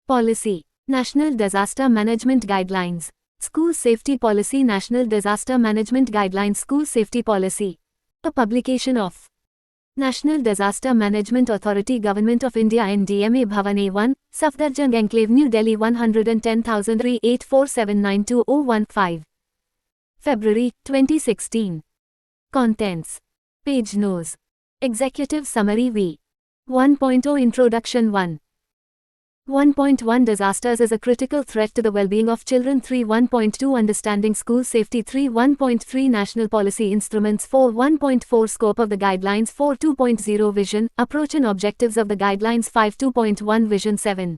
Policy. National Disaster Management Guidelines. School Safety Policy. National Disaster Management Guidelines. School Safety Policy. A publication of National Disaster Management Authority, Government of India, NDMA, Bhavan A1, Safdarjung Enclave, New Delhi, 110,384792015. February 2016. Contents. Page Notes. Executive Summary v. 1.0 Introduction 1. 1.1 Disasters is a critical threat to the well-being of children. 3. 1.2 Understanding school safety. 3. 1.3 National policy instruments. 4. 1.4 Scope of the guidelines. 4. 2.0 Vision, approach and objectives of the guidelines. 5. 2.1 Vision. 7.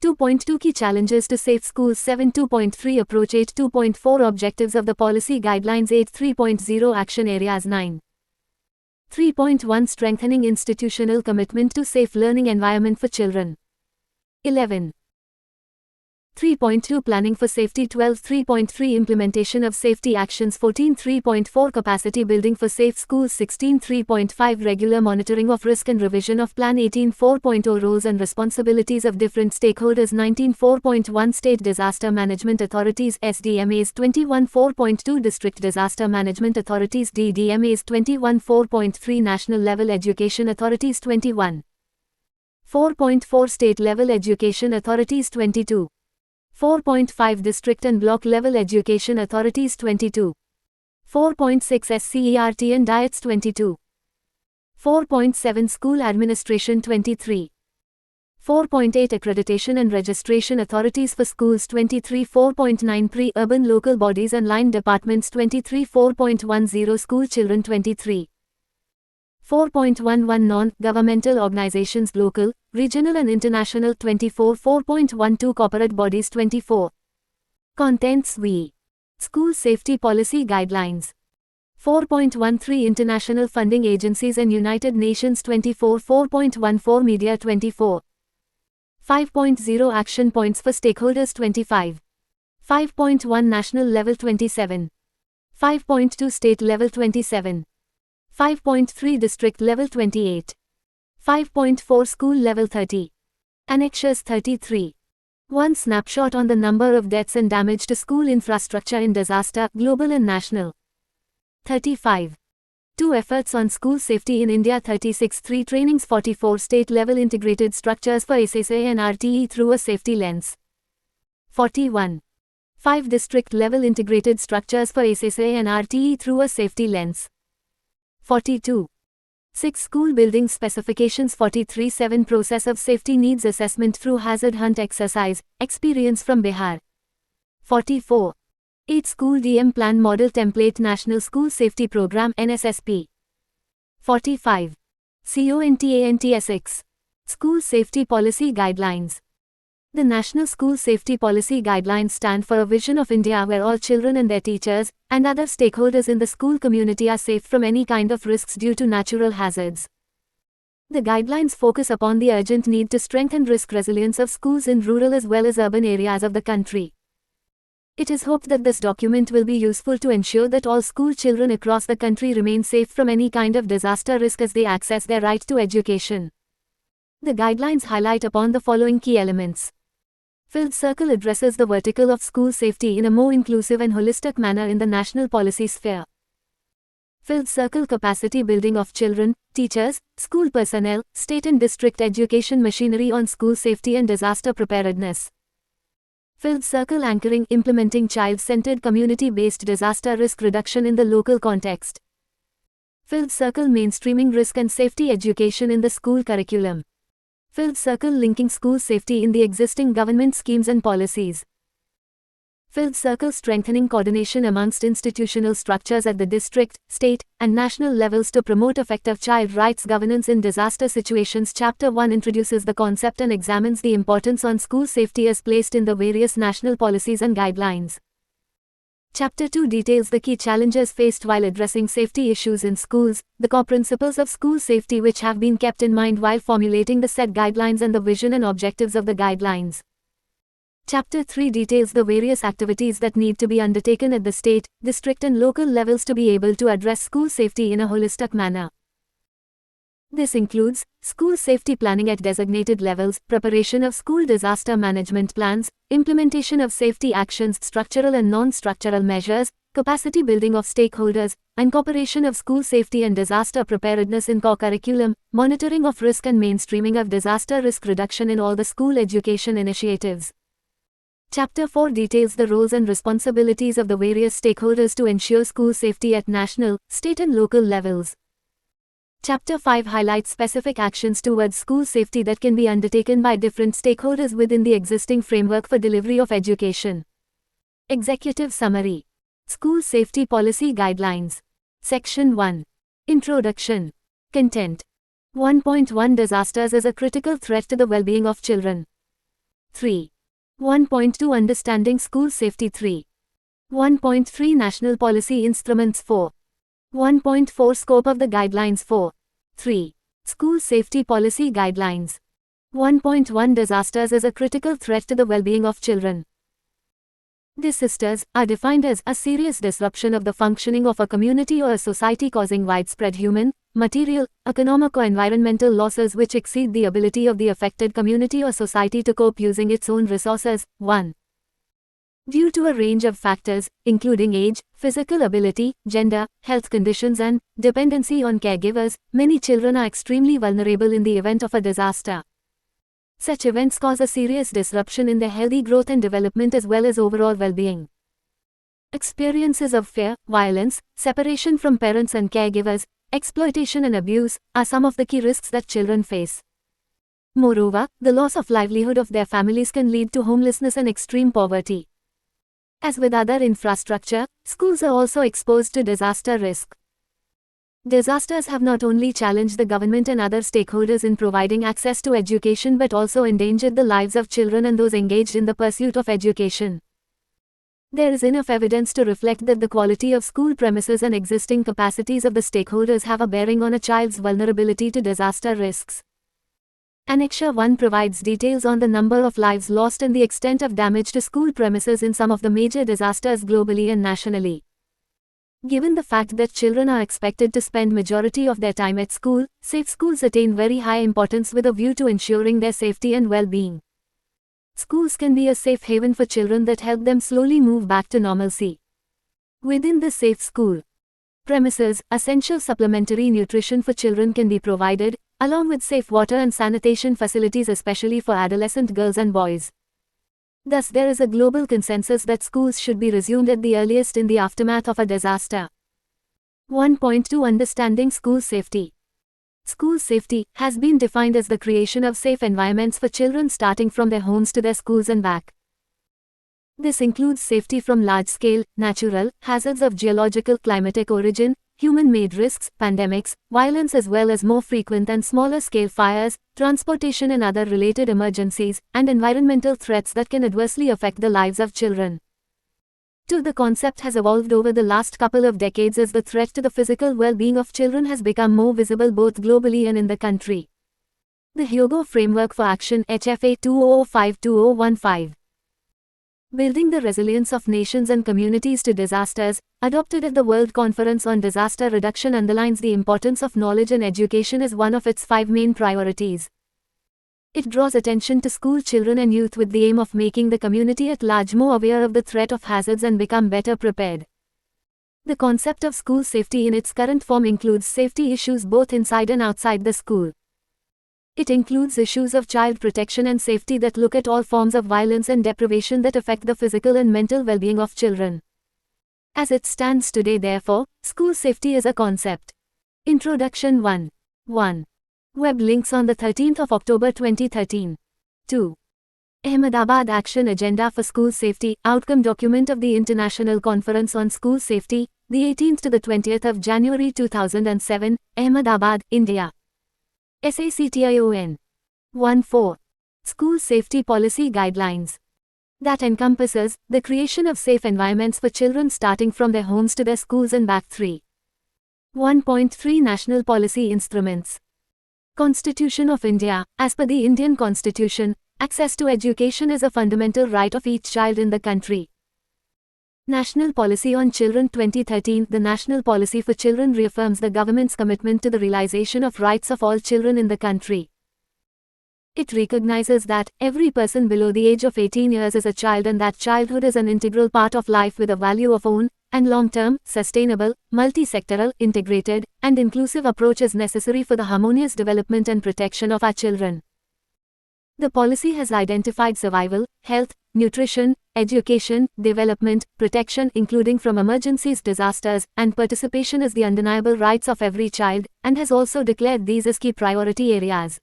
2.2 Key challenges to safe schools. 7. 2.3 Approach. 8. 2.4 Objectives of the policy guidelines. 8. 3.0 Action areas. 9. 3.1 Strengthening institutional commitment to safe learning environment for children. 11. 3.2 Planning for safety. 12. 3.3 Implementation of safety actions. 14. 3.4 Capacity building for safe schools. 16. 3.5 Regular monitoring of risk and revision of plan. 18. 4.0 Roles and responsibilities of different stakeholders. 19. 4.1 State Disaster Management Authorities SDMAs. 21. 4.2 District Disaster Management Authorities DDMAs. 21. 4.3 National Level Education Authorities. 21. 4.4 State Level Education Authorities. 22. 4.5 District and Block Level Education Authorities. 22. 4.6 SCERT and Diets. 22. 4.7 School Administration. 23. 4.8 Accreditation and Registration Authorities for Schools. 23. 4.9 Pre-Urban Local Bodies and Line Departments. 23. 4.10 School Children. 23. 4.11 Non-Governmental Organizations Local, Regional and International. 24. 4.12 Corporate Bodies. 24. Contents v. School Safety Policy Guidelines. 4.13 International Funding Agencies and United Nations. 24. 4.14 Media. 24. 5.0 Action Points for Stakeholders. 25. 5.1 National Level. 27. 5.2 State Level. 27. 5.3 District Level. 28. 5.4 School Level. 30. Annexures. 33. 1 Snapshot on the number of deaths and damage to school infrastructure in disaster, global and national. 35. 2 Efforts on school safety in India. 36. 3 Trainings. 44 State level integrated structures for SSA and RTE through a safety lens. 41. 5 District level integrated structures for SSA and RTE through a safety lens. 42. 6 School building specifications. 43. 7 Process of safety needs assessment through hazard hunt exercise, experience from Bihar. 44. 8 School DM Plan Model Template National School Safety Program NSSP. 45. CONTANTS6. School Safety Policy Guidelines. The National School Safety Policy Guidelines stand for a vision of India where all children and their teachers, and other stakeholders in the school community are safe from any kind of risks due to natural hazards. The guidelines focus upon the urgent need to strengthen risk resilience of schools in rural as well as urban areas of the country. It is hoped that this document will be useful to ensure that all school children across the country remain safe from any kind of disaster risk as they access their right to education. The guidelines highlight upon the following key elements. Filled Circle addresses the vertical of school safety in a more inclusive and holistic manner in the national policy sphere. Filled Circle capacity building of children, teachers, school personnel, state and district education machinery on school safety and disaster preparedness. Filled Circle anchoring implementing child-centered community-based disaster risk reduction in the local context. Filled Circle mainstreaming risk and safety education in the school curriculum. Filled Circle linking school safety in the existing government schemes and policies. Filled Circle strengthening coordination amongst institutional structures at the district, state, and national levels to promote effective child rights governance in disaster situations. Chapter 1 introduces the concept and examines the importance on school safety as placed in the various national policies and guidelines. Chapter 2 details the key challenges faced while addressing safety issues in schools, the core principles of school safety which have been kept in mind while formulating the said guidelines and the vision and objectives of the guidelines. Chapter 3 details the various activities that need to be undertaken at the state, district and local levels to be able to address school safety in a holistic manner. This includes school safety planning at designated levels, preparation of school disaster management plans, implementation of safety actions, structural and non-structural measures, capacity building of stakeholders, incorporation of school safety and disaster preparedness in core curriculum, monitoring of risk and mainstreaming of disaster risk reduction in all the school education initiatives. Chapter 4 details the roles and responsibilities of the various stakeholders to ensure school safety at national, state and local levels. Chapter 5 highlights specific actions towards school safety that can be undertaken by different stakeholders within the existing framework for delivery of education. Executive Summary. School Safety Policy Guidelines. Section 1. Introduction. Content. 1.1 Disasters as a critical threat to the well-being of children. 3. 1.2 Understanding School Safety. 3. 1.3 National Policy Instruments. 4. 1.4 Scope of the Guidelines. 4. 3. School Safety Policy Guidelines. 1.1 Disasters as a critical threat to the well-being of children. Disasters are defined as a serious disruption of the functioning of a community or a society causing widespread human, material, economic or environmental losses which exceed the ability of the affected community or society to cope using its own resources. 1. Due to a range of factors, including age, physical ability, gender, health conditions and dependency on caregivers, many children are extremely vulnerable in the event of a disaster. Such events cause a serious disruption in their healthy growth and development as well as overall well-being. Experiences of fear, violence, separation from parents and caregivers, exploitation and abuse are some of the key risks that children face. Moreover, the loss of livelihood of their families can lead to homelessness and extreme poverty. As with other infrastructure, schools are also exposed to disaster risk. Disasters have not only challenged the government and other stakeholders in providing access to education but also endangered the lives of children and those engaged in the pursuit of education. There is enough evidence to reflect that the quality of school premises and existing capacities of the stakeholders have a bearing on a child's vulnerability to disaster risks. Annexure 1 provides details on the number of lives lost and the extent of damage to school premises in some of the major disasters globally and nationally. Given the fact that children are expected to spend majority of their time at school, safe schools attain very high importance with a view to ensuring their safety and well-being. Schools can be a safe haven for children that help them slowly move back to normalcy. Within the safe school premises, essential supplementary nutrition for children can be provided, along with safe water and sanitation facilities especially for adolescent girls and boys. Thus there is a global consensus that schools should be resumed at the earliest in the aftermath of a disaster. 1.2 Understanding School Safety. School safety has been defined as the creation of safe environments for children starting from their homes to their schools and back. This includes safety from large-scale, natural, hazards of geological climatic origin, human-made risks, pandemics, violence as well as more frequent and smaller-scale fires, transportation and other related emergencies, and environmental threats that can adversely affect the lives of children. The concept has evolved over the last couple of decades as the threat to the physical well-being of children has become more visible both globally and in the country. The Hyogo Framework for Action HFA 2005-2015. Building the Resilience of Nations and Communities to Disasters, adopted at the World Conference on Disaster Reduction, underlines the importance of knowledge and education as one of its 5 main priorities. It draws attention to school children and youth with the aim of making the community at large more aware of the threat of hazards and become better prepared. The concept of school safety in its current form includes safety issues both inside and outside the school. It includes issues of child protection and safety that look at all forms of violence and deprivation that affect the physical and mental well-being of children. As it stands today, therefore, school safety is a concept. Introduction 1. 1. Web links on the 13th of October 2013. 2. Ahmedabad Action Agenda for School Safety, Outcome Document of the International Conference on School Safety, the 18th to the 20th of January 2007, Ahmedabad, India. SACTION. 1.4. School Safety Policy Guidelines. That encompasses the creation of safe environments for children starting from their homes to their schools and back. 3. 1.3 National Policy Instruments. Constitution of India. As per the Indian Constitution, access to education is a fundamental right of each child in the country. National Policy on Children 2013. The National Policy for Children reaffirms the government's commitment to the realization of rights of all children in the country. It recognizes that every person below the age of 18 years is a child and that childhood is an integral part of life with a value of own and long-term, sustainable, multi-sectoral, integrated, and inclusive approach is necessary for the harmonious development and protection of our children. The policy has identified survival, health, nutrition, education, development, protection including from emergencies, disasters, and participation as the undeniable rights of every child, and has also declared these as key priority areas.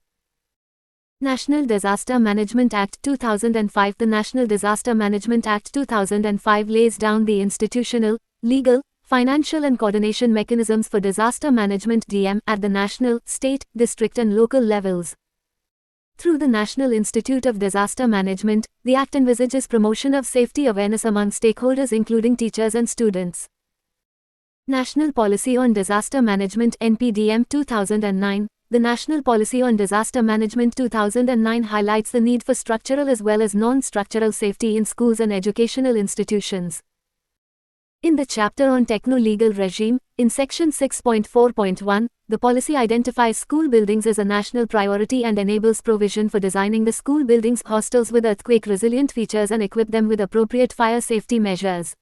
National Disaster Management Act 2005. The National Disaster Management Act 2005 lays down the institutional, legal, financial and coordination mechanisms for disaster management (DM) at the national, state, district and local levels. Through the National Institute of Disaster Management, the Act envisages promotion of safety awareness among stakeholders including teachers and students. National Policy on Disaster Management (NPDM) 2009. The National Policy on Disaster Management 2009 highlights the need for structural as well as non-structural safety in schools and educational institutions. In the chapter on techno-legal regime, in section 6.4.1, the policy identifies school buildings as a national priority and enables provision for designing the school buildings hostels with earthquake-resilient features and equip them with appropriate fire safety measures.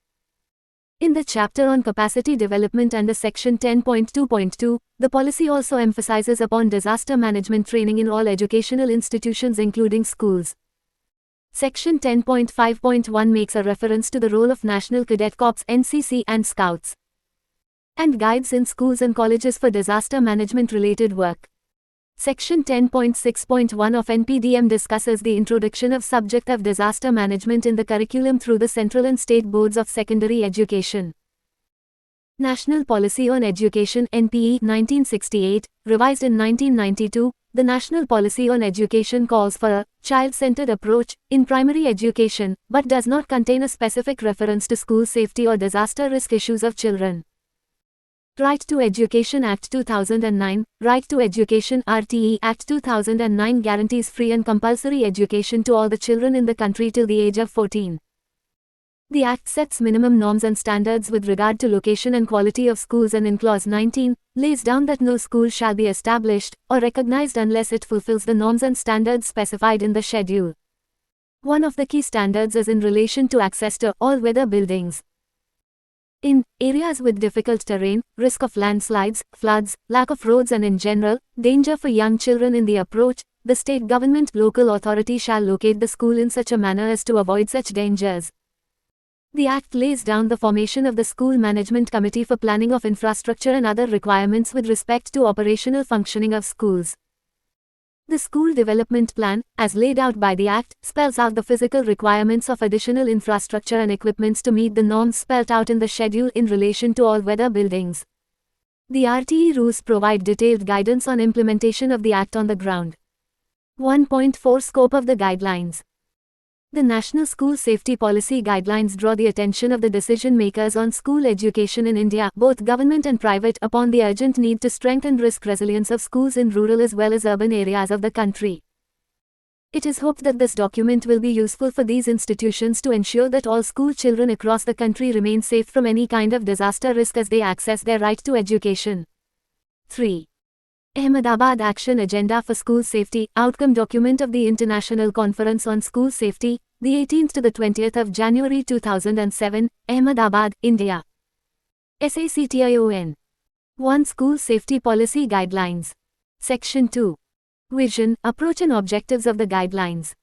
In the chapter on capacity development under section 10.2.2, the policy also emphasizes upon disaster management training in all educational institutions including schools. Section 10.5.1 makes a reference to the role of National Cadet Corps (NCC) and Scouts and guides in schools and colleges for disaster management related work. Section 10.6.1 of NPDM discusses the introduction of subject of disaster management in the curriculum through the central and state boards of secondary education. National Policy on Education (NPE) 1968, revised in 1992, the National Policy on Education calls for a child-centered approach in primary education, but does not contain a specific reference to school safety or disaster risk issues of children. Right to Education Act 2009, Right to Education (RTE) Act 2009 guarantees free and compulsory education to all the children in the country till the age of 14. The Act sets minimum norms and standards with regard to location and quality of schools and in Clause 19, lays down that no school shall be established or recognized unless it fulfills the norms and standards specified in the schedule. One of the key standards is in relation to access to all-weather buildings. In areas with difficult terrain, risk of landslides, floods, lack of roads and in general, danger for young children in the approach, the state government local authority shall locate the school in such a manner as to avoid such dangers. The Act lays down the formation of the School Management Committee for planning of infrastructure and other requirements with respect to operational functioning of schools. The School Development Plan, as laid out by the Act, spells out the physical requirements of additional infrastructure and equipments to meet the norms spelt out in the schedule in relation to all-weather buildings. The RTE rules provide detailed guidance on implementation of the Act on the ground. 1.4 Scope of the Guidelines. The National School Safety Policy Guidelines draw the attention of the decision makers on school education in India, both government and private, upon the urgent need to strengthen risk resilience of schools in rural as well as urban areas of the country. It is hoped that this document will be useful for these institutions to ensure that all school children across the country remain safe from any kind of disaster risk as they access their right to education. 3. Ahmedabad Action Agenda for School Safety, Outcome Document of the International Conference on School Safety, the 18th to the 20th of January 2007, Ahmedabad, India. SACTION. 1. School Safety Policy Guidelines. Section 2. Vision, Approach and Objectives of the Guidelines.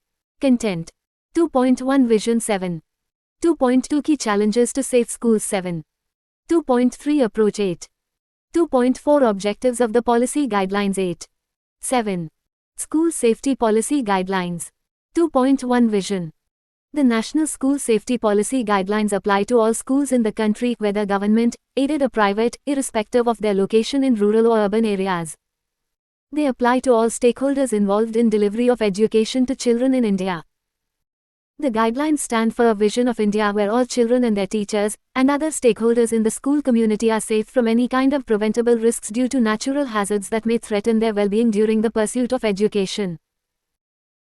Content. 2.1 Vision 7. 2.2 Key Challenges to Safe Schools 7. 2.3 Approach 8. 2.4 Objectives of the Policy Guidelines 8. 7. School Safety Policy Guidelines. 2.1 Vision. The National School Safety Policy Guidelines apply to all schools in the country, whether government, aided or private, irrespective of their location in rural or urban areas. They apply to all stakeholders involved in delivery of education to children in India. The guidelines stand for a vision of India where all children and their teachers, and other stakeholders in the school community are safe from any kind of preventable risks due to natural hazards that may threaten their well-being during the pursuit of education.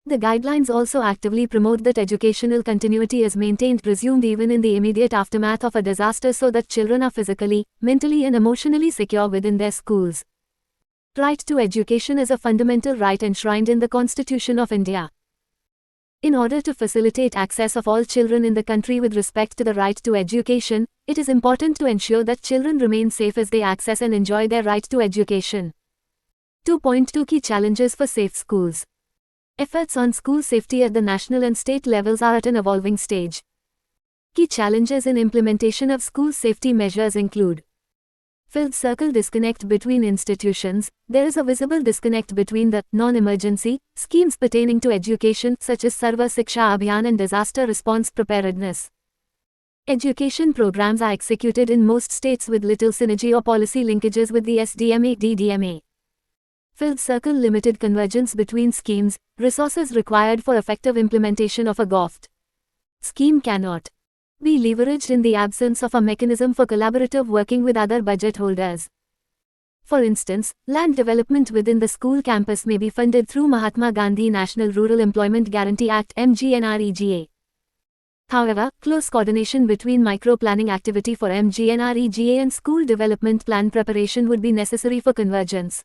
The guidelines also actively promote that educational continuity is maintained presumed even in the immediate aftermath of a disaster so that children are physically, mentally and emotionally secure within their schools. Right to education is a fundamental right enshrined in the Constitution of India. In order to facilitate access of all children in the country with respect to the right to education, it is important to ensure that children remain safe as they access and enjoy their right to education. 2.2 Key challenges for safe schools. Efforts on school safety at the national and state levels are at an evolving stage. Key challenges in implementation of school safety measures include: filled circle disconnect between institutions. There is a visible disconnect between the non-emergency schemes pertaining to education such as Sarva Shiksha Abhiyan and disaster response preparedness. Education programs are executed in most states with little synergy or policy linkages with the SDMA/DDMA. Filled circle limited convergence between schemes. Resources required for effective implementation of a GOFT scheme cannot be leveraged in the absence of a mechanism for collaborative working with other budget holders. For instance, land development within the school campus may be funded through Mahatma Gandhi National Rural Employment Guarantee Act (MGNREGA). However, close coordination between micro-planning activity for MGNREGA and school development plan preparation would be necessary for convergence.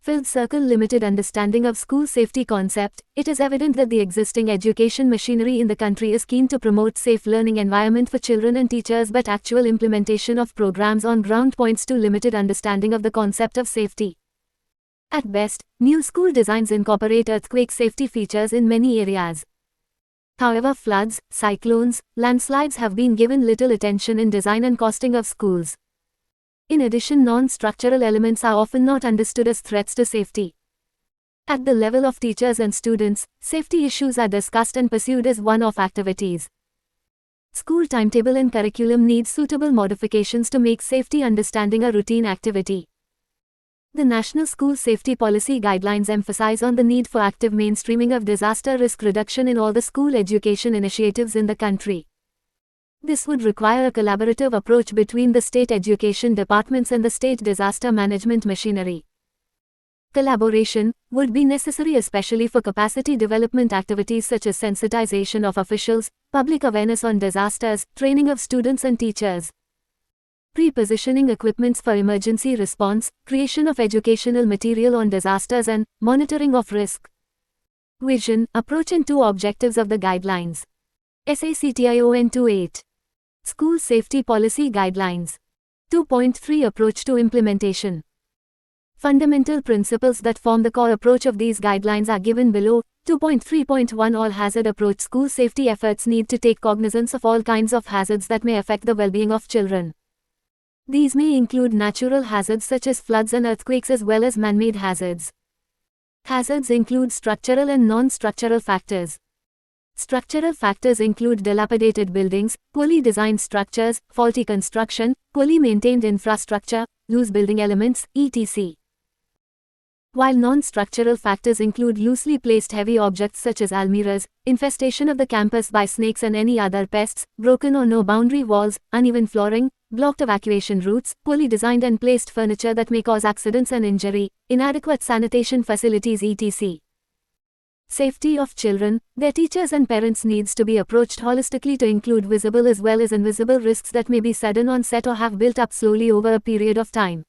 Filled circle limited understanding of school safety concept. It is evident that the existing education machinery in the country is keen to promote safe learning environment for children and teachers, but actual implementation of programs on ground points to limited understanding of the concept of safety. At best, new school designs incorporate earthquake safety features in many areas. However, floods, cyclones, landslides have been given little attention in design and costing of schools. In addition, non-structural elements are often not understood as threats to safety. At the level of teachers and students, safety issues are discussed and pursued as one-off activities. School timetable and curriculum need suitable modifications to make safety understanding a routine activity. The National School Safety Policy Guidelines emphasize on the need for active mainstreaming of disaster risk reduction in all the school education initiatives in the country. This would require a collaborative approach between the state education departments and the state disaster management machinery. Collaboration would be necessary especially for capacity development activities such as sensitization of officials, public awareness on disasters, training of students and teachers, pre-positioning equipments for emergency response, creation of educational material on disasters and monitoring of risk. Vision, approach and two objectives of the guidelines. SACTION 28. School Safety Policy Guidelines. 2.3 Approach to implementation. Fundamental principles that form the core approach of these guidelines are given below. 2.3.1 All hazard approach. School safety efforts need to take cognizance of all kinds of hazards that may affect the well-being of children. These may include natural hazards such as floods and earthquakes as well as man-made hazards. Hazards include structural and non-structural factors. Structural factors include dilapidated buildings, poorly designed structures, faulty construction, poorly maintained infrastructure, loose building elements, etc. While non-structural factors include loosely placed heavy objects such as almirahs, infestation of the campus by snakes and any other pests, broken or no boundary walls, uneven flooring, blocked evacuation routes, poorly designed and placed furniture that may cause accidents and injury, inadequate sanitation facilities etc. Safety of children, their teachers and parents needs to be approached holistically to include visible as well as invisible risks that may be sudden onset or have built up slowly over a period of time.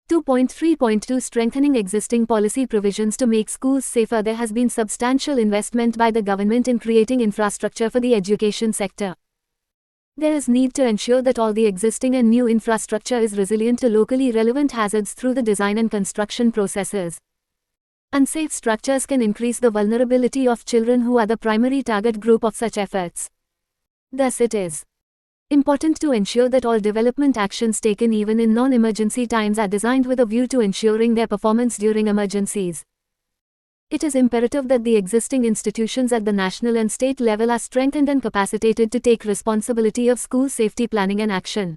2.3.2 Strengthening existing policy provisions to make schools safer. There has been substantial investment by the government in creating infrastructure for the education sector. There is need to ensure that all the existing and new infrastructure is resilient to locally relevant hazards through the design and construction processes. Unsafe structures can increase the vulnerability of children who are the primary target group of such efforts. Thus it is important to ensure that all development actions taken even in non-emergency times are designed with a view to ensuring their performance during emergencies. It is imperative that the existing institutions at the national and state level are strengthened and capacitated to take responsibility of school safety planning and action.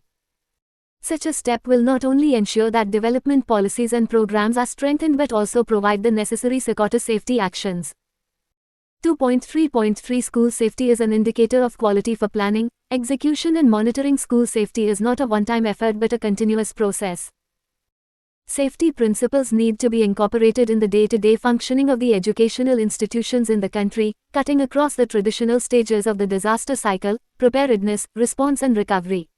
Such a step will not only ensure that development policies and programs are strengthened but also provide the necessary support to safety actions. 2.3.3 School safety is an indicator of quality for planning, execution and monitoring. School safety is not a one-time effort but a continuous process. Safety principles need to be incorporated in the day-to-day functioning of the educational institutions in the country, cutting across the traditional stages of the disaster cycle: preparedness, response and recovery.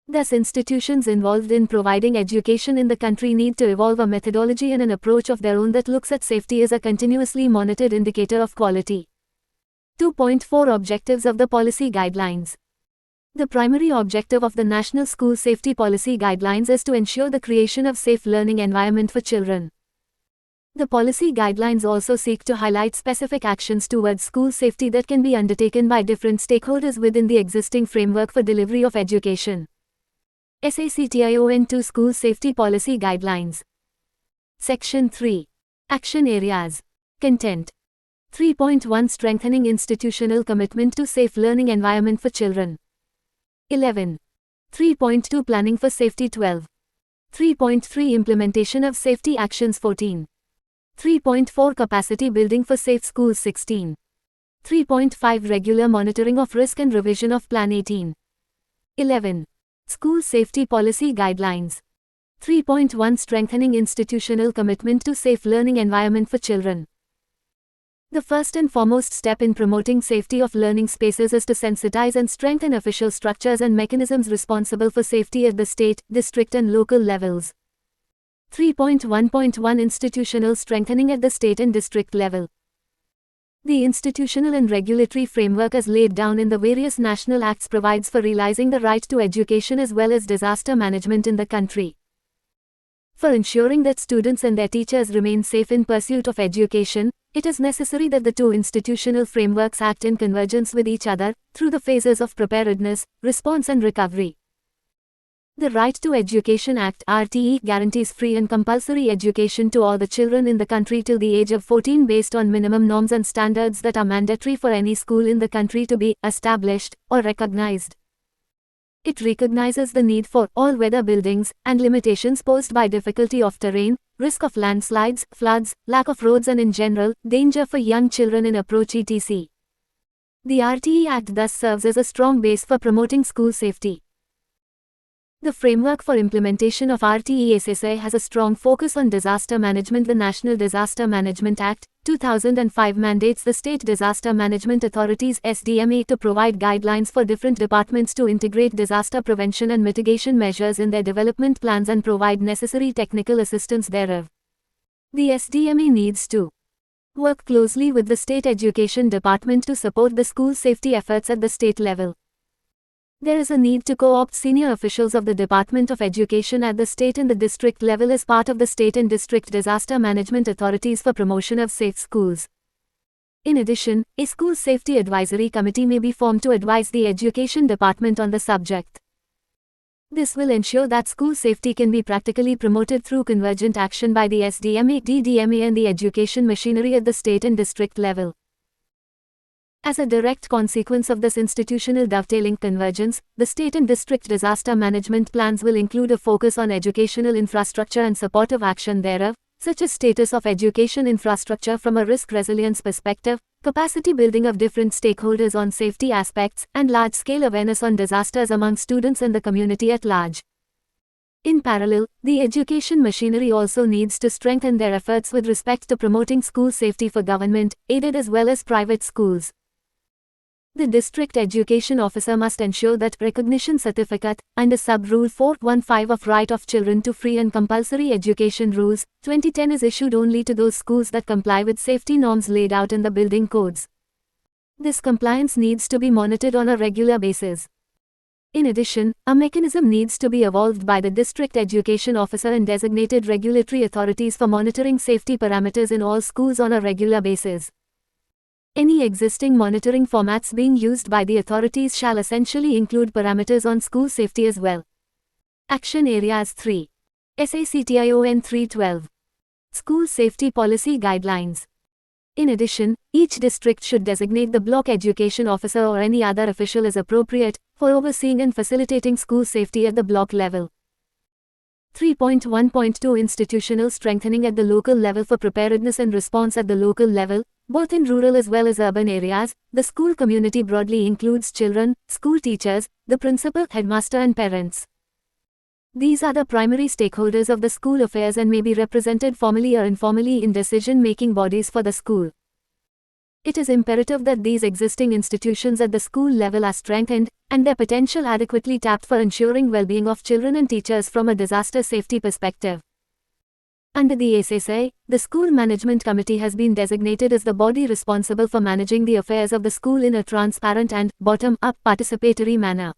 Thus, institutions involved in providing education in the country need to evolve a methodology and an approach of their own that looks at safety as a continuously monitored indicator of quality. 2.4 Objectives of the Policy Guidelines. The primary objective of the National School Safety Policy Guidelines is to ensure the creation of safe learning environment for children. The policy guidelines also seek to highlight specific actions towards school safety that can be undertaken by different stakeholders within the existing framework for delivery of education. SACTION2 School Safety Policy Guidelines. Section 3. Action Areas. Content. 3.1 Strengthening institutional commitment to safe learning environment for children. 11. 3.2 Planning for Safety. 12. 3.3 Implementation of Safety Actions. 14. 3.4 Capacity Building for Safe Schools. 16. 3.5 Regular monitoring of risk and revision of Plan. 18. 11. School Safety Policy Guidelines. 3.1 Strengthening institutional commitment to safe learning environment for children. The first and foremost step in promoting safety of learning spaces is to sensitize and strengthen official structures and mechanisms responsible for safety at the state, district and local levels. 3.1.1 Institutional strengthening at the state and district level. The institutional and regulatory framework as laid down in the various national acts provides for realizing the right to education as well as disaster management in the country. For ensuring that students and their teachers remain safe in pursuit of education, it is necessary that the two institutional frameworks act in convergence with each other, through the phases of preparedness, response and recovery. The Right to Education Act (RTE) guarantees free and compulsory education to all the children in the country till the age of 14 based on minimum norms and standards that are mandatory for any school in the country to be established or recognized. It recognizes the need for all-weather buildings and limitations posed by difficulty of terrain, risk of landslides, floods, lack of roads and in general, danger for young children in approach etc. The RTE Act thus serves as a strong base for promoting school safety. The framework for implementation of RTE has a strong focus on disaster management. The National Disaster Management Act, 2005 mandates the State Disaster Management Authorities (SDMA) to provide guidelines for different departments to integrate disaster prevention and mitigation measures in their development plans and provide necessary technical assistance thereof. The SDMA needs to work closely with the State Education Department to support the school safety efforts at the state level. There is a need to co-opt senior officials of the Department of Education at the state and the district level as part of the state and district disaster management authorities for promotion of safe schools. In addition, a school safety advisory committee may be formed to advise the Education Department on the subject. This will ensure that school safety can be practically promoted through convergent action by the SDMA, DDMA and the education machinery at the state and district level. As a direct consequence of this institutional dovetailing convergence, the state and district disaster management plans will include a focus on educational infrastructure and supportive action thereof, such as status of education infrastructure from a risk resilience perspective, capacity building of different stakeholders on safety aspects, and large-scale awareness on disasters among students and the community at large. In parallel, the education machinery also needs to strengthen their efforts with respect to promoting school safety for government, aided as well as private schools. The district education officer must ensure that recognition certificate, under Sub-Rule 415 of Right of Children to Free and Compulsory Education Rules, 2010 is issued only to those schools that comply with safety norms laid out in the building codes. This compliance needs to be monitored on a regular basis. In addition, a mechanism needs to be evolved by the district education officer and designated regulatory authorities for monitoring safety parameters in all schools on a regular basis. Any existing monitoring formats being used by the authorities shall essentially include parameters on school safety as well. Action Areas 3. SACTION 312. School Safety Policy Guidelines. In addition, each district should designate the block education officer or any other official as appropriate for overseeing and facilitating school safety at the block level. 3.1.2 Institutional strengthening at the local level for preparedness and response at the local level, both in rural as well as urban areas. The school community broadly includes children, school teachers, the principal, headmaster and parents. These are the primary stakeholders of the school affairs and may be represented formally or informally in decision-making bodies for the school. It is imperative that these existing institutions at the school level are strengthened, and their potential adequately tapped for ensuring well-being of children and teachers from a disaster safety perspective. Under the SSA, the School Management Committee has been designated as the body responsible for managing the affairs of the school in a transparent and, bottom-up participatory manner.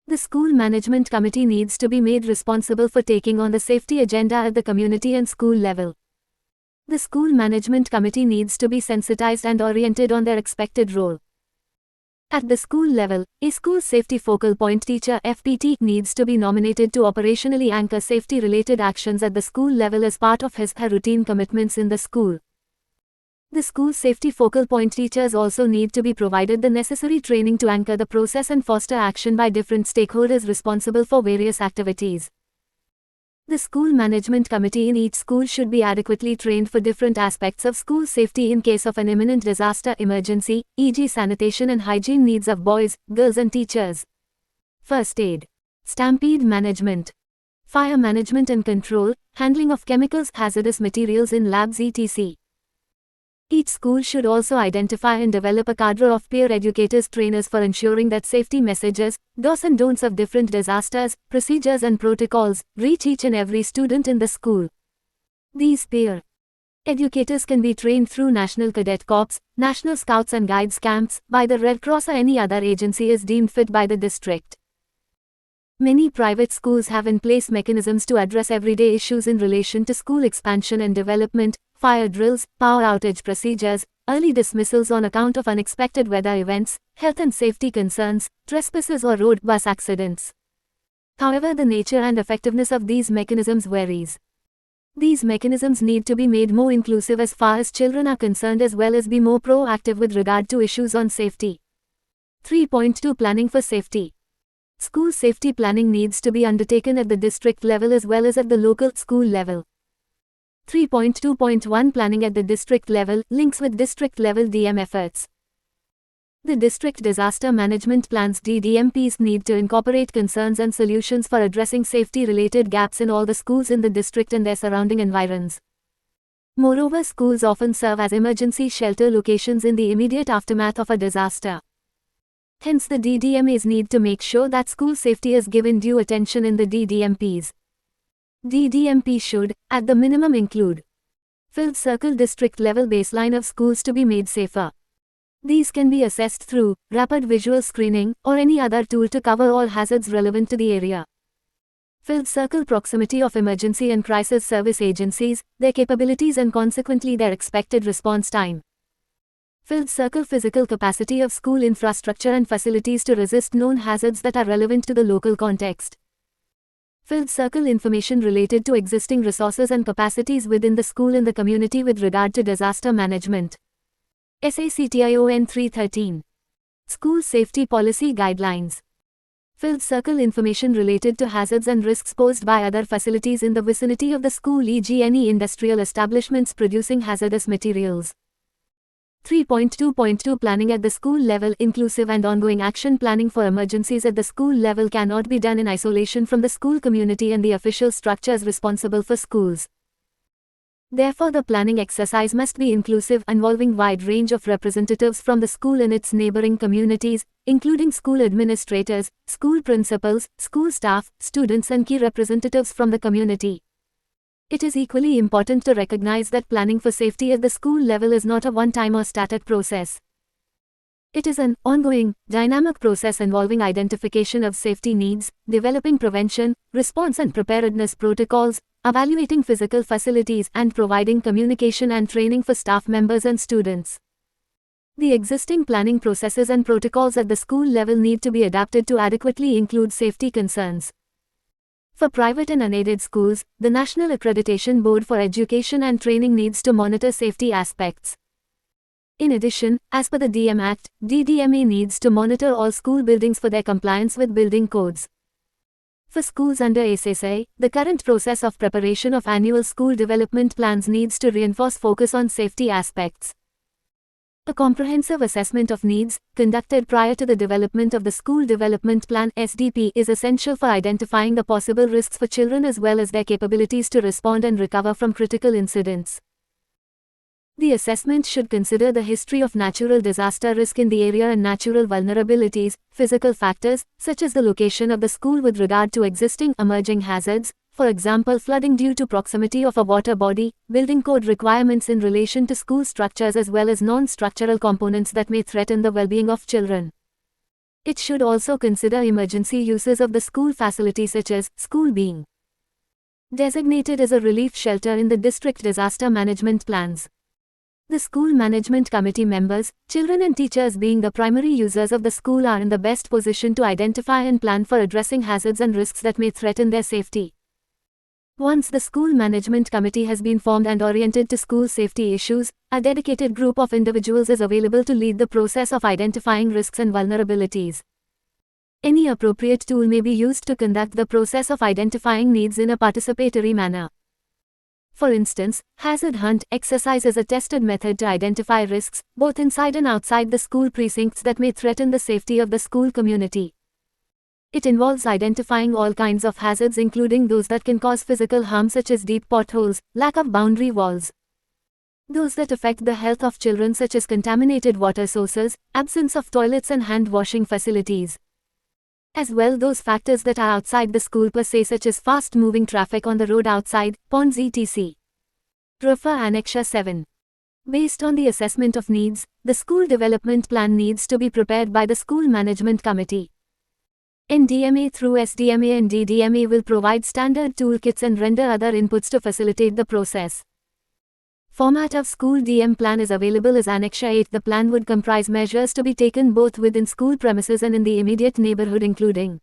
The School Management Committee needs to be made responsible for taking on the safety agenda at the community and school level. The School Management Committee needs to be sensitized and oriented on their expected role. At the school level, a school safety focal point teacher (FPT) needs to be nominated to operationally anchor safety-related actions at the school level as part of his/her routine commitments in the school. The school safety focal point teachers also need to be provided the necessary training to anchor the process and foster action by different stakeholders responsible for various activities. The School Management Committee in each school should be adequately trained for different aspects of school safety in case of an imminent disaster emergency, e.g. sanitation and hygiene needs of boys, girls and teachers. First aid, stampede management, fire management and control, handling of chemicals, hazardous materials in labs etc. Each school should also identify and develop a cadre of peer educators trainers for ensuring that safety messages, do's and don'ts of different disasters, procedures and protocols, reach each and every student in the school. These peer educators can be trained through National Cadet Corps, National Scouts and Guides camps, by the Red Cross or any other agency as deemed fit by the district. Many private schools have in place mechanisms to address everyday issues in relation to school expansion and development, fire drills, power outage procedures, early dismissals on account of unexpected weather events, health and safety concerns, trespasses or road bus accidents. However, the nature and effectiveness of these mechanisms varies. These mechanisms need to be made more inclusive as far as children are concerned as well as be more proactive with regard to issues on safety. 3.2 Planning for safety. School safety planning needs to be undertaken at the district level as well as at the local school level. 3.2.1 Planning at the district level links with district level DM efforts. The District Disaster Management Plans (DDMPs) need to incorporate concerns and solutions for addressing safety-related gaps in all the schools in the district and their surrounding environs. Moreover, schools often serve as emergency shelter locations in the immediate aftermath of a disaster. Hence, the DDMAs need to make sure that school safety is given due attention in the DDMPs. DDMP should, at the minimum, include filled circle district level baseline of schools to be made safer. These can be assessed through rapid visual screening or any other tool to cover all hazards relevant to the area. Filled circle proximity of emergency and crisis service agencies, their capabilities and consequently their expected response time. Filled circle physical capacity of school infrastructure and facilities to resist known hazards that are relevant to the local context. Filled circle information related to existing resources and capacities within the school and the community with regard to disaster management. SACTION 313. School Safety Policy Guidelines. Filled circle information related to hazards and risks posed by other facilities in the vicinity of the school, e.g. any industrial establishments producing hazardous materials. 3.2.2 Planning at the school level. Inclusive and ongoing action planning for emergencies at the school level cannot be done in isolation from the school community and the official structures responsible for schools. Therefore, the planning exercise must be inclusive, involving wide range of representatives from the school and its neighboring communities, including school administrators, school principals, school staff, students and key representatives from the community. It is equally important to recognize that planning for safety at the school level is not a one-time or static process. It is an ongoing, dynamic process involving identification of safety needs, developing prevention, response and preparedness protocols, evaluating physical facilities, and providing communication and training for staff members and students. The existing planning processes and protocols at the school level need to be adapted to adequately include safety concerns. For private and unaided schools, the National Accreditation Board for Education and Training needs to monitor safety aspects. In addition, as per the DM Act, DDMA needs to monitor all school buildings for their compliance with building codes. For schools under SSA, the current process of preparation of annual school development plans needs to reinforce focus on safety aspects. A comprehensive assessment of needs, conducted prior to the development of the School Development Plan (SDP), is essential for identifying the possible risks for children as well as their capabilities to respond and recover from critical incidents. The assessment should consider the history of natural disaster risk in the area and natural vulnerabilities, physical factors, such as the location of the school with regard to existing emerging hazards, for example flooding due to proximity of a water body, building code requirements in relation to school structures as well as non-structural components that may threaten the well-being of children. It should also consider emergency uses of the school facility such as school being designated as a relief shelter in the district disaster management plans. The school management committee members, children and teachers being the primary users of the school are in the best position to identify and plan for addressing hazards and risks that may threaten their safety. Once the school management committee has been formed and oriented to school safety issues, a dedicated group of individuals is available to lead the process of identifying risks and vulnerabilities. Any appropriate tool may be used to conduct the process of identifying needs in a participatory manner. For instance, hazard hunt exercise is a tested method to identify risks, both inside and outside the school precincts that may threaten the safety of the school community. It involves identifying all kinds of hazards including those that can cause physical harm such as deep potholes, lack of boundary walls, those that affect the health of children such as contaminated water sources, absence of toilets and hand washing facilities, as well those factors that are outside the school per se such as fast-moving traffic on the road outside, ponds etc. Refer Annexure 7. Based on the assessment of needs, the school development plan needs to be prepared by the school management committee. NDMA through SDMA and DDMA will provide standard toolkits and render other inputs to facilitate the process. Format of school DM plan is available as Annexure 8. The plan would comprise measures to be taken both within school premises and in the immediate neighborhood including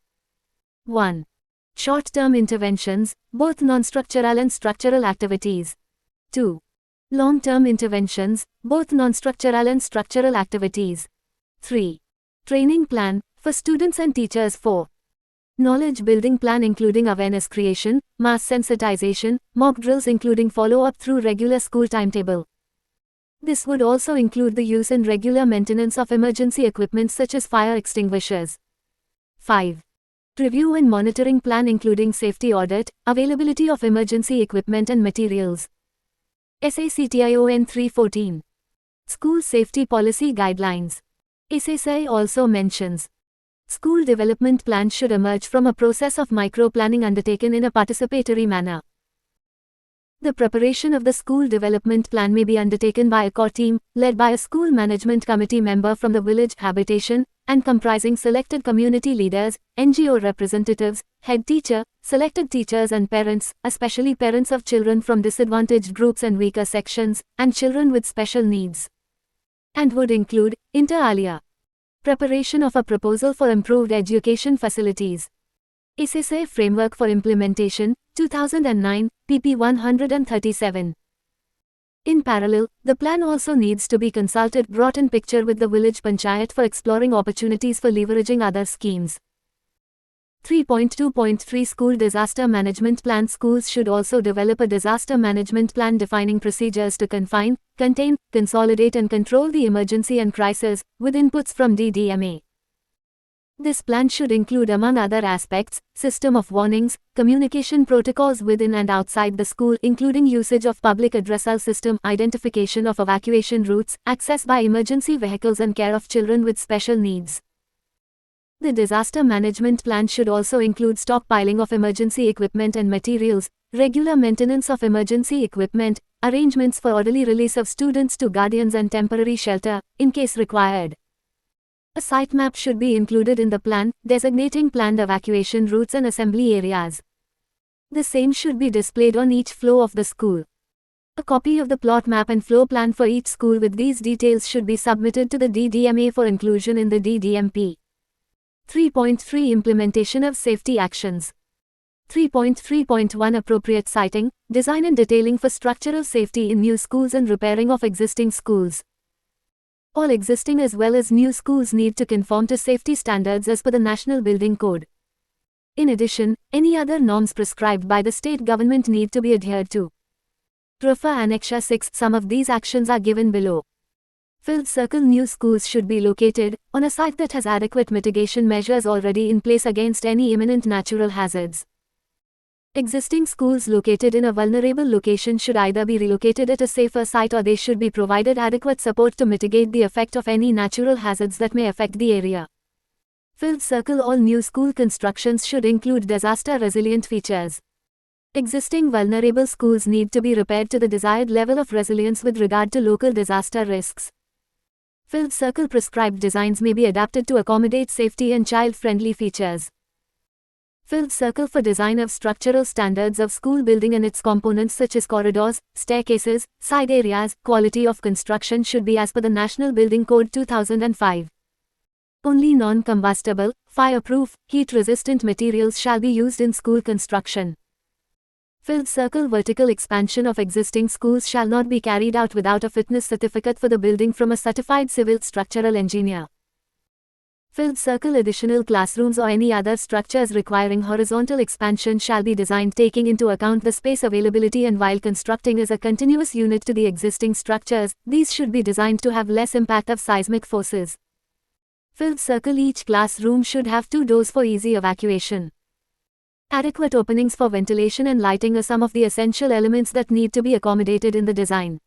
1. Short-term interventions, both non-structural and structural activities. 2. Long-term interventions, both non-structural and structural activities. 3. Training plan, for students and teachers. 4. Knowledge building plan including awareness creation, mass sensitization, mock drills including follow-up through regular school timetable. This would also include the use and regular maintenance of emergency equipment such as fire extinguishers. 5. Review and monitoring plan including safety audit, availability of emergency equipment and materials. SACTION 314. School Safety Policy Guidelines. SSI also mentions school development plans should emerge from a process of micro-planning undertaken in a participatory manner. The preparation of the school development plan may be undertaken by a core team, led by a school management committee member from the village habitation, and comprising selected community leaders, NGO representatives, head teacher, selected teachers and parents, especially parents of children from disadvantaged groups and weaker sections, and children with special needs. And would include, inter alia, preparation of a proposal for improved education facilities. SSA Framework for Implementation, 2009, pp 137. In parallel, the plan also needs to be brought in picture with the village panchayat for exploring opportunities for leveraging other schemes. 3.2.3 School Disaster Management Plan. Schools should also develop a disaster management plan defining procedures to confine, contain, consolidate and control the emergency and crisis, with inputs from DDMA. This plan should include among other aspects, system of warnings, communication protocols within and outside the school including usage of public addressal system, identification of evacuation routes, access by emergency vehicles and care of children with special needs. The disaster management plan should also include stockpiling of emergency equipment and materials, regular maintenance of emergency equipment, arrangements for orderly release of students to guardians and temporary shelter, in case required. A site map should be included in the plan, designating planned evacuation routes and assembly areas. The same should be displayed on each floor of the school. A copy of the plot map and floor plan for each school with these details should be submitted to the DDMA for inclusion in the DDMP. 3.3 Implementation of Safety Actions. 3.3.1 Appropriate siting, design and detailing for structural safety in new schools and repairing of existing schools. All existing as well as new schools need to conform to safety standards as per the National Building Code. In addition, any other norms prescribed by the state government need to be adhered to. Refer Annexure 6. Some of these actions are given below. Filled circle. New schools should be located on a site that has adequate mitigation measures already in place against any imminent natural hazards. Existing schools located in a vulnerable location should either be relocated at a safer site or they should be provided adequate support to mitigate the effect of any natural hazards that may affect the area. Filled circle. All new school constructions should include disaster-resilient features. Existing vulnerable schools need to be repaired to the desired level of resilience with regard to local disaster risks. Filled circle. Prescribed designs may be adapted to accommodate safety and child-friendly features. Filled circle. For design of structural standards of school building and its components such as corridors, staircases, side areas, quality of construction should be as per the National Building Code 2005. Only non-combustible, fireproof, heat-resistant materials shall be used in school construction. Filled circle. Vertical expansion of existing schools shall not be carried out without a fitness certificate for the building from a certified civil structural engineer. Filled circle. Additional classrooms or any other structures requiring horizontal expansion shall be designed taking into account the space availability, and while constructing as a continuous unit to the existing structures, these should be designed to have less impact of seismic forces. Filled circle. Each classroom should have 2 doors for easy evacuation. Adequate openings for ventilation and lighting are some of the essential elements that need to be accommodated in the design.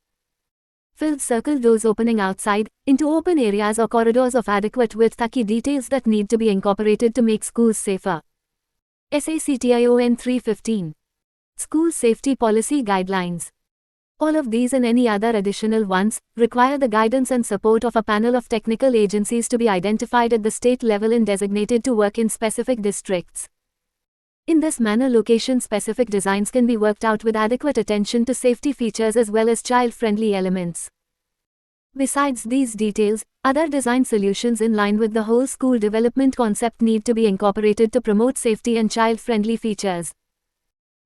Filled circle. Doors opening outside, into open areas or corridors of adequate width are key details that need to be incorporated to make schools safer. SACTION 315. School Safety Policy Guidelines. All of these and any other additional ones require the guidance and support of a panel of technical agencies to be identified at the state level and designated to work in specific districts. In this manner, location-specific designs can be worked out with adequate attention to safety features as well as child-friendly elements. Besides these details, other design solutions in line with the whole school development concept need to be incorporated to promote safety and child-friendly features.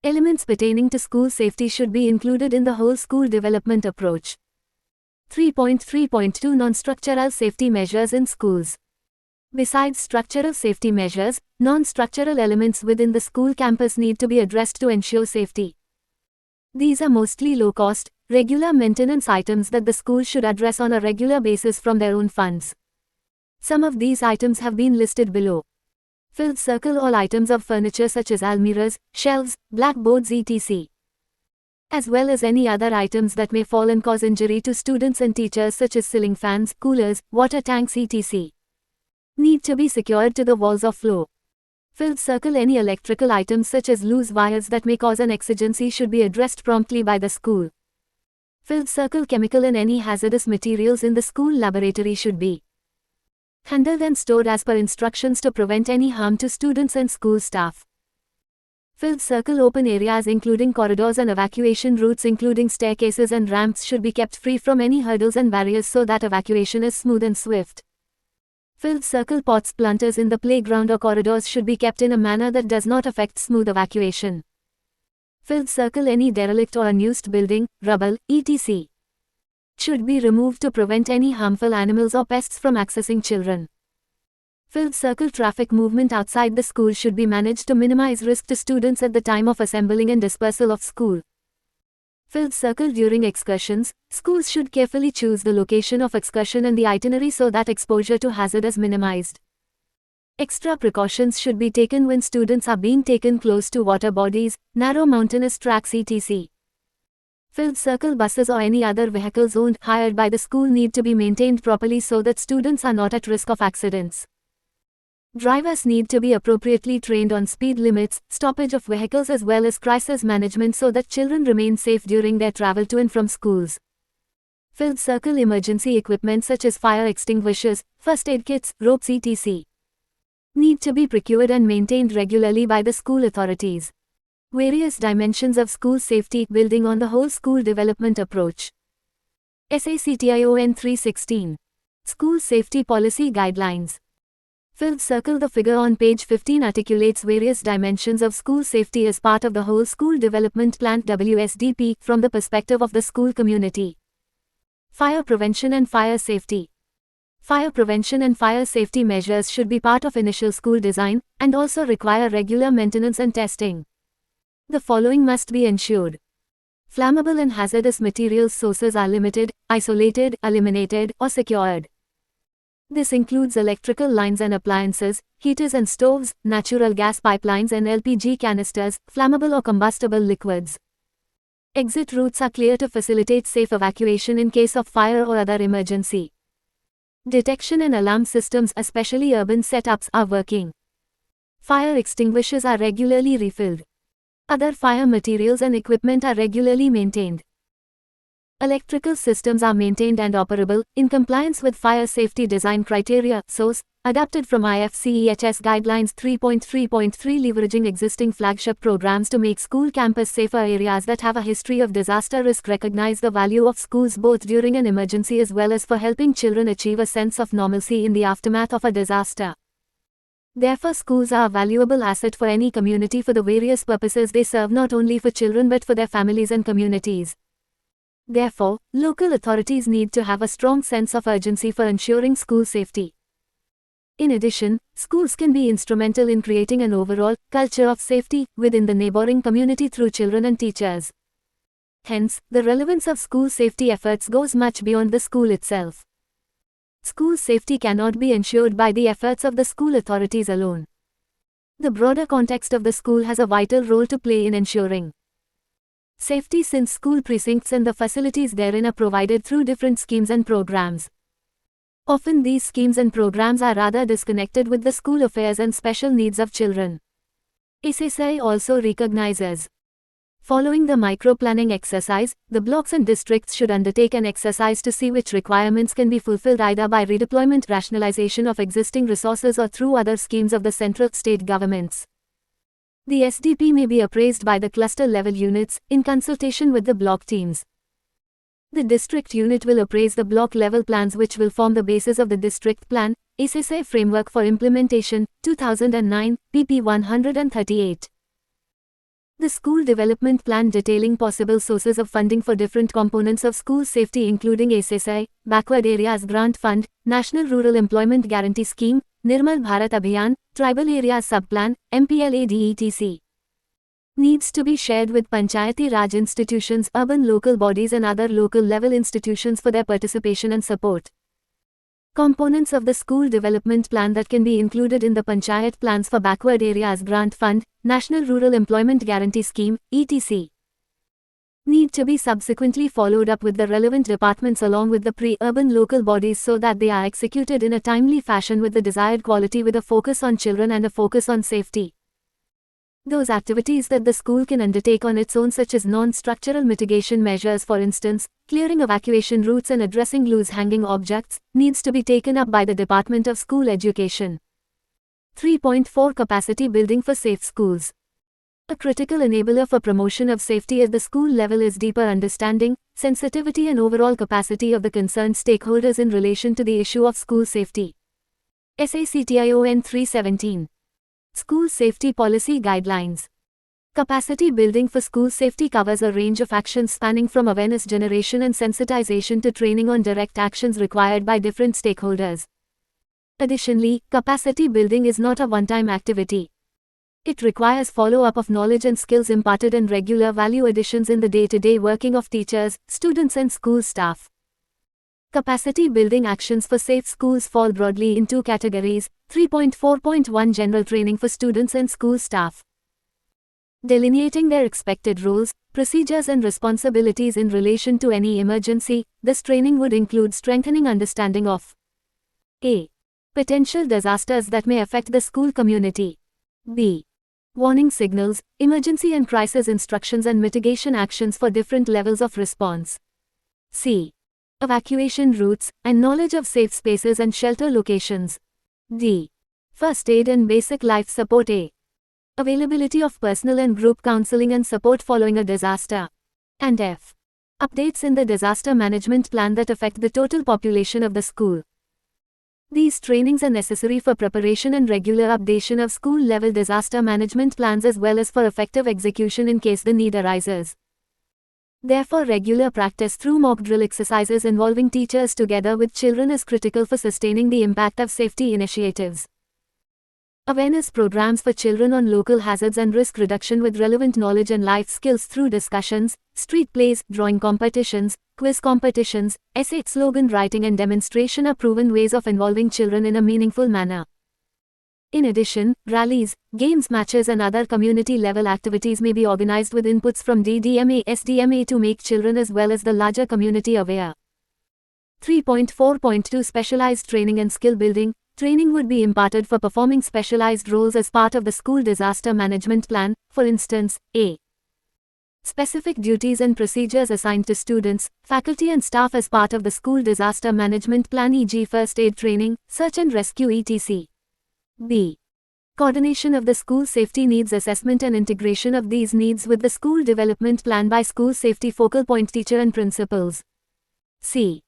Elements pertaining to school safety should be included in the whole school development approach. 3.3.2 Non-structural safety measures in schools. Besides structural safety measures, non-structural elements within the school campus need to be addressed to ensure safety. These are mostly low-cost, regular maintenance items that the school should address on a regular basis from their own funds. Some of these items have been listed below. Filled circle. All items of furniture such as almirahs, shelves, blackboards etc. as well as any other items that may fall and cause injury to students and teachers such as ceiling fans, coolers, water tanks etc. need to be secured to the walls or floor. Filled circle. Any electrical items such as loose wires that may cause an exigency should be addressed promptly by the school. Filled circle. Chemical and any hazardous materials in the school laboratory should be handled and stored as per instructions to prevent any harm to students and school staff. Filled circle. Open areas including corridors and evacuation routes including staircases and ramps should be kept free from any hurdles and barriers so that evacuation is smooth and swift. Filled circle. Pots, planters in the playground or corridors should be kept in a manner that does not affect smooth evacuation. Filled circle. Any derelict or unused building, rubble, etc. should be removed to prevent any harmful animals or pests from accessing children. Filled circle. Traffic movement outside the school should be managed to minimize risk to students at the time of assembling and dispersal of school. Filled circle. During excursions, schools should carefully choose the location of excursion and the itinerary so that exposure to hazard is minimized. Extra precautions should be taken when students are being taken close to water bodies, narrow mountainous tracks etc. Filled circle. Buses or any other vehicles owned, hired by the school need to be maintained properly so that students are not at risk of accidents. Drivers need to be appropriately trained on speed limits, stoppage of vehicles as well as crisis management so that children remain safe during their travel to and from schools. Filled circle. Emergency equipment such as fire extinguishers, first aid kits, ropes etc. need to be procured and maintained regularly by the school authorities. Various dimensions of school safety, building on the whole school development approach. SACTION 316. School Safety Policy Guidelines. Filled circle. The figure on page 15 articulates various dimensions of school safety as part of the whole school development plan WSDP from the perspective of the school community. Fire prevention and fire safety. Fire prevention and fire safety measures should be part of initial school design and also require regular maintenance and testing. The following must be ensured. Flammable and hazardous materials sources are limited, isolated, eliminated, or secured. This includes electrical lines and appliances, heaters and stoves, natural gas pipelines and LPG canisters, flammable or combustible liquids. Exit routes are clear to facilitate safe evacuation in case of fire or other emergency. Detection and alarm systems, especially urban setups, are working. Fire extinguishers are regularly refilled. Other fire materials and equipment are regularly maintained. Electrical systems are maintained and operable, in compliance with fire safety design criteria. Source: adapted from IFCEHS Guidelines 3.3.3. Leveraging existing flagship programs to make school campus safer. Areas that have a history of disaster risk recognize the value of schools both during an emergency as well as for helping children achieve a sense of normalcy in the aftermath of a disaster. Therefore, schools are a valuable asset for any community for the various purposes they serve, not only for children but for their families and communities. Therefore, local authorities need to have a strong sense of urgency for ensuring school safety. In addition, schools can be instrumental in creating an overall culture of safety within the neighboring community through children and teachers. Hence, the relevance of school safety efforts goes much beyond the school itself. School safety cannot be ensured by the efforts of the school authorities alone. The broader context of the school has a vital role to play in ensuring safety, since school precincts and the facilities therein are provided through different schemes and programs. Often these schemes and programs are rather disconnected with the school affairs and special needs of children. SSI also recognizes. Following the micro-planning exercise, the blocks and districts should undertake an exercise to see which requirements can be fulfilled either by redeployment, rationalization of existing resources, or through other schemes of the central state governments. The SDP may be appraised by the cluster-level units, in consultation with the block teams. The district unit will appraise the block-level plans which will form the basis of the district plan. SSI Framework for Implementation, 2009, pp. 138. The School Development Plan detailing possible sources of funding for different components of school safety including SSI, Backward Areas Grant Fund, National Rural Employment Guarantee Scheme, Nirmal Bharat Abhiyan, Tribal Areas Subplan, MPLADETC. Needs to be shared with Panchayati Raj institutions, urban local bodies and other local level institutions for their participation and support. Components of the School Development Plan that can be included in the Panchayat plans for Backward Areas Grant Fund, National Rural Employment Guarantee Scheme, etc. Need to be subsequently followed up with the relevant departments along with the pre-urban local bodies so that they are executed in a timely fashion with the desired quality, with a focus on children and a focus on safety. Those activities that the school can undertake on its own, such as non-structural mitigation measures, for instance, clearing evacuation routes and addressing loose hanging objects, needs to be taken up by the Department of School Education. 3.4 Capacity building for safe schools. A critical enabler for promotion of safety at the school level is deeper understanding, sensitivity and overall capacity of the concerned stakeholders in relation to the issue of school safety. SACTION 317. School Safety Policy Guidelines. Capacity building for school safety covers a range of actions spanning from awareness generation and sensitization to training on direct actions required by different stakeholders. Additionally, capacity building is not a one-time activity. It requires follow-up of knowledge and skills imparted and regular value additions in the day-to-day working of teachers, students and school staff. Capacity building actions for safe schools fall broadly in two categories. 3.4.1 General training for students and school staff. Delineating their expected roles, procedures and responsibilities in relation to any emergency, this training would include strengthening understanding of a. Potential disasters that may affect the school community. b. Warning signals, emergency and crisis instructions and mitigation actions for different levels of response. c. Evacuation routes, and knowledge of safe spaces and shelter locations. d. First aid and basic life support. a. Availability of personal and group counseling and support following a disaster. And f. Updates in the disaster management plan that affect the total population of the school. These trainings are necessary for preparation and regular updation of school-level disaster management plans as well as for effective execution in case the need arises. Therefore, regular practice through mock drill exercises involving teachers together with children is critical for sustaining the impact of safety initiatives. Awareness programs for children on local hazards and risk reduction with relevant knowledge and life skills through discussions, street plays, drawing competitions, quiz competitions, essay slogan writing and demonstration are proven ways of involving children in a meaningful manner. In addition, rallies, games matches and other community-level activities may be organized with inputs from DDMA, SDMA to make children as well as the larger community aware. 3.4.2 Specialized training and skill building. Training would be imparted for performing specialized roles as part of the school disaster management plan, for instance, a. Specific duties and procedures assigned to students, faculty and staff as part of the school disaster management plan, e.g. first aid training, search and rescue etc. b. Coordination of the school safety needs assessment and integration of these needs with the school development plan by school safety focal point teacher and principals. c.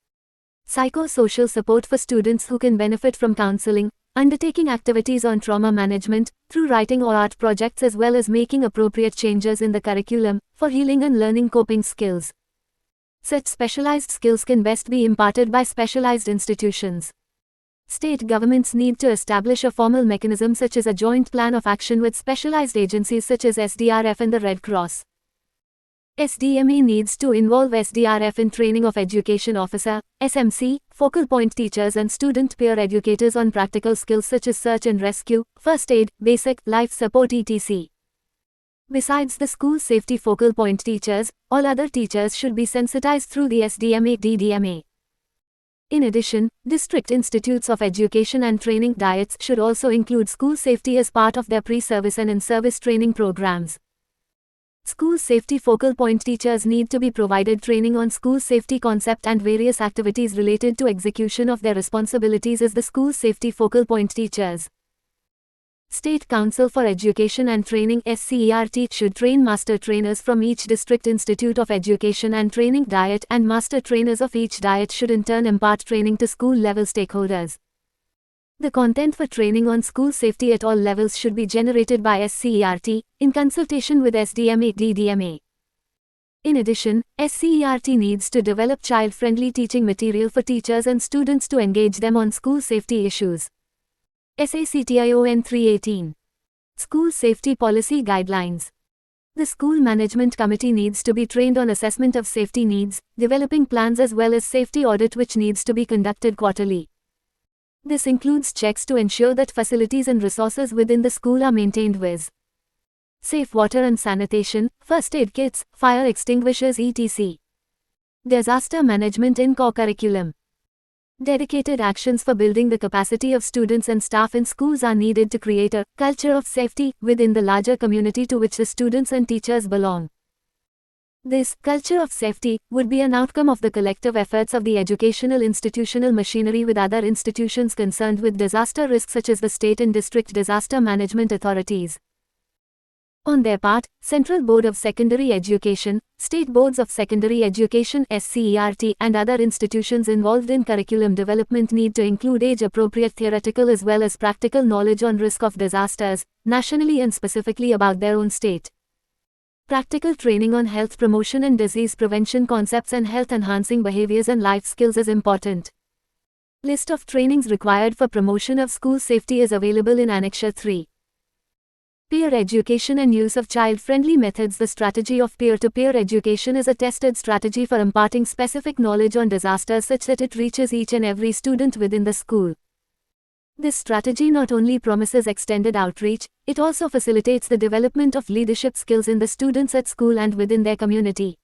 Psychosocial support for students who can benefit from counseling, undertaking activities on trauma management, through writing or art projects as well as making appropriate changes in the curriculum, for healing and learning coping skills. Such specialized skills can best be imparted by specialized institutions. State governments need to establish a formal mechanism such as a joint plan of action with specialized agencies such as SDRF and the Red Cross. SDMA needs to involve SDRF in training of education officer, SMC, focal point teachers and student peer educators on practical skills such as search and rescue, first aid, basic life support etc. Besides the school safety focal point teachers, all other teachers should be sensitized through the SDMA/DDMA. In addition, district institutes of education and training diets should also include school safety as part of their pre-service and in-service training programs. School safety focal point teachers need to be provided training on school safety concept and various activities related to execution of their responsibilities as the school safety focal point teachers. State Council for Education and Training (SCERT) should train master trainers from each district institute of education and training diet, and master trainers of each diet should in turn impart training to school level stakeholders. The content for training on school safety at all levels should be generated by SCERT, in consultation with SDMA/DDMA. In addition, SCERT needs to develop child-friendly teaching material for teachers and students to engage them on school safety issues. SACTION 318. School Safety Policy Guidelines. The School Management Committee needs to be trained on assessment of safety needs, developing plans as well as safety audit which needs to be conducted quarterly. This includes checks to ensure that facilities and resources within the school are maintained with safe water and sanitation, first aid kits, fire extinguishers etc. Disaster management in core curriculum. Dedicated actions for building the capacity of students and staff in schools are needed to create a culture of safety within the larger community to which the students and teachers belong. This culture of safety would be an outcome of the collective efforts of the educational institutional machinery with other institutions concerned with disaster risk such as the state and district disaster management authorities. On their part, Central Board of Secondary Education, State Boards of Secondary Education (SCERT) and other institutions involved in curriculum development need to include age-appropriate theoretical as well as practical knowledge on risk of disasters, nationally and specifically about their own state. Practical training on health promotion and disease prevention concepts and health-enhancing behaviors and life skills is important. List of trainings required for promotion of school safety is available in Annexure 3. Peer education and use of child-friendly methods. The strategy of peer-to-peer education is a tested strategy for imparting specific knowledge on disasters such that it reaches each and every student within the school. This strategy not only promises extended outreach, it also facilitates the development of leadership skills in the students at school and within their community.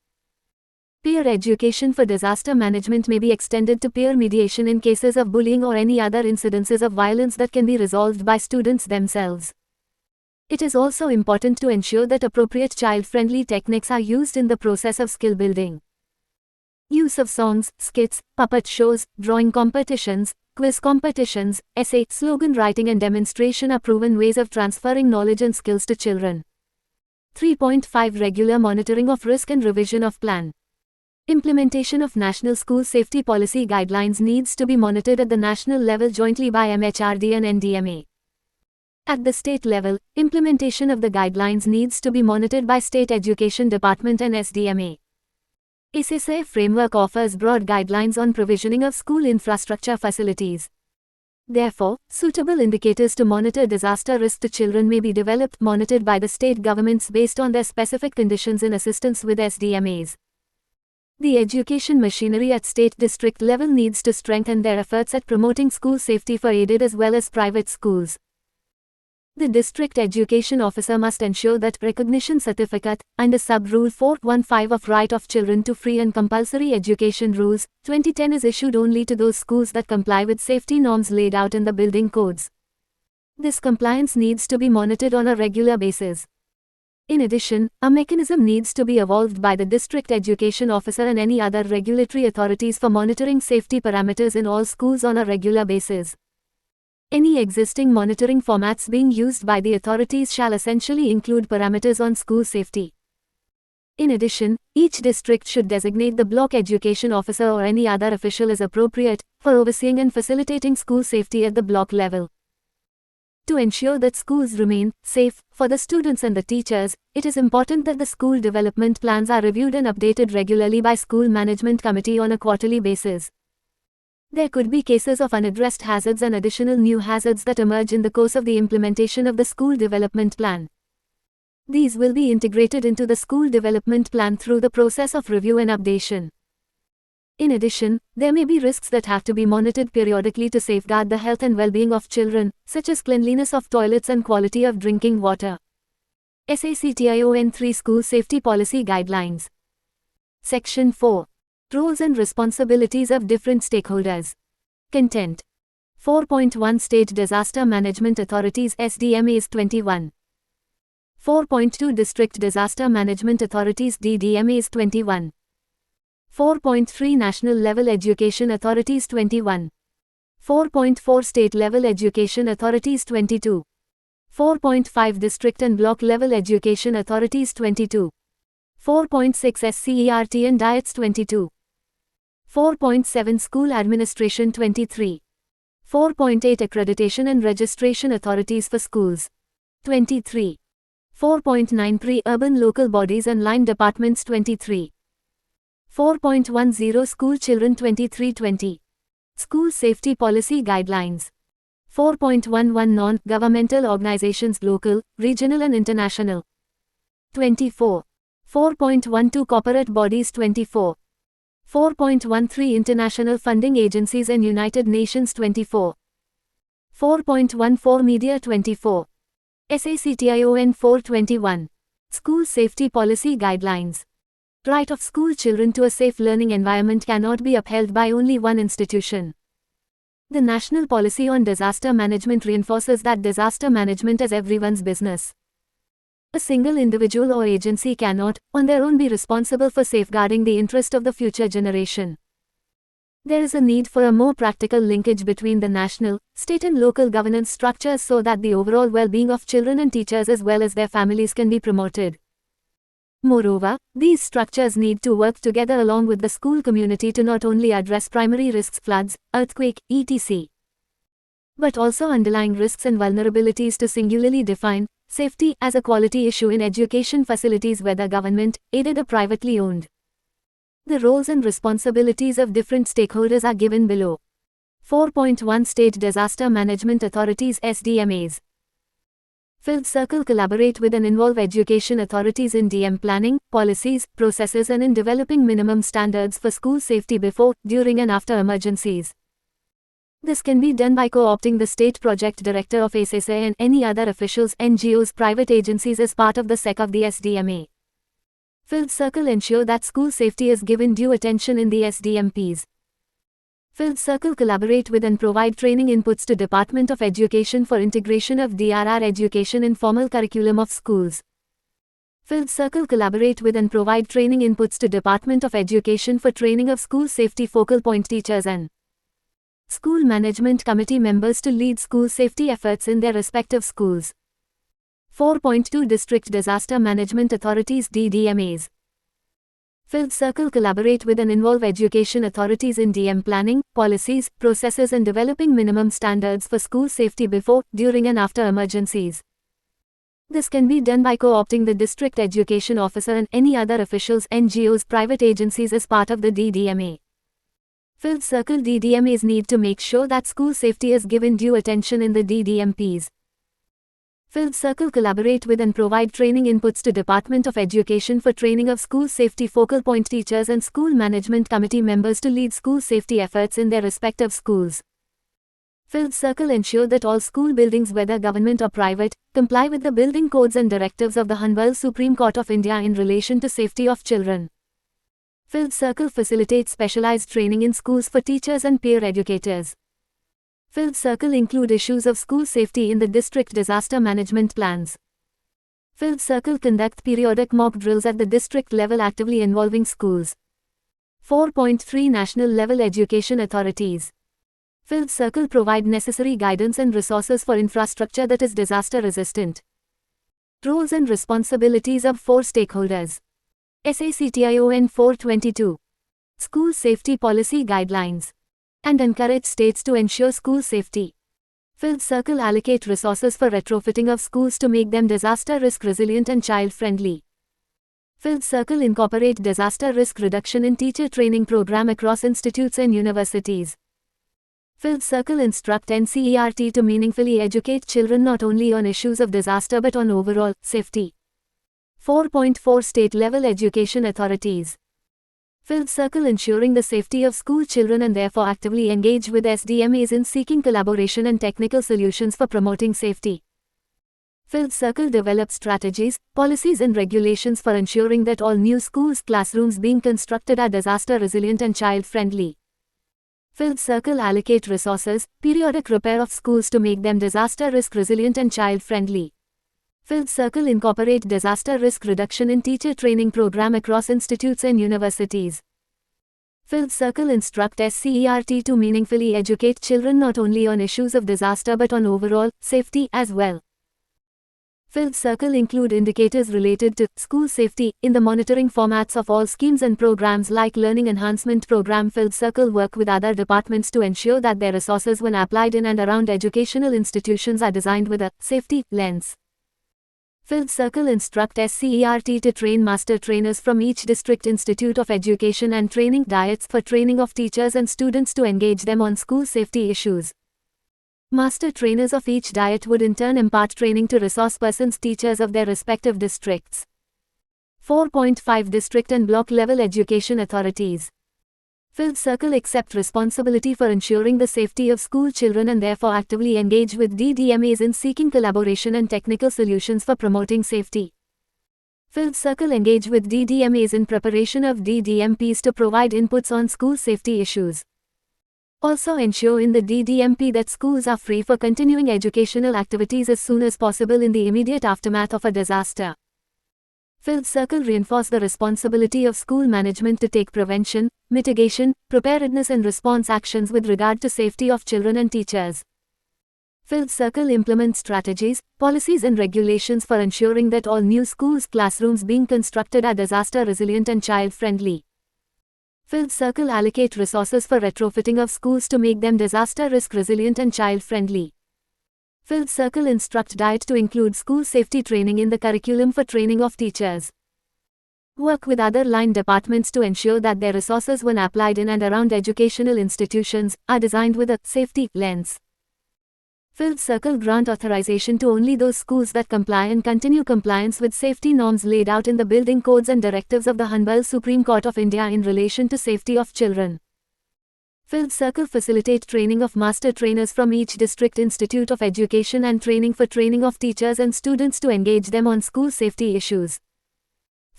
Peer education for disaster management may be extended to peer mediation in cases of bullying or any other incidences of violence that can be resolved by students themselves. It is also important to ensure that appropriate child-friendly techniques are used in the process of skill building. Use of songs, skits, puppet shows, drawing competitions, quiz competitions, essay, slogan writing and demonstration are proven ways of transferring knowledge and skills to children. 3.5 Regular monitoring of risk and revision of plan. Implementation of National School Safety Policy Guidelines needs to be monitored at the national level jointly by MHRD and NDMA. At the state level, implementation of the guidelines needs to be monitored by State Education Department and SDMA. SSA framework offers broad guidelines on provisioning of school infrastructure facilities. Therefore, suitable indicators to monitor disaster risk to children may be developed, monitored by the state governments based on their specific conditions in assistance with SDMAs. The education machinery at state district level needs to strengthen their efforts at promoting school safety for aided as well as private schools. The district education officer must ensure that recognition certificate, under Sub-Rule 415 of Right of Children to Free and Compulsory Education Rules, 2010 is issued only to those schools that comply with safety norms laid out in the building codes. This compliance needs to be monitored on a regular basis. In addition, a mechanism needs to be evolved by the district education officer and any other regulatory authorities for monitoring safety parameters in all schools on a regular basis. Any existing monitoring formats being used by the authorities shall essentially include parameters on school safety. In addition, each district should designate the block education officer or any other official as appropriate for overseeing and facilitating school safety at the block level. To ensure that schools remain safe for the students and the teachers, it is important that the school development plans are reviewed and updated regularly by school management committee on a quarterly basis. There could be cases of unaddressed hazards and additional new hazards that emerge in the course of the implementation of the school development plan. These will be integrated into the school development plan through the process of review and updation. In addition, there may be risks that have to be monitored periodically to safeguard the health and well-being of children, such as cleanliness of toilets and quality of drinking water. SACTION 3 School Safety Policy Guidelines. Section 4. Roles and responsibilities of different stakeholders. Content. 4.1 State Disaster Management Authorities SDMAs 21. 4.2 District Disaster Management Authorities DDMAs 21. 4.3 National Level Education Authorities 21. 4.4 State Level Education Authorities 22. 4.5 District and Block Level Education Authorities 22. 4.6 SCERT and Diets 22. 4.7 School Administration 23. 4.8 Accreditation and Registration Authorities for Schools 23. 4.9 Pre-Urban Local Bodies and Line Departments 23. 4.10 School Children 2320. School Safety Policy Guidelines. 4.11 Non-Governmental Organizations Local, Regional and International 24. 4.12 Corporate Bodies 24. 4.13 International Funding Agencies and United Nations 24. 4.14 Media 24. SACTION 421. School Safety Policy Guidelines. Right of school children to a safe learning environment cannot be upheld by only one institution. The National Policy on Disaster Management reinforces that disaster management is everyone's business. A single individual or agency cannot, on their own, be responsible for safeguarding the interest of the future generation. There is a need for a more practical linkage between the national, state and local governance structures so that the overall well-being of children and teachers as well as their families can be promoted. Moreover, these structures need to work together along with the school community to not only address primary risks, floods, earthquake, etc., but also underlying risks and vulnerabilities to singularly define safety as a quality issue in education facilities, whether government, aided or privately owned. The roles and responsibilities of different stakeholders are given below. 4.1 State Disaster Management Authorities SDMAs. Field Circle collaborate with and involve education authorities in DM planning, policies, processes and in developing minimum standards for school safety before, during and after emergencies. This can be done by co-opting the State Project Director of SSA and any other officials, NGOs, private agencies as part of the SEC of the SDMA. Field Circle ensure that school safety is given due attention in the SDMPs. Field Circle collaborate with and provide training inputs to Department of Education for integration of DRR education in formal curriculum of schools. Field Circle collaborate with and provide training inputs to Department of Education for training of school safety focal point teachers and school management committee members to lead school safety efforts in their respective schools. 4.2 District Disaster Management Authorities DDMAs. Field Circle collaborate with and involve education authorities in DM planning, policies, processes and developing minimum standards for school safety before, during and after emergencies. This can be done by co-opting the district education officer and any other officials, NGOs, private agencies as part of the DDMA. Fifth circle, DDMAs need to make sure that school safety is given due attention in the DDMPs. Fifth circle, collaborate with and provide training inputs to Department of Education for training of school safety focal point teachers and school management committee members to lead school safety efforts in their respective schools. Fifth circle, ensure that all school buildings, whether government or private, comply with the building codes and directives of the Honorable Supreme Court of India in relation to safety of children. Fifth circle, facilitate specialized training in schools for teachers and peer educators. Fifth circle, include issues of school safety in the district disaster management plans. Fifth circle, conduct periodic mock drills at the district level actively involving schools. 4.3 National level education authorities. Fifth circle, provide necessary guidance and resources for infrastructure that is disaster resistant. Roles and responsibilities of 4 stakeholders. SACTION 422. School Safety Policy Guidelines. And encourage states to ensure school safety. Fifth circle, allocate resources for retrofitting of schools to make them disaster risk resilient and child friendly. Fifth circle, incorporate disaster risk reduction in teacher training program across institutes and universities. Fifth circle, instruct NCERT to meaningfully educate children not only on issues of disaster but on overall safety. 4.4 State-level education authorities. Fifth circle, ensuring the safety of school children and therefore actively engage with SDMAs in seeking collaboration and technical solutions for promoting safety. Fifth circle, develop strategies, policies and regulations for ensuring that all new schools' classrooms being constructed are disaster resilient and child-friendly. Fifth circle, allocate resources, periodic repair of schools to make them disaster risk resilient and child-friendly. Fifth circle, incorporate disaster risk reduction in teacher training program across institutes and universities. Fifth circle, instruct SCERT to meaningfully educate children not only on issues of disaster but on overall safety as well. Fifth circle, include indicators related to school safety in the monitoring formats of all schemes and programs like Learning Enhancement Program. Fifth circle, work with other departments to ensure that their resources when applied in and around educational institutions are designed with a safety lens. Fifth circle, instruct SCERT to train master trainers from each district institute of education and training diets for training of teachers and students to engage them on school safety issues. Master trainers of each diet would in turn impart training to resource persons teachers of their respective districts. 4.5 District and block level education authorities. Fifth circle, accept responsibility for ensuring the safety of school children and therefore actively engage with DDMAs in seeking collaboration and technical solutions for promoting safety. Fifth circle, engage with DDMAs in preparation of DDMPs to provide inputs on school safety issues. Also ensure in the DDMP that schools are free for continuing educational activities as soon as possible in the immediate aftermath of a disaster. Fifth circle, reinforce the responsibility of school management to take prevention, mitigation, preparedness and response actions with regard to safety of children and teachers. Fifth circle, implement strategies, policies and regulations for ensuring that all new schools' classrooms being constructed are disaster resilient and child friendly. Fifth circle, allocate resources for retrofitting of schools to make them disaster risk resilient and child friendly. Fifth circle, instruct DIET to include school safety training in the curriculum for training of teachers. Work with other line departments to ensure that their resources when applied in and around educational institutions are designed with a safety lens. Fifth circle, grant authorization to only those schools that comply and continue compliance with safety norms laid out in the building codes and directives of the Honorable Supreme Court of India in relation to safety of children. Fifth circle, facilitate training of master trainers from each district institute of education and training for training of teachers and students to engage them on school safety issues.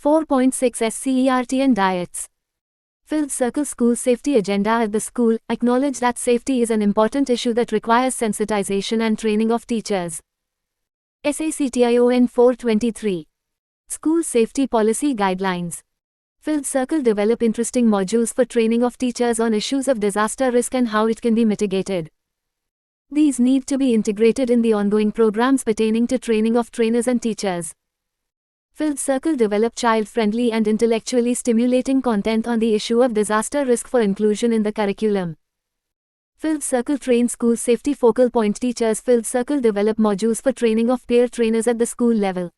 4.6 SCERT and diets. Fifth circle, school safety agenda at the school, acknowledge that safety is an important issue that requires sensitization and training of teachers. SACTION 423. School Safety Policy Guidelines. Fifth circle, develop interesting modules for training of teachers on issues of disaster risk and how it can be mitigated. These need to be integrated in the ongoing programs pertaining to training of trainers and teachers. Fifth circle, develop child-friendly and intellectually stimulating content on the issue of disaster risk for inclusion in the curriculum. Fifth circle, train school safety focal point teachers. Fifth circle, develop modules for training of peer trainers at the school level.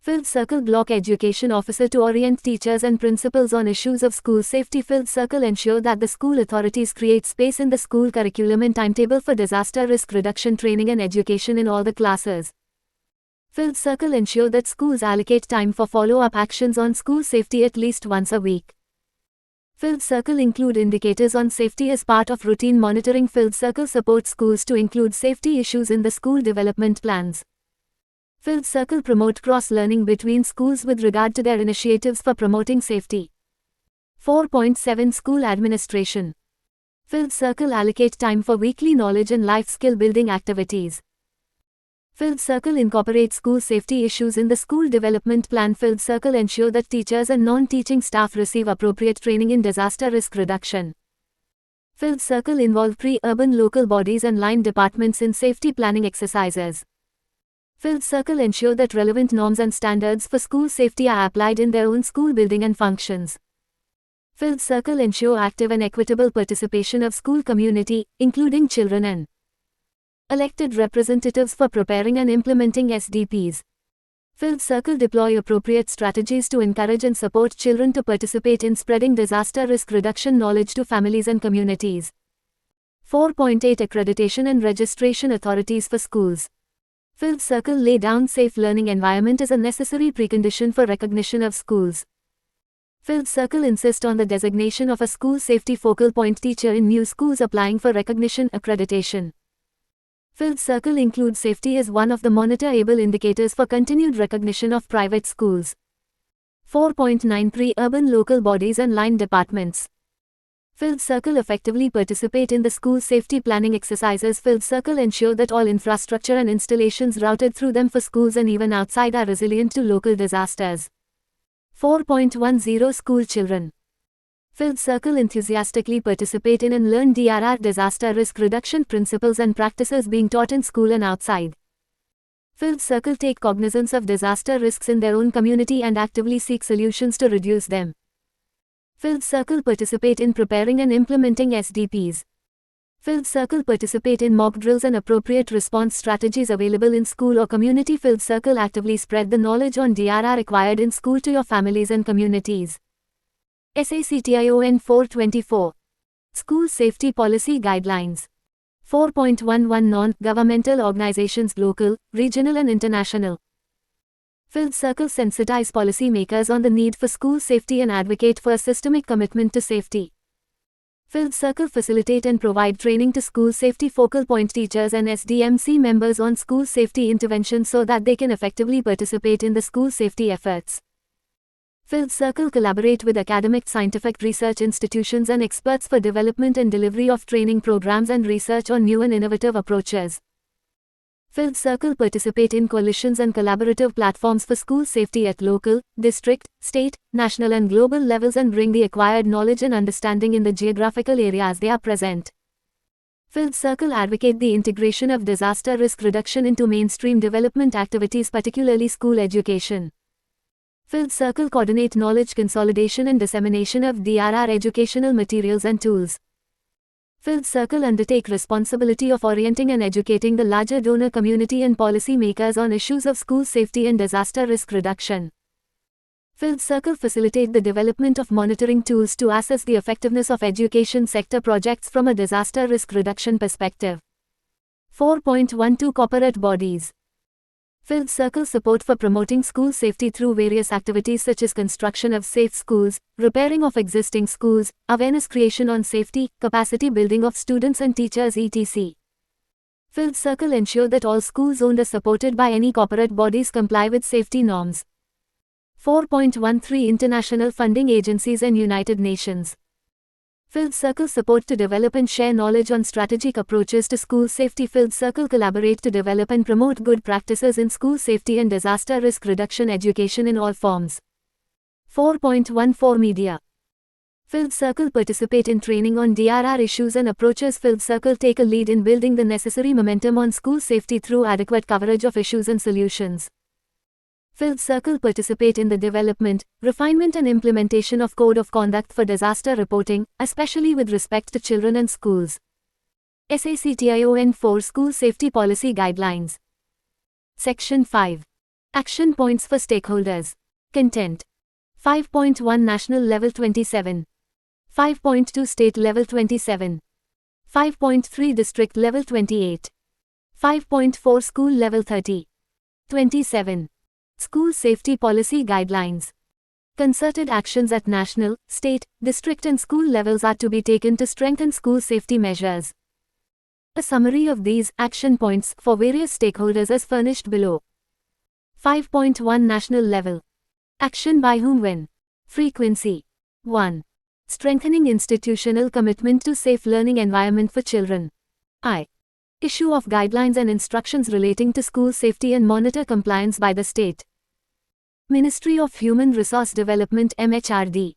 Field Circle Block Education Officer to orient teachers and principals on issues of school safety. Field Circle ensure that the school authorities create space in the school curriculum and timetable for disaster risk reduction training and education in all the classes. Field Circle ensure that schools allocate time for follow-up actions on school safety at least once a week. Field Circle include indicators on safety as part of routine monitoring. Field Circle supports schools to include safety issues in the school development plans. Field Circle promote cross-learning between schools with regard to their initiatives for promoting safety. 4.7 School Administration. Field Circle allocate time for weekly knowledge and life skill building activities. Field Circle incorporate school safety issues in the school development plan. Field Circle ensure that teachers and non-teaching staff receive appropriate training in disaster risk reduction. Field Circle involve pre-urban local bodies and line departments in safety planning exercises. Field Circle ensure that relevant norms and standards for school safety are applied in their own school building and functions. Field Circle ensure active and equitable participation of school community, including children and elected representatives for preparing and implementing SDPs. Field Circle deploy appropriate strategies to encourage and support children to participate in spreading disaster risk reduction knowledge to families and communities. 4.8 Accreditation and registration authorities for schools. Field Circle lay down safe learning environment as a necessary precondition for recognition of schools. Field Circle insist on the designation of a school safety focal point teacher in new schools applying for recognition accreditation. Field Circle include safety as one of the monitorable indicators for continued recognition of private schools. 4.9 Urban local bodies and line departments. Field Circle effectively participate in the school safety planning exercises. Field Circle ensure that all infrastructure and installations routed through them for schools and even outside are resilient to local disasters. 4.10 School children. Field Circle enthusiastically participate in and learn DRR disaster risk reduction principles and practices being taught in school and outside. Field Circle take cognizance of disaster risks in their own community and actively seek solutions to reduce them. Field Circle participate in preparing and implementing SDPs. Field Circle participate in mock drills and appropriate response strategies available in school or community. Field Circle actively spread the knowledge on DRR acquired in school to your families and communities. SACTION 424. School Safety Policy Guidelines. 4.11 Non-governmental organizations local, regional and international. Field Circle sensitize policymakers on the need for school safety and advocate for a systemic commitment to safety. Field Circle facilitate and provide training to school safety focal point teachers and SDMC members on school safety intervention so that they can effectively participate in the school safety efforts. Field Circle collaborate with academic scientific research institutions and experts for development and delivery of training programs and research on new and innovative approaches. Field Circle participate in coalitions and collaborative platforms for school safety at local, district, state, national and global levels and bring the acquired knowledge and understanding in the geographical areas they are present. Field Circle advocate the integration of disaster risk reduction into mainstream development activities, particularly school education. Field Circle coordinate knowledge consolidation and dissemination of DRR educational materials and tools. Field Circle undertake responsibility of orienting and educating the larger donor community and policy makers on issues of school safety and disaster risk reduction. Field Circle facilitate the development of monitoring tools to assess the effectiveness of education sector projects from a disaster risk reduction perspective. 4.12 Corporate bodies. Field Circle support for promoting school safety through various activities such as construction of safe schools, repairing of existing schools, awareness creation on safety, capacity building of students and teachers etc. Field Circle ensure that all schools owned or supported by any corporate bodies comply with safety norms. 4.13 International funding agencies and United Nations. Field Circle support to develop and share knowledge on strategic approaches to school safety. Field Circle collaborate to develop and promote good practices in school safety and disaster risk reduction education in all forms. 4.14 Media. Field Circle participate in training on DRR issues and approaches. Field Circle take a lead in building the necessary momentum on school safety through adequate coverage of issues and solutions. Field Circle participate in the development, refinement and implementation of Code of Conduct for disaster reporting, especially with respect to children and schools. SACTION 4 School Safety Policy Guidelines. Section 5. Action points for stakeholders. Content. 5.1 National Level 27. 5.2 State Level 27. 5.3 District Level 28. 5.4 School Level 30. 27. School Safety Policy Guidelines. Concerted actions at national, state, district and school levels are to be taken to strengthen school safety measures. A summary of these action points for various stakeholders is furnished below. 5.1 National Level. Action by whom when? Frequency. 1. Strengthening institutional commitment to safe learning environment for children. I. Issue of guidelines and instructions relating to school safety and monitor compliance by the state. Ministry of Human Resource Development MHRD.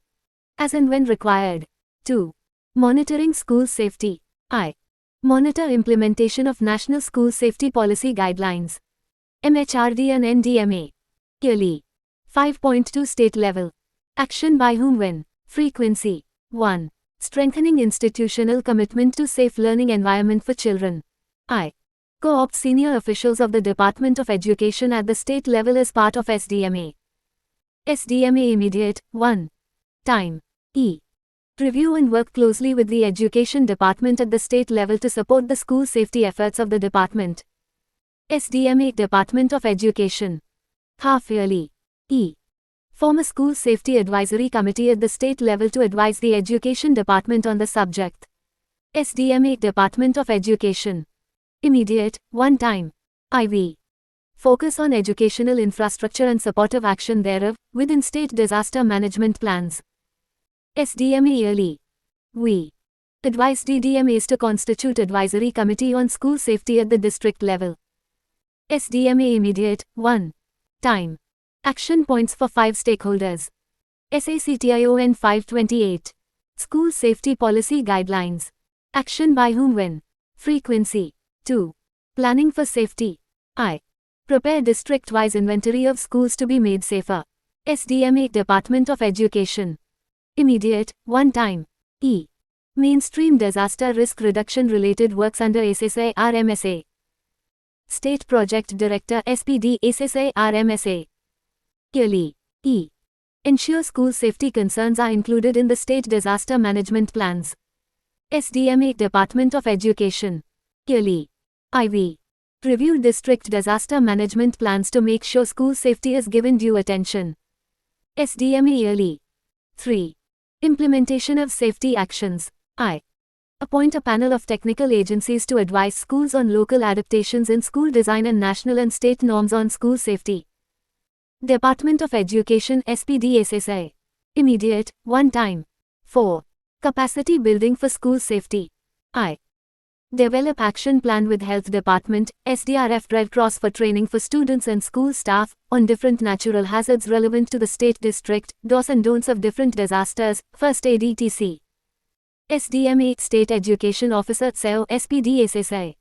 As and when required. 2. Monitoring school safety. I. Monitor implementation of National School Safety Policy Guidelines. MHRD and NDMA. Clearly. 5.2 State Level. Action by whom when? Frequency. 1. Strengthening institutional commitment to safe learning environment for children. I. Co-opt senior officials of the Department of Education at the state level as part of SDMA. SDMA immediate. 1. Time. E. Review and work closely with the Education Department at the state level to support the school safety efforts of the department. SDMA Department of Education. Half yearly. E. Form a School Safety Advisory Committee at the state level to advise the Education Department on the subject. SDMA Department of Education. Immediate, one time. IV. Focus on educational infrastructure and supportive action thereof, within state disaster management plans. SDMA yearly. We. Advise DDMAs to constitute advisory committee on school safety at the district level. SDMA immediate, 1. Time. Action points for 5 stakeholders. SACTION 528. School Safety Policy Guidelines. Action by whom when? Frequency. 2. Planning for safety. I. Prepare district-wise inventory of schools to be made safer. SDMA Department of Education. Immediate, one time. E. Mainstream disaster risk reduction related works under SSA RMSA. State Project Director SPD SSA RMSA. Clearly. E. Ensure school safety concerns are included in the state disaster management plans. SDMA Department of Education. Clearly. IV. Review district disaster management plans to make sure school safety is given due attention. SDMA yearly. 3. Implementation of safety actions. I. Appoint a panel of technical agencies to advise schools on local adaptations in school design and national and state norms on school safety. Department of Education SPD SSI. Immediate, one time. 4. Capacity building for school safety. I. Develop action plan with Health Department, SDRF Red Cross for training for students and school staff on different natural hazards relevant to the state district, do's and don'ts of different disasters, first aid etc. SDMA State Education Officer SEO SPD SSI.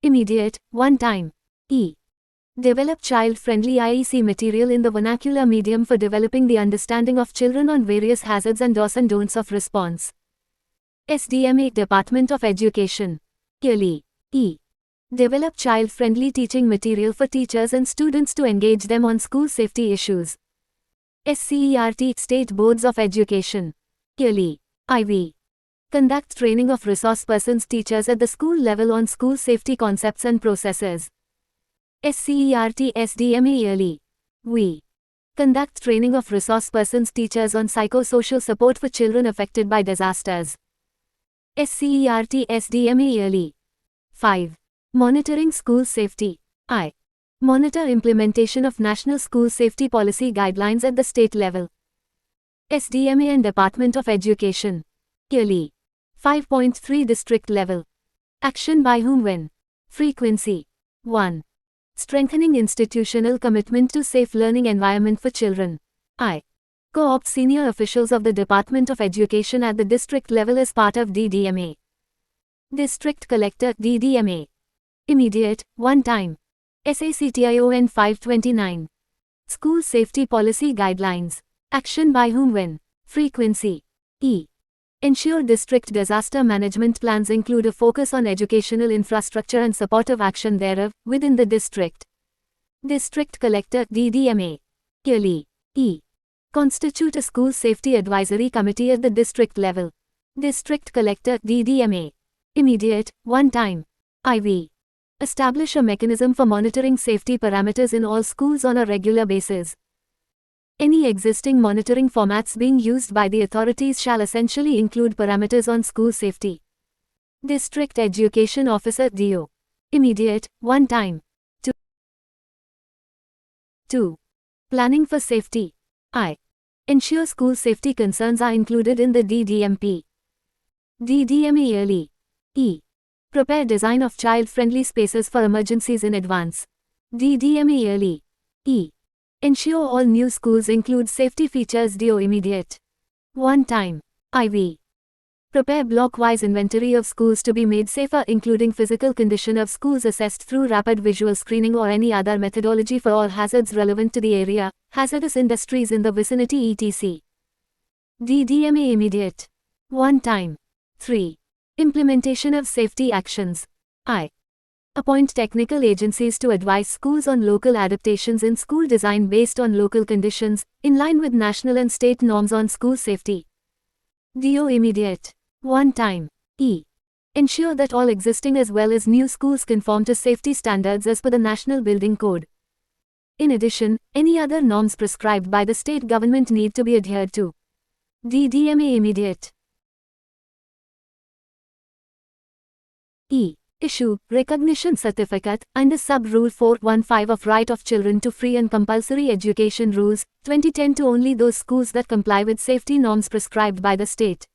Immediate, one time. E. Develop child-friendly IEC material in the vernacular medium for developing the understanding of children on various hazards and do's and don'ts of response. SDMA Department of Education. Clearly. E. Develop child-friendly teaching material for teachers and students to engage them on school safety issues. SCERT State Boards of Education. Clearly. IV. Conduct training of resource persons teachers at the school level on school safety concepts and processes. SCERT SDMA yearly. We. Conduct training of resource persons teachers on psychosocial support for children affected by disasters. SCERT SDMA yearly. 5. Monitoring school safety. I. Monitor implementation of National School Safety Policy Guidelines at the state level. SDMA and Department of Education. Clearly. 5.3 District level. Action by whom when? Frequency. 1. Strengthening institutional commitment to safe learning environment for children. I. Co-opt senior officials of the Department of Education at the district level as part of DDMA. District Collector DDMA. Immediate, one time. SACTION 529. School Safety Policy Guidelines. Action by whom when? Frequency. E. Ensure district disaster management plans include a focus on educational infrastructure and supportive action thereof, within the district. District Collector DDMA. Yearly. E. Constitute a School Safety Advisory Committee at the district level. District Collector DDMA. Immediate, one-time. IV. Establish a mechanism for monitoring safety parameters in all schools on a regular basis. Any existing monitoring formats being used by the authorities shall essentially include parameters on school safety. District Education Officer DO. Immediate, one-time. 2. Planning for safety. I. Ensure school safety concerns are included in the DDMP. DDMA yearly. E. Prepare design of child-friendly spaces for emergencies in advance. DDMA yearly. E. Ensure all new schools include safety features. DO immediate. One time. IV. Prepare block-wise inventory of schools to be made safer, including physical condition of schools assessed through rapid visual screening or any other methodology for all hazards relevant to the area, hazardous industries in the vicinity etc. DDMA immediate. One time. 3. Implementation of safety actions. I. Appoint technical agencies to advise schools on local adaptations in school design based on local conditions, in line with national and state norms on school safety. DO immediate. One time. E. Ensure that all existing as well as new schools conform to safety standards as per the National Building Code. In addition, any other norms prescribed by the state government need to be adhered to. DDMA immediate. E. Issue recognition certificate under Sub-Rule 415 of Right of Children to Free and Compulsory Education Rules, 2010 to only those schools that comply with safety norms prescribed by the state.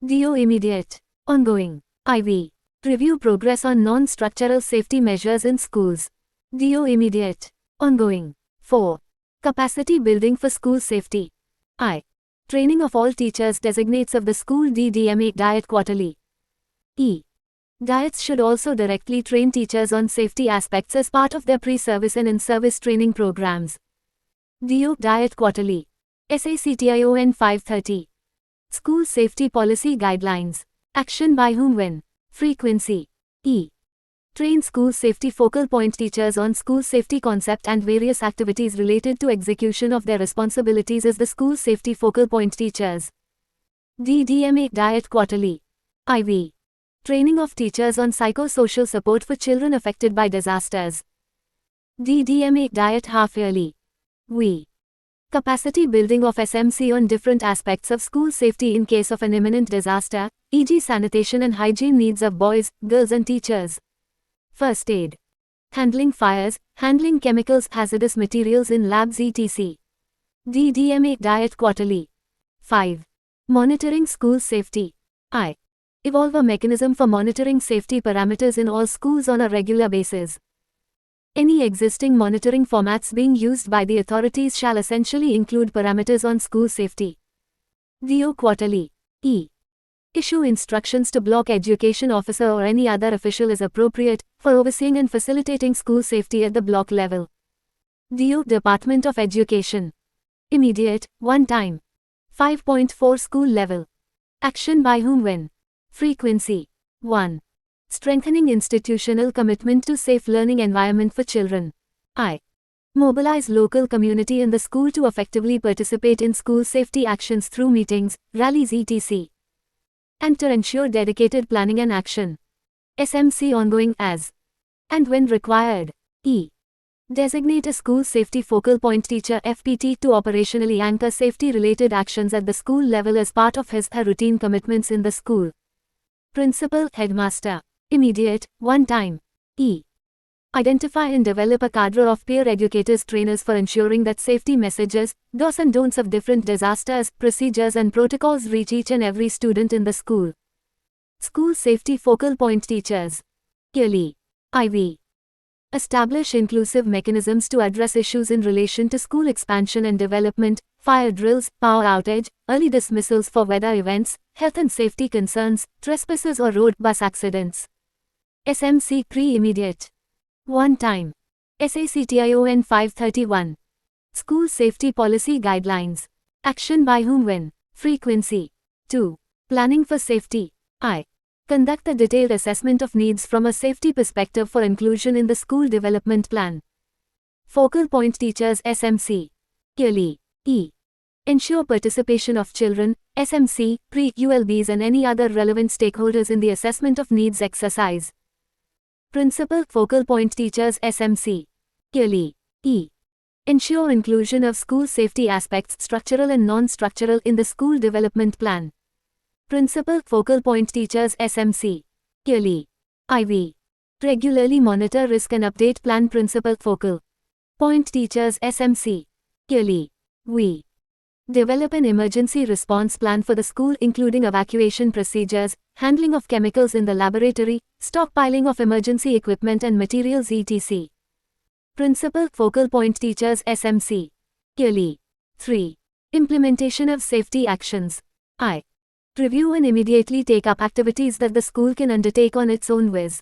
DO immediate. Ongoing. IV. Review progress on non-structural safety measures in schools. DO immediate. Ongoing. 4. Capacity building for school safety. I. Training of all teachers designates of the school. DDMA diet quarterly. E. Diets should also directly train teachers on safety aspects as part of their pre-service and in-service training programs. DO diet quarterly. SACTION 530. School Safety Policy Guidelines. Action by whom when. Frequency. E. Train school safety focal point teachers on school safety concept and various activities related to execution of their responsibilities as the school safety focal point teachers. DDMA diet quarterly. IV. Training of teachers on psychosocial support for children affected by disasters. DDMA diet half-yearly. We. Capacity building of SMC on different aspects of school safety in case of an imminent disaster, e.g. sanitation and hygiene needs of boys, girls and teachers. First aid. Handling fires, handling chemicals, hazardous materials in labs etc. DDMA diet quarterly. 5. Monitoring school safety. I. Evolve a mechanism for monitoring safety parameters in all schools on a regular basis. Any existing monitoring formats being used by the authorities shall essentially include parameters on school safety. DO quarterly. E. Issue instructions to block education officer or any other official as appropriate, for overseeing and facilitating school safety at the block level. DO Department of Education. Immediate, one time. 5.4 School level. Action by whom when. Frequency. 1. Strengthening institutional commitment to safe learning environment for children. I. Mobilize local community in the school to effectively participate in school safety actions through meetings, rallies etc. And to ensure dedicated planning and action. SMC ongoing as and when required. E. Designate a school safety focal point teacher FPT to operationally anchor safety-related actions at the school level as part of his/her routine commitments in the school. Principal, Headmaster. Immediate, one time. E. Identify and develop a cadre of peer educators trainers for ensuring that safety messages, do's and don'ts of different disasters, procedures and protocols reach each and every student in the school. School safety focal point teachers. Yearly. IV. Establish inclusive mechanisms to address issues in relation to school expansion and development, fire drills, power outage, early dismissals for weather events, health and safety concerns, trespasses or road bus accidents. SMC pre-immediate. One time. SACTION 531. School Safety Policy Guidelines. Action by whom when. Frequency. 2. Planning for safety. I. Conduct a detailed assessment of needs from a safety perspective for inclusion in the school development plan. Focal Point Teachers SMC. Clearly. E. Ensure participation of children, SMC, pre-ULBs and any other relevant stakeholders in the assessment of needs exercise. Principal Focal Point Teachers SMC. Clearly. E. Ensure inclusion of school safety aspects structural and non-structural in the school development plan. Principal Focal Point Teachers SMC. Clearly. IV. Regularly monitor risk and update plan. Principal Focal Point Teachers SMC. Clearly. We. Develop an emergency response plan for the school including evacuation procedures, handling of chemicals in the laboratory, stockpiling of emergency equipment and materials etc. Principal Focal Point Teachers SMC. Clearly. 3. Implementation of safety actions. I. Review and immediately take up activities that the school can undertake on its own with.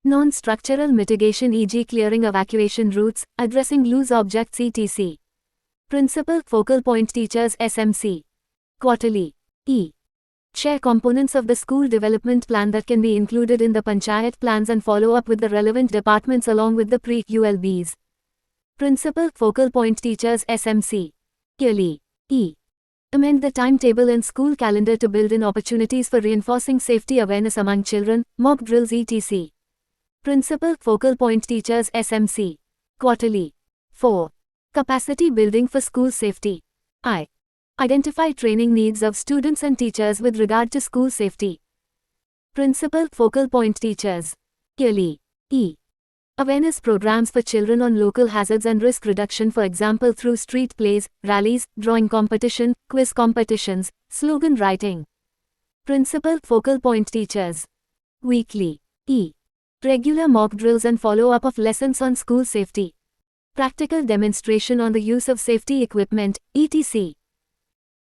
Non-structural mitigation e.g. clearing evacuation routes, addressing loose objects etc. Principal Focal Point Teachers SMC. Quarterly. E. Share components of the school development plan that can be included in the Panchayat plans and follow up with the relevant departments along with the pre-ULBs. Principal Focal Point Teachers SMC. Clearly. E. Amend the timetable and school calendar to build in opportunities for reinforcing safety awareness among children, mock drills etc. Principal Focal Point Teachers SMC. Quarterly. 4. Capacity building for school safety. I. Identify training needs of students and teachers with regard to school safety. Principal Focal Point Teachers. Clearly. E. Awareness programs for children on local hazards and risk reduction, for example through street plays, rallies, drawing competition, quiz competitions, slogan writing. Principal Focal Point Teachers. Weekly. E. Regular mock drills and follow-up of lessons on school safety. Practical demonstration on the use of safety equipment, etc.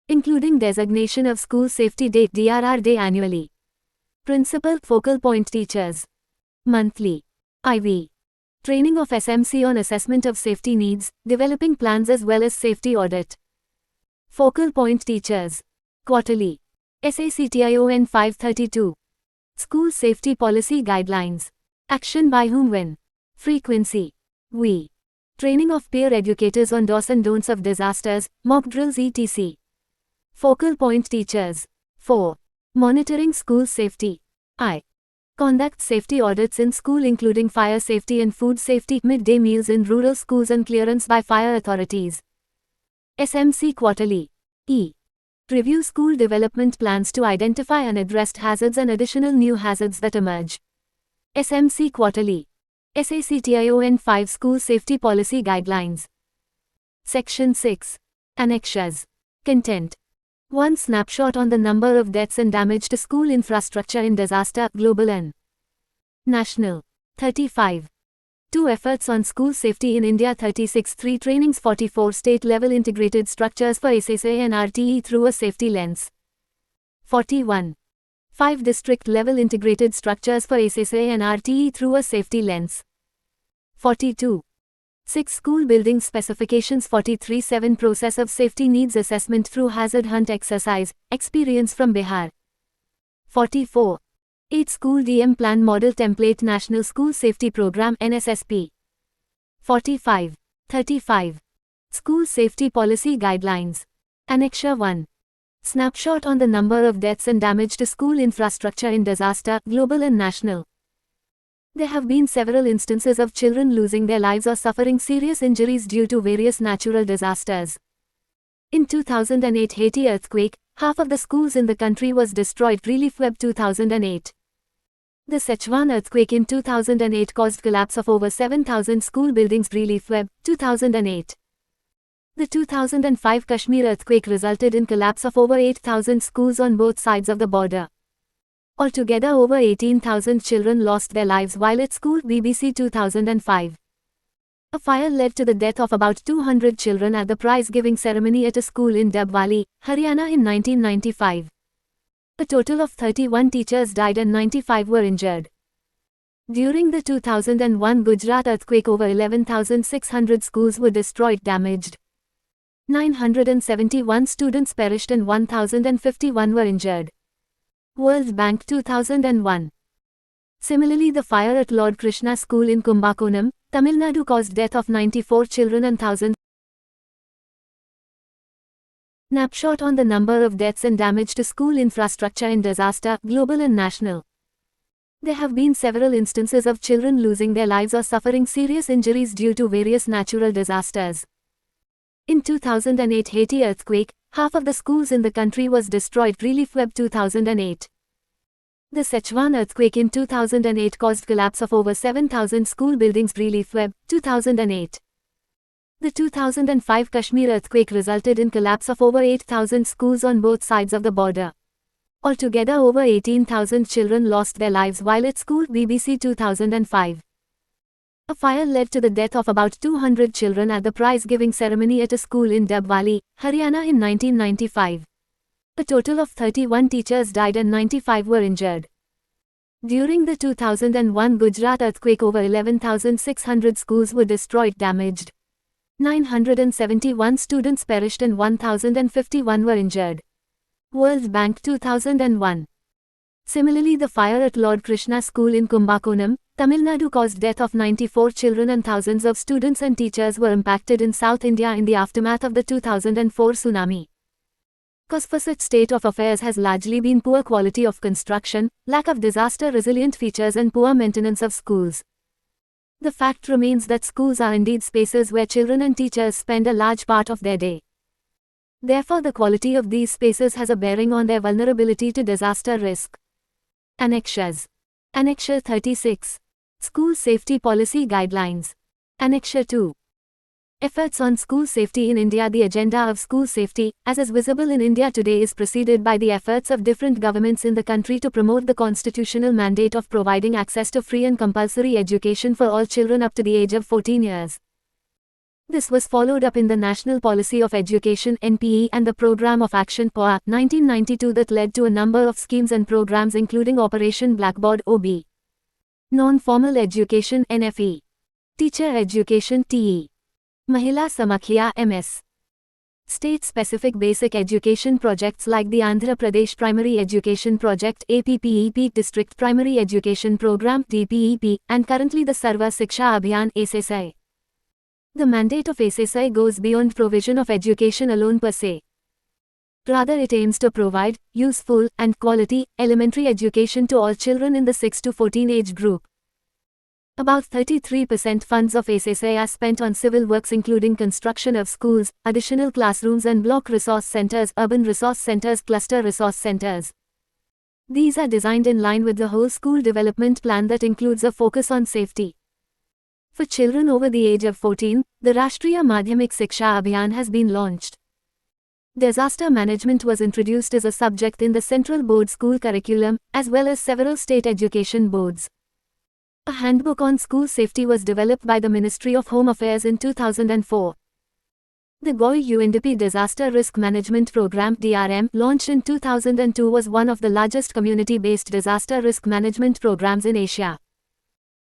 Including designation of School Safety Day (DRR) Day annually. Principal Focal Point Teachers. Monthly. IV. Training of SMC on assessment of safety needs, developing plans as well as safety audit. Focal Point Teachers. Quarterly. SACTION 532. School Safety Policy Guidelines. Action by whom when. Frequency. We. Training of peer educators on do's and don'ts of disasters, mock drills etc. Focal Point Teachers. 4. Monitoring school safety. I. Conduct safety audits in school including fire safety and food safety, midday meals in rural schools and clearance by fire authorities. SMC Quarterly. E. Review school development plans to identify unaddressed hazards and additional new hazards that emerge. SMC Quarterly. SACTION 5 School Safety Policy Guidelines. Section 6. Annexures. Content. 1. Snapshot on the number of deaths and damage to school infrastructure in disaster, global and national. 35. 2. Efforts on school safety in India. 36. 3. Trainings. 44. State-level integrated structures for SSA and RTE through a safety lens. 41. 5. District-level integrated structures for SSA and RTE through a safety lens. 42. 6. School building specifications. 43. 7. Process of safety needs assessment through hazard hunt exercise, experience from Bihar. 44. 8. School DM plan model template National School Safety Program NSSP. 45. 35. School Safety Policy Guidelines. Annexure 1. Snapshot on the number of deaths and damage to school infrastructure in disaster, global and national. There have been several instances of children losing their lives or suffering serious injuries due to various natural disasters. In 2008 Haiti earthquake, half of the schools in the country was destroyed. Relief Web 2008. The Sichuan earthquake in 2008 caused collapse of over 7,000 school buildings. Relief Web 2008. The 2005 Kashmir earthquake resulted in collapse of over 8,000 schools on both sides of the border. Altogether over 18,000 children lost their lives while at school. BBC 2005. A fire led to the death of about 200 children at the prize-giving ceremony at a school in Dabwali, Haryana in 1995. A total of 31 teachers died and 95 were injured. During the 2001 Gujarat earthquake over 11,600 schools were destroyed, damaged. 971 students perished and 1,051 were injured. World Bank 2001. Similarly, the fire at Lord Krishna School in Kumbakonam, Tamil Nadu caused death of 94 children and thousands. Snapshot on the number of deaths and damage to school infrastructure in disaster, global and national. There have been several instances of children losing their lives or suffering serious injuries due to various natural disasters. In 2008 Haiti earthquake, half of the schools in the country was destroyed. Relief Web 2008. The Sichuan earthquake in 2008 caused collapse of over 7,000 school buildings. Relief Web 2008. The 2005 Kashmir earthquake resulted in collapse of over 8,000 schools on both sides of the border. Altogether over 18,000 children lost their lives while at school. BBC 2005. A fire led to the death of about 200 children at the prize-giving ceremony at a school in Dabwali, Haryana in 1995. A total of 31 teachers died and 95 were injured. During the 2001 Gujarat earthquake over 11,600 schools were destroyed, damaged. 971 students perished and 1,051 were injured. World Bank 2001. Similarly, the fire at Lord Krishna School in Kumbakonam, Tamil Nadu caused death of 94 children and thousands of students and teachers were impacted in South India in the aftermath of the 2004 tsunami. Cause for such state of affairs has largely been poor quality of construction, lack of disaster-resilient features and poor maintenance of schools. The fact remains that schools are indeed spaces where children and teachers spend a large part of their day. Therefore, the quality of these spaces has a bearing on their vulnerability to disaster risk. Annexures. Annexure 36. School Safety Policy Guidelines. Annexure 2. Efforts on school safety in India. The agenda of school safety, as is visible in India today, is preceded by the efforts of different governments in the country to promote the constitutional mandate of providing access to free and compulsory education for all children up to the age of 14 years. This was followed up in the National Policy of Education (NPE) and the Programme of Action (POA) 1992 that led to a number of schemes and programs including Operation Blackboard (OB), Non-Formal Education (NFE), Teacher Education (TE), Mahila Samakhya (MS), state-specific basic education projects like the Andhra Pradesh Primary Education Project (APPEP), District Primary Education Program (DPEP), and currently the Sarva Shiksha Abhiyan (SSI). The mandate of SSI goes beyond provision of education alone per se. Rather, it aims to provide useful and quality elementary education to all children in the 6 to 14 age group. About 33% funds of SSI are spent on civil works including construction of schools, additional classrooms and block resource centers, urban resource centers, cluster resource centers. These are designed in line with the whole school development plan that includes a focus on safety. For children over the age of 14, the Rashtriya Madhyamik Shiksha Abhiyan has been launched. Disaster management was introduced as a subject in the Central Board school curriculum, as well as several state education boards. A handbook on school safety was developed by the Ministry of Home Affairs in 2004. The GOI UNDP Disaster Risk Management Program (DRM), launched in 2002, was one of the largest community-based disaster risk management programs in Asia.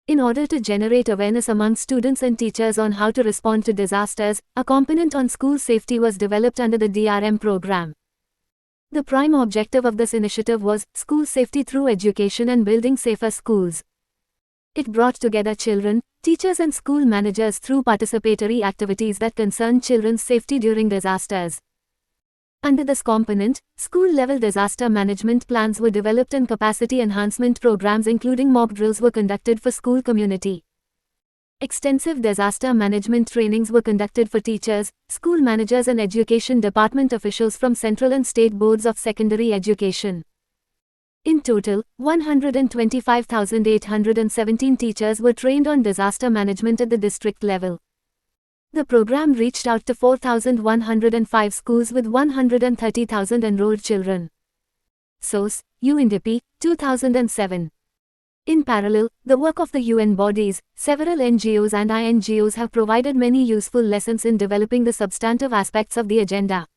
In order to generate awareness among students and teachers on how to respond to disasters, a component on school safety was developed under the DRM program. The prime objective of this initiative was school safety through education and building safer schools. It brought together children, teachers and school managers through participatory activities that concern children's safety during disasters. Under this component, school-level disaster management plans were developed and capacity enhancement programs including mock drills were conducted for school community. Extensive disaster management trainings were conducted for teachers, school managers and education department officials from central and state boards of secondary education. In total, 125,817 teachers were trained on disaster management at the district level. The program reached out to 4,105 schools with 130,000 enrolled children. Source: UNDP, 2007. In parallel, the work of the UN bodies, several NGOs and INGOs have provided many useful lessons in developing the substantive aspects of the agenda.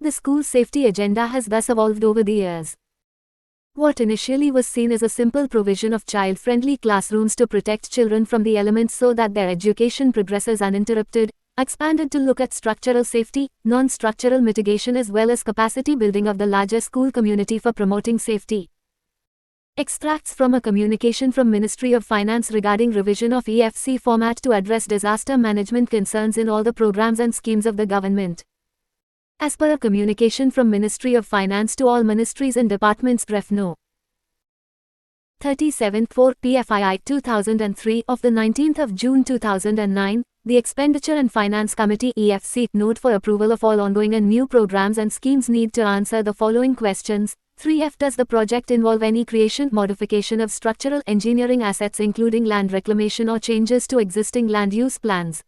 The school safety agenda has thus evolved over the years. What initially was seen as a simple provision of child-friendly classrooms to protect children from the elements so that their education progresses uninterrupted, expanded to look at structural safety, non-structural mitigation as well as capacity building of the larger school community for promoting safety. Extracts from a communication from Ministry of Finance regarding revision of EFC format to address disaster management concerns in all the programs and schemes of the government. As per a communication from Ministry of Finance to all ministries and departments Ref No. 37/4 PFII 2003 of the 19th of June 2009, the Expenditure and Finance Committee EFC note for approval of all ongoing and new programs and schemes need to answer the following questions. 3F Does the project involve any creation, modification of structural engineering assets including land reclamation or changes to existing land use plans?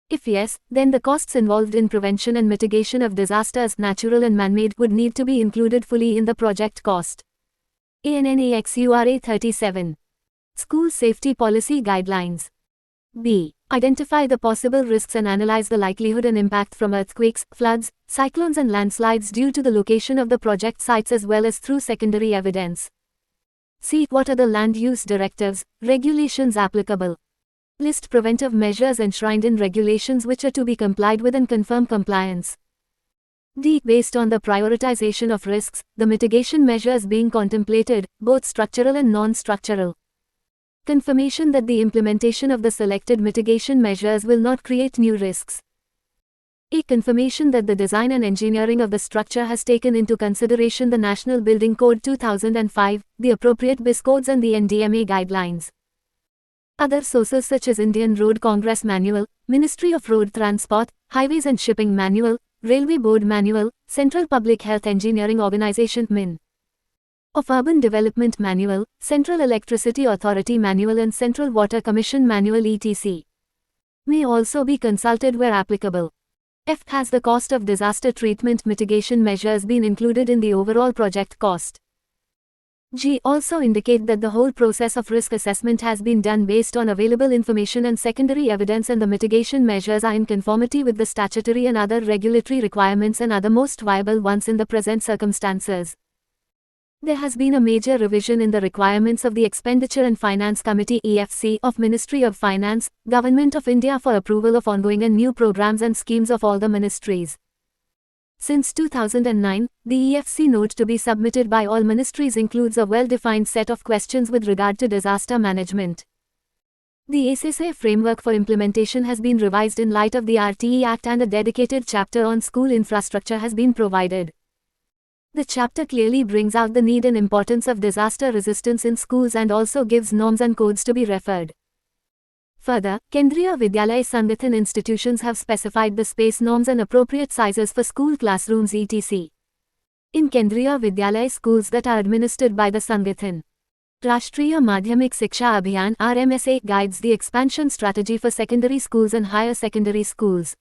If yes, then the costs involved in prevention and mitigation of disasters, natural and man-made, would need to be included fully in the project cost. ANNAXURA 37. School Safety Policy Guidelines. B. Identify the possible risks and analyze the likelihood and impact from earthquakes, floods, cyclones and landslides due to the location of the project sites as well as through secondary evidence. C. What are the land use directives, regulations applicable? List preventive measures enshrined in regulations which are to be complied with and confirm compliance. D. Based on the prioritization of risks, the mitigation measures being contemplated, both structural and non-structural. Confirmation that the implementation of the selected mitigation measures will not create new risks. A. Confirmation that the design and engineering of the structure has taken into consideration the National Building Code 2005, the appropriate BIS codes and the NDMA guidelines. Other sources such as Indian Road Congress Manual, Ministry of Road Transport, Highways and Shipping Manual, Railway Board Manual, Central Public Health Engineering Organization (MIN) of Urban Development Manual, Central Electricity Authority Manual and Central Water Commission Manual etc. may also be consulted where applicable. F. Has the cost of disaster treatment mitigation measures been included in the overall project cost? G. Also indicate that the whole process of risk assessment has been done based on available information and secondary evidence and the mitigation measures are in conformity with the statutory and other regulatory requirements and are the most viable ones in the present circumstances. There has been a major revision in the requirements of the Expenditure and Finance Committee EFC of Ministry of Finance, Government of India for approval of ongoing and new programs and schemes of all the ministries. Since 2009, the EFC note to be submitted by all ministries includes a well-defined set of questions with regard to disaster management. The SSA framework for implementation has been revised in light of the RTE Act and a dedicated chapter on school infrastructure has been provided. The chapter clearly brings out the need and importance of disaster resistance in schools and also gives norms and codes to be referred. Further, Kendriya Vidyalaya Sangathan institutions have specified the space norms and appropriate sizes for school classrooms etc. In Kendriya Vidyalaya schools that are administered by the Sangathan, Rashtriya Madhyamik Shiksha Abhiyan (RMSA) guides the expansion strategy for secondary schools and higher secondary schools.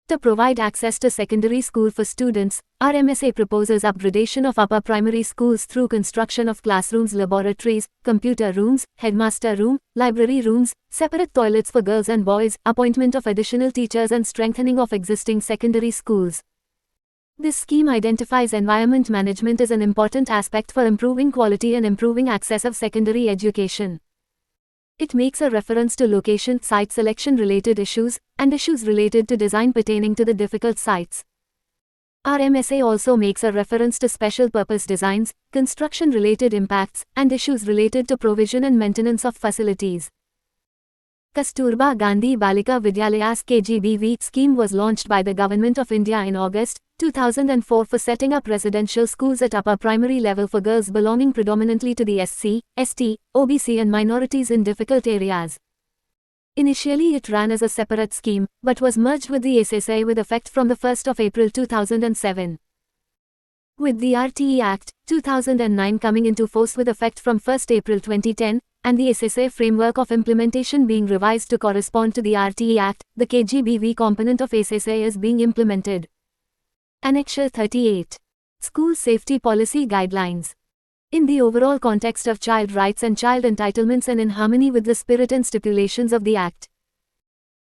To provide access to secondary school for students, RMSA proposes upgradation of upper primary schools through construction of classrooms, laboratories, computer rooms, headmaster room, library rooms, separate toilets for girls and boys, appointment of additional teachers and strengthening of existing secondary schools. This scheme identifies environment management as an important aspect for improving quality and improving access of secondary education. It makes a reference to location, site selection related issues, and issues related to design pertaining to the difficult sites. RMSA also makes a reference to special purpose designs, construction related impacts, and issues related to provision and maintenance of facilities. Kasturba Gandhi Balika Vidyalayas KGBV scheme was launched by the Government of India in August 2004 for setting up residential schools at upper primary level for girls belonging predominantly to the SC, ST, OBC and minorities in difficult areas. Initially it ran as a separate scheme, but was merged with the SSA with effect from the 1st of April 2007. With the RTE Act, 2009 coming into force with effect from 1st April 2010, and the SSA framework of implementation being revised to correspond to the RTE Act, the KGBV component of SSA is being implemented. Annexure 38. School Safety Policy Guidelines. In the overall context of child rights and child entitlements and in harmony with the spirit and stipulations of the Act,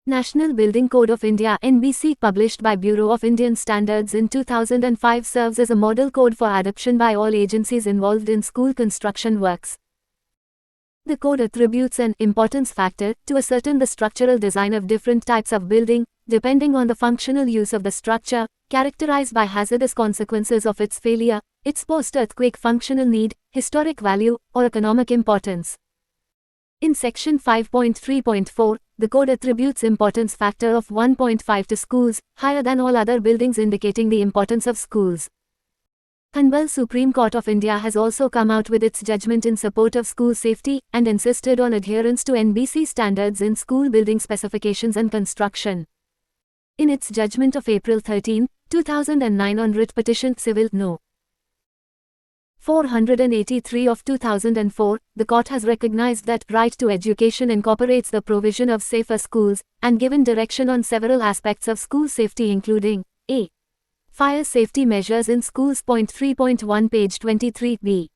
National Building Code of India (NBC) published by Bureau of Indian Standards in 2005 serves as a model code for adoption by all agencies involved in school construction works. The code attributes an importance factor to ascertain the structural design of different types of building, depending on the functional use of the structure, characterized by hazardous consequences of its failure, its post-earthquake functional need, historic value, or economic importance. In Section 5.3.4, the code attributes importance factor of 1.5 to schools, higher than all other buildings, indicating the importance of schools. Honorable Supreme Court of India has also come out with its judgment in support of school safety and insisted on adherence to NBC standards in school building specifications and construction. In its judgment of April 13, 2009 on writ petition Civil No. 483 of 2004, the court has recognized that right to education incorporates the provision of safer schools and given direction on several aspects of school safety, including a. Fire safety measures in schools. 3.1 page 23b.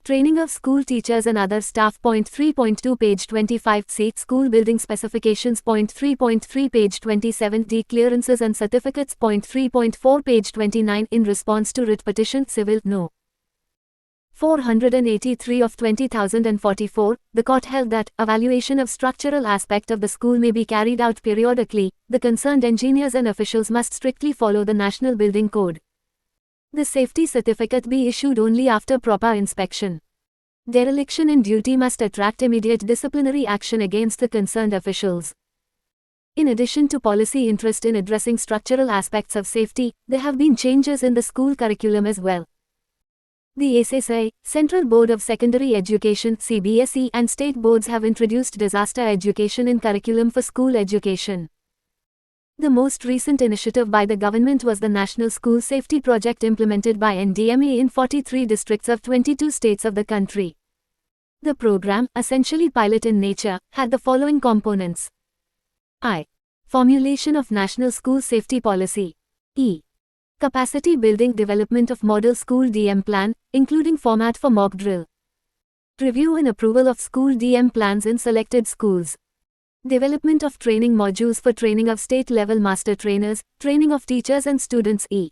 Training of school teachers and other staff. 3.2 page 25c. School building specifications. 3.3 page 27d. Clearances and certificates. 3.4 page 29. In response to writ petition Civil No. 483 of 20,044, the court held that evaluation of structural aspect of the school may be carried out periodically. The concerned engineers and officials must strictly follow the National Building Code. The safety certificate be issued only after proper inspection. Dereliction in duty must attract immediate disciplinary action against the concerned officials. In addition to policy interest in addressing structural aspects of safety, there have been changes in the school curriculum as well. The SSI, Central Board of Secondary Education (CBSE) and state boards have introduced disaster education in curriculum for school education. The most recent initiative by the government was the National School Safety Project implemented by NDMA in 43 districts of 22 states of the country. The program, essentially pilot in nature, had the following components. I. Formulation of National School Safety Policy. E. Capacity building, development of model school DM plan, including format for mock drill. Review and approval of school DM plans in selected schools. Development of training modules for training of state-level master trainers, training of teachers and students. E.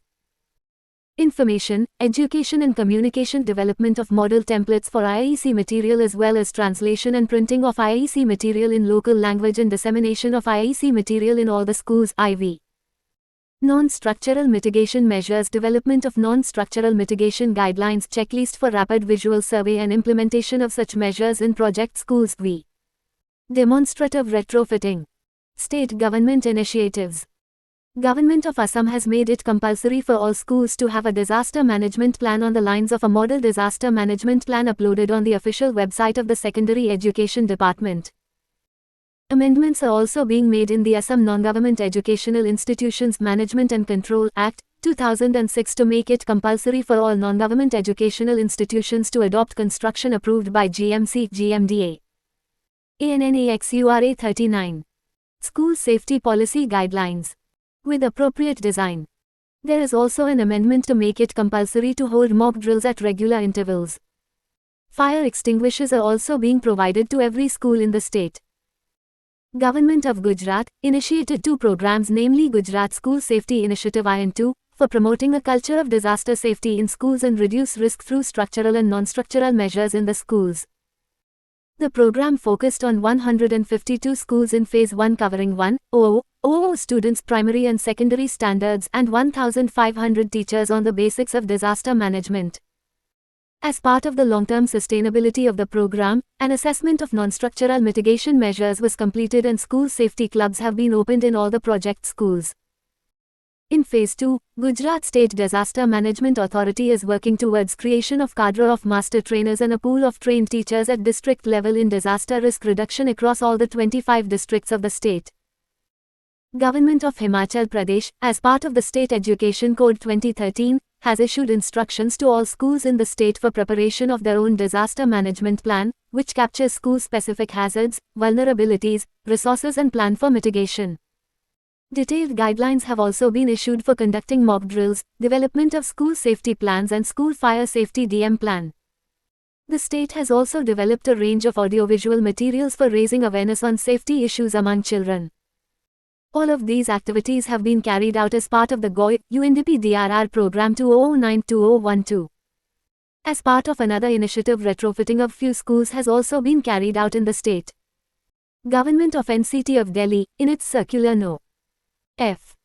Information, education and communication, development of model templates for IIEC material as well as translation and printing of IIEC material in local language and dissemination of IIEC material in all the schools. IV. Non-structural mitigation measures, development of non-structural mitigation guidelines, checklist for rapid visual survey and implementation of such measures in project schools. V. Demonstrative retrofitting. State government initiatives. Government of Assam has made it compulsory for all schools to have a disaster management plan on the lines of a model disaster management plan uploaded on the official website of the Secondary Education Department. Amendments are also being made in the Assam Non-Government Educational Institutions Management and Control Act, 2006 to make it compulsory for all non-government educational institutions to adopt construction approved by GMC GMDA. ANNAXURA 39. School Safety Policy Guidelines. With appropriate design. There is also an amendment to make it compulsory to hold mock drills at regular intervals. Fire extinguishers are also being provided to every school in the state. Government of Gujarat initiated two programs, namely Gujarat School Safety Initiative IN2, for promoting a culture of disaster safety in schools and reduce risk through structural and non-structural measures in the schools. The program focused on 152 schools in Phase 1 covering 1,000 students primary and secondary standards and 1,500 teachers on the basics of disaster management. As part of the long-term sustainability of the program, an assessment of non-structural mitigation measures was completed and school safety clubs have been opened in all the project schools. In Phase 2, Gujarat State Disaster Management Authority is working towards creation of cadre of master trainers and a pool of trained teachers at district level in disaster risk reduction across all the 25 districts of the state. Government of Himachal Pradesh, as part of the State Education Code 2013, has issued instructions to all schools in the state for preparation of their own disaster management plan, which captures school-specific hazards, vulnerabilities, resources and plan for mitigation. Detailed guidelines have also been issued for conducting mock drills, development of school safety plans and school fire safety DM plan. The state has also developed a range of audiovisual materials for raising awareness on safety issues among children. All of these activities have been carried out as part of the GOI UNDP DRR program 2009-2012. As part of another initiative, retrofitting of few schools has also been carried out in the state. Government of NCT of Delhi, in its circular No. F.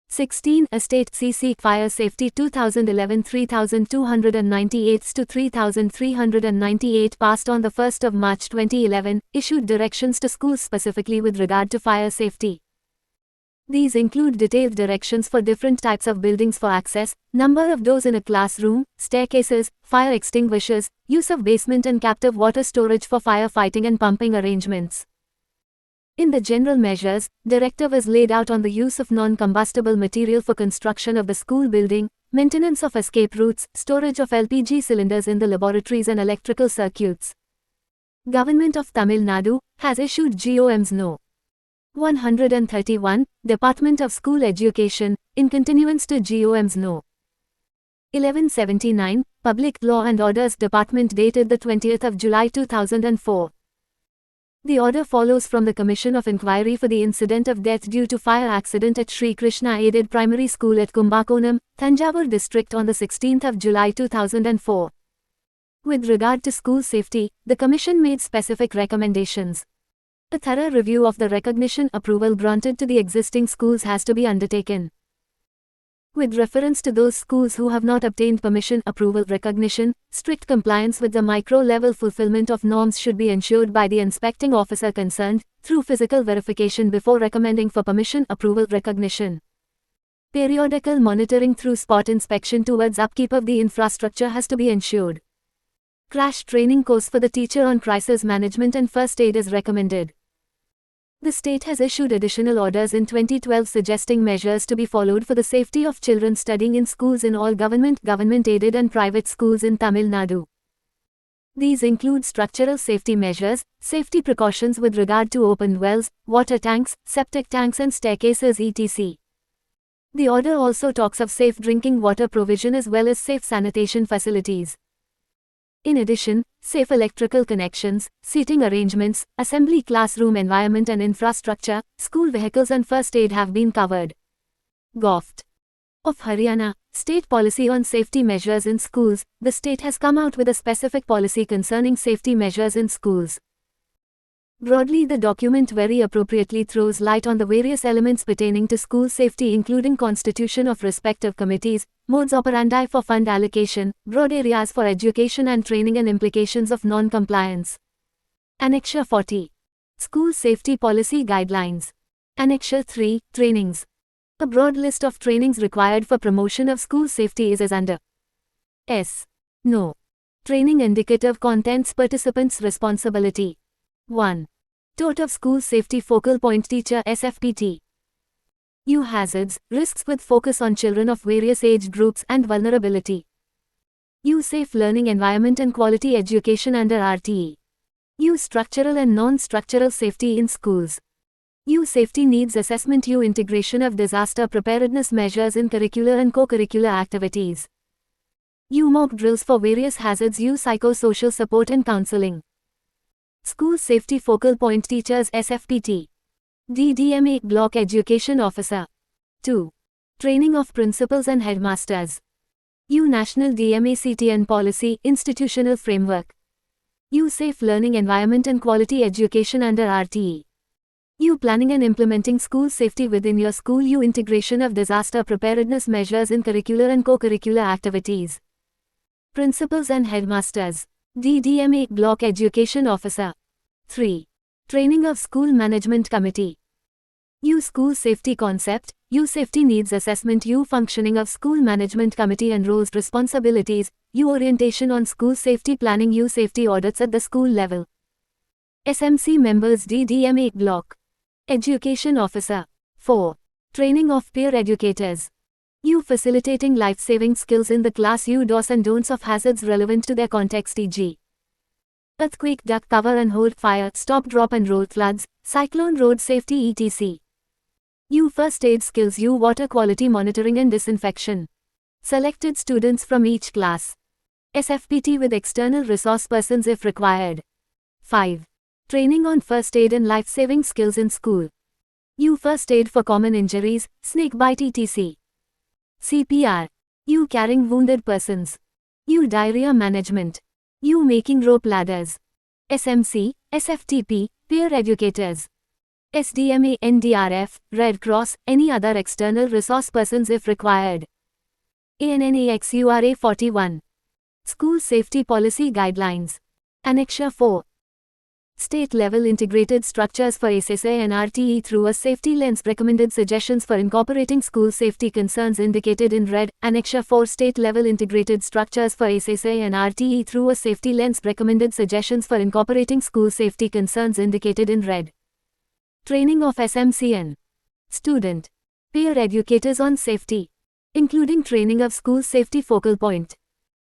16, a state CC Fire Safety 2011 3298 to 3398 passed on the 1st of March 2011, issued directions to schools specifically with regard to fire safety. These include detailed directions for different types of buildings for access, number of doors in a classroom, staircases, fire extinguishers, use of basement and captive water storage for firefighting and pumping arrangements. In the general measures, directive is laid out on the use of non-combustible material for construction of the school building, maintenance of escape routes, storage of LPG cylinders in the laboratories and electrical circuits. Government of Tamil Nadu has issued GOMS No. 131, Department of School Education, in continuance to GOMS No. 1179, Public Law and Orders Department dated the 20th of July 2004. The order follows from the Commission of Inquiry for the incident of death due to fire accident at Sri Krishna Aided Primary School at Kumbakonam, Thanjavur district on the 16th of July 2004. With regard to school safety, the Commission made specific recommendations. A thorough review of the recognition approval granted to the existing schools has to be undertaken. With reference to those schools who have not obtained permission approval recognition, strict compliance with the micro-level fulfillment of norms should be ensured by the inspecting officer concerned, through physical verification before recommending for permission approval recognition. Periodical monitoring through spot inspection towards upkeep of the infrastructure has to be ensured. Crash training course for the teacher on crisis management and first aid is recommended. The state has issued additional orders in 2012 suggesting measures to be followed for the safety of children studying in schools in all government-aided and private schools in Tamil Nadu. These include structural safety measures, safety precautions with regard to open wells, water tanks, septic tanks and staircases etc. The order also talks of safe drinking water provision as well as safe sanitation facilities. In addition, safe electrical connections, seating arrangements, assembly classroom environment and infrastructure, school vehicles and first aid have been covered. Govt. of Haryana, State Policy on Safety Measures in Schools. The state has come out with a specific policy concerning safety measures in schools. Broadly, the document very appropriately throws light on the various elements pertaining to school safety, including constitution of respective committees, modes operandi for fund allocation, broad areas for education and training and implications of non-compliance. Annexure 40. School Safety Policy Guidelines. Annexure 3. Trainings. A broad list of trainings required for promotion of school safety is as under. S. No. Training indicative contents participants' responsibility. 1. Tote of School Safety Focal Point Teacher SFPT. U. Hazards, risks with focus on children of various age groups and vulnerability. U. Safe learning environment and quality education under RTE. U. Structural and non-structural safety in schools. U. Safety needs assessment. U. Integration of disaster preparedness measures in curricular and co-curricular activities. U. Mock drills for various hazards. U. Psychosocial support and counseling. School Safety Focal Point Teachers SFPT. DDMA Block Education Officer. 2. Training of Principals and Headmasters. U. National DMACTN Policy Institutional Framework. U. Safe Learning Environment and Quality Education under RTE. U. Planning and implementing school safety within your school. U. Integration of disaster preparedness measures in curricular and co-curricular activities. Principals and Headmasters. DDMA Block Education Officer. 3. Training of School Management Committee. U. School Safety Concept. U. Safety Needs Assessment. U. Functioning of School Management Committee and Roles Responsibilities. U. Orientation on School Safety Planning. U. Safety Audits at the school level. SMC Members. DDMA Block Education Officer. 4. Training of Peer Educators. U. Facilitating life-saving skills in the class. U. Do's and don'ts of hazards relevant to their context, e.g. earthquake, duck cover and hold, fire, stop, drop and roll, floods, cyclone, road safety etc. U. First aid skills. U. Water quality monitoring and disinfection. Selected students from each class. SFPT with external resource persons if required. 5. Training on first aid and life-saving skills in school. U. First aid for common injuries, snake bite etc. CPR. U. Carrying wounded persons. U. Diarrhea management. U. Making rope ladders. SMC, SFTP, peer educators. SDMA, NDRF, Red Cross, any other external resource persons if required. ANNAXURA 41. School Safety Policy Guidelines. Annexure 4. State-level integrated structures for SSA and RTE through a safety lens. Recommended suggestions for incorporating school safety concerns indicated in red. Annexure 4. State-level integrated structures for SSA and RTE through a safety lens. Recommended suggestions for incorporating school safety concerns indicated in red. Training of SMCN. Student. Peer educators on safety. Including training of school safety focal point.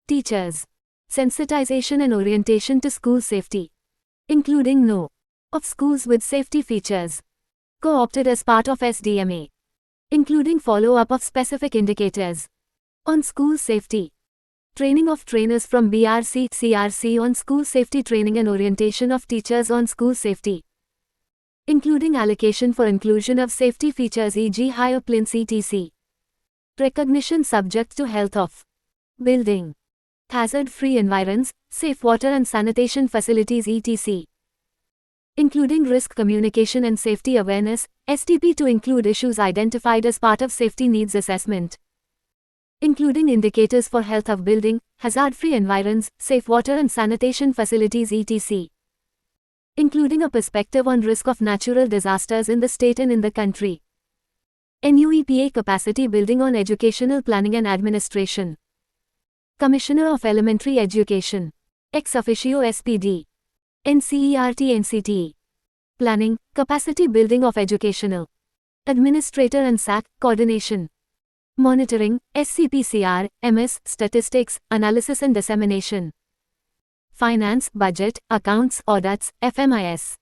Teachers. Sensitization and orientation to school safety. Including know of schools with safety features. Co-opted as part of SDMA. Including follow-up of specific indicators on school safety. Training of trainers from BRC, CRC on school safety. Training and orientation of teachers on school safety. Including allocation for inclusion of safety features e.g. higher planes etc. Recognition subject to health of building. Hazard-free environs, safe water and sanitation facilities etc. Including risk communication and safety awareness, STP to include issues identified as part of safety needs assessment. Including indicators for health of building, hazard-free environs, safe water and sanitation facilities etc. Including a perspective on risk of natural disasters in the state and in the country. NUEPA capacity building on educational planning and administration. Commissioner of Elementary Education. Ex officio SPD. NCERT NCTE. Planning, capacity building of educational. Administrator and SAC, coordination. Monitoring, SCPCR, MS, statistics, analysis and dissemination. Finance, budget, accounts, audits, FMIS.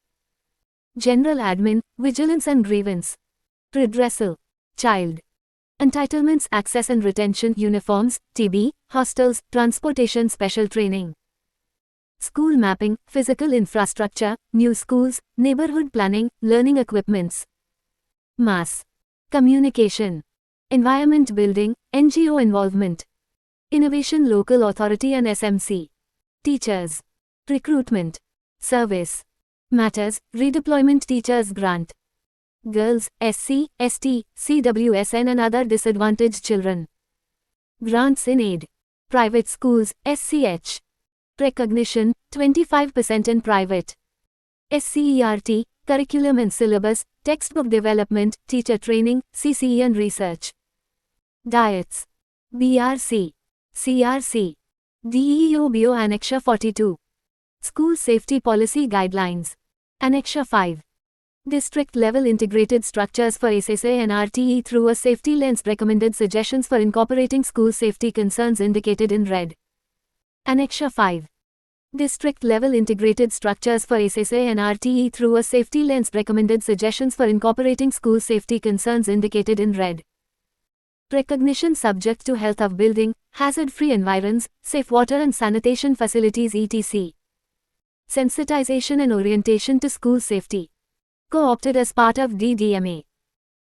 General admin, vigilance and grievance. Redressal. Child. Entitlements, access and retention, uniforms, TB, hostels, transportation, special training. School mapping, physical infrastructure, new schools, neighborhood planning, learning equipments. Mass communication. Environment building, NGO involvement. Innovation, local authority and SMC. Teachers. Recruitment. Service. Matters, redeployment teachers grant. Girls, SC, ST, CWSN and other disadvantaged children. Grants in aid. Private schools, SCH. Recognition, 25% in private. SCERT, curriculum and syllabus, textbook development, teacher training, CCE and research. Diets. BRC. CRC. DEOBO Annexure 42. School Safety Policy Guidelines. Annexure 5. District-level integrated structures for SSA and RTE through a safety lens. Recommended suggestions for incorporating school safety concerns indicated in red. Annexure 5. District-level integrated structures for SSA and RTE through a safety lens. Recommended suggestions for incorporating school safety concerns indicated in red. Recognition subject to health of building, hazard-free environs, safe water and sanitation facilities etc. Sensitization and orientation to school safety. Co-opted as part of DDMA.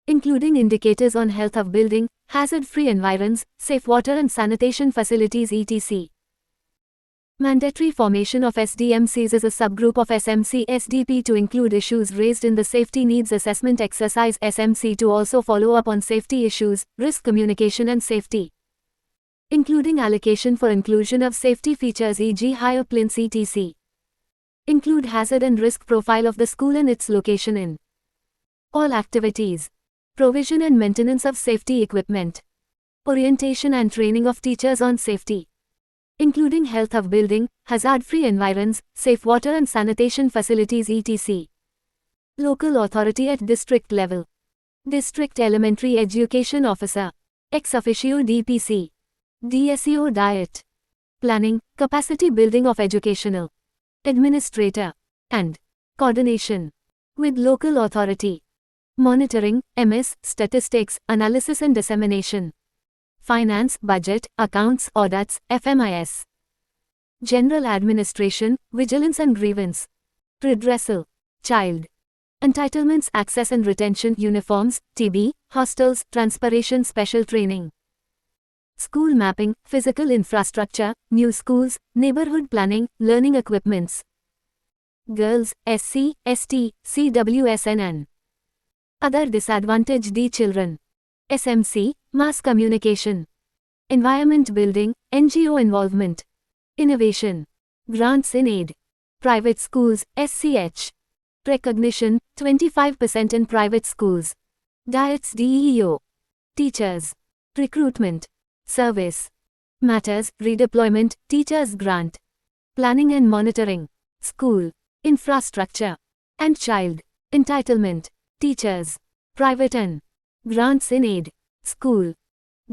Including indicators on health of building, hazard-free environs, safe water and sanitation facilities etc. Mandatory formation of SDMCs as a subgroup of SMC SDP to include issues raised in the Safety Needs Assessment Exercise SMC to also follow up on safety issues, risk communication and safety. Including allocation for inclusion of safety features e.g. higher planes etc. Include hazard and risk profile of the school and its location in all activities. Provision and maintenance of safety equipment. Orientation and training of teachers on safety. Including health of building, hazard-free environs, safe water and sanitation facilities etc. Local authority at district level. District Elementary Education Officer. Ex officio DPC. DSEO Diet. Planning, capacity building of educational administrator, and coordination with local authority. Monitoring, MS, statistics, analysis and dissemination. Finance, budget, accounts, audits, FMIS. General administration, vigilance and grievance. Redressal. Child. Entitlements, access and retention, uniforms, TB, hostels, transportation, special training. school mapping, physical infrastructure, new schools, neighborhood planning, learning equipments. Girls, SC, ST, CWSNN. Other disadvantaged children. SMC, mass communication. Environment building, NGO involvement. Innovation. Grants in aid. Private schools, SCH. Recognition, 25% in private schools. Diets DEO. Teachers. Recruitment. Service. Matters, redeployment, teachers grant. Planning and monitoring. School. Infrastructure. And child. Entitlement. Teachers. Private and. Grants in aid. School.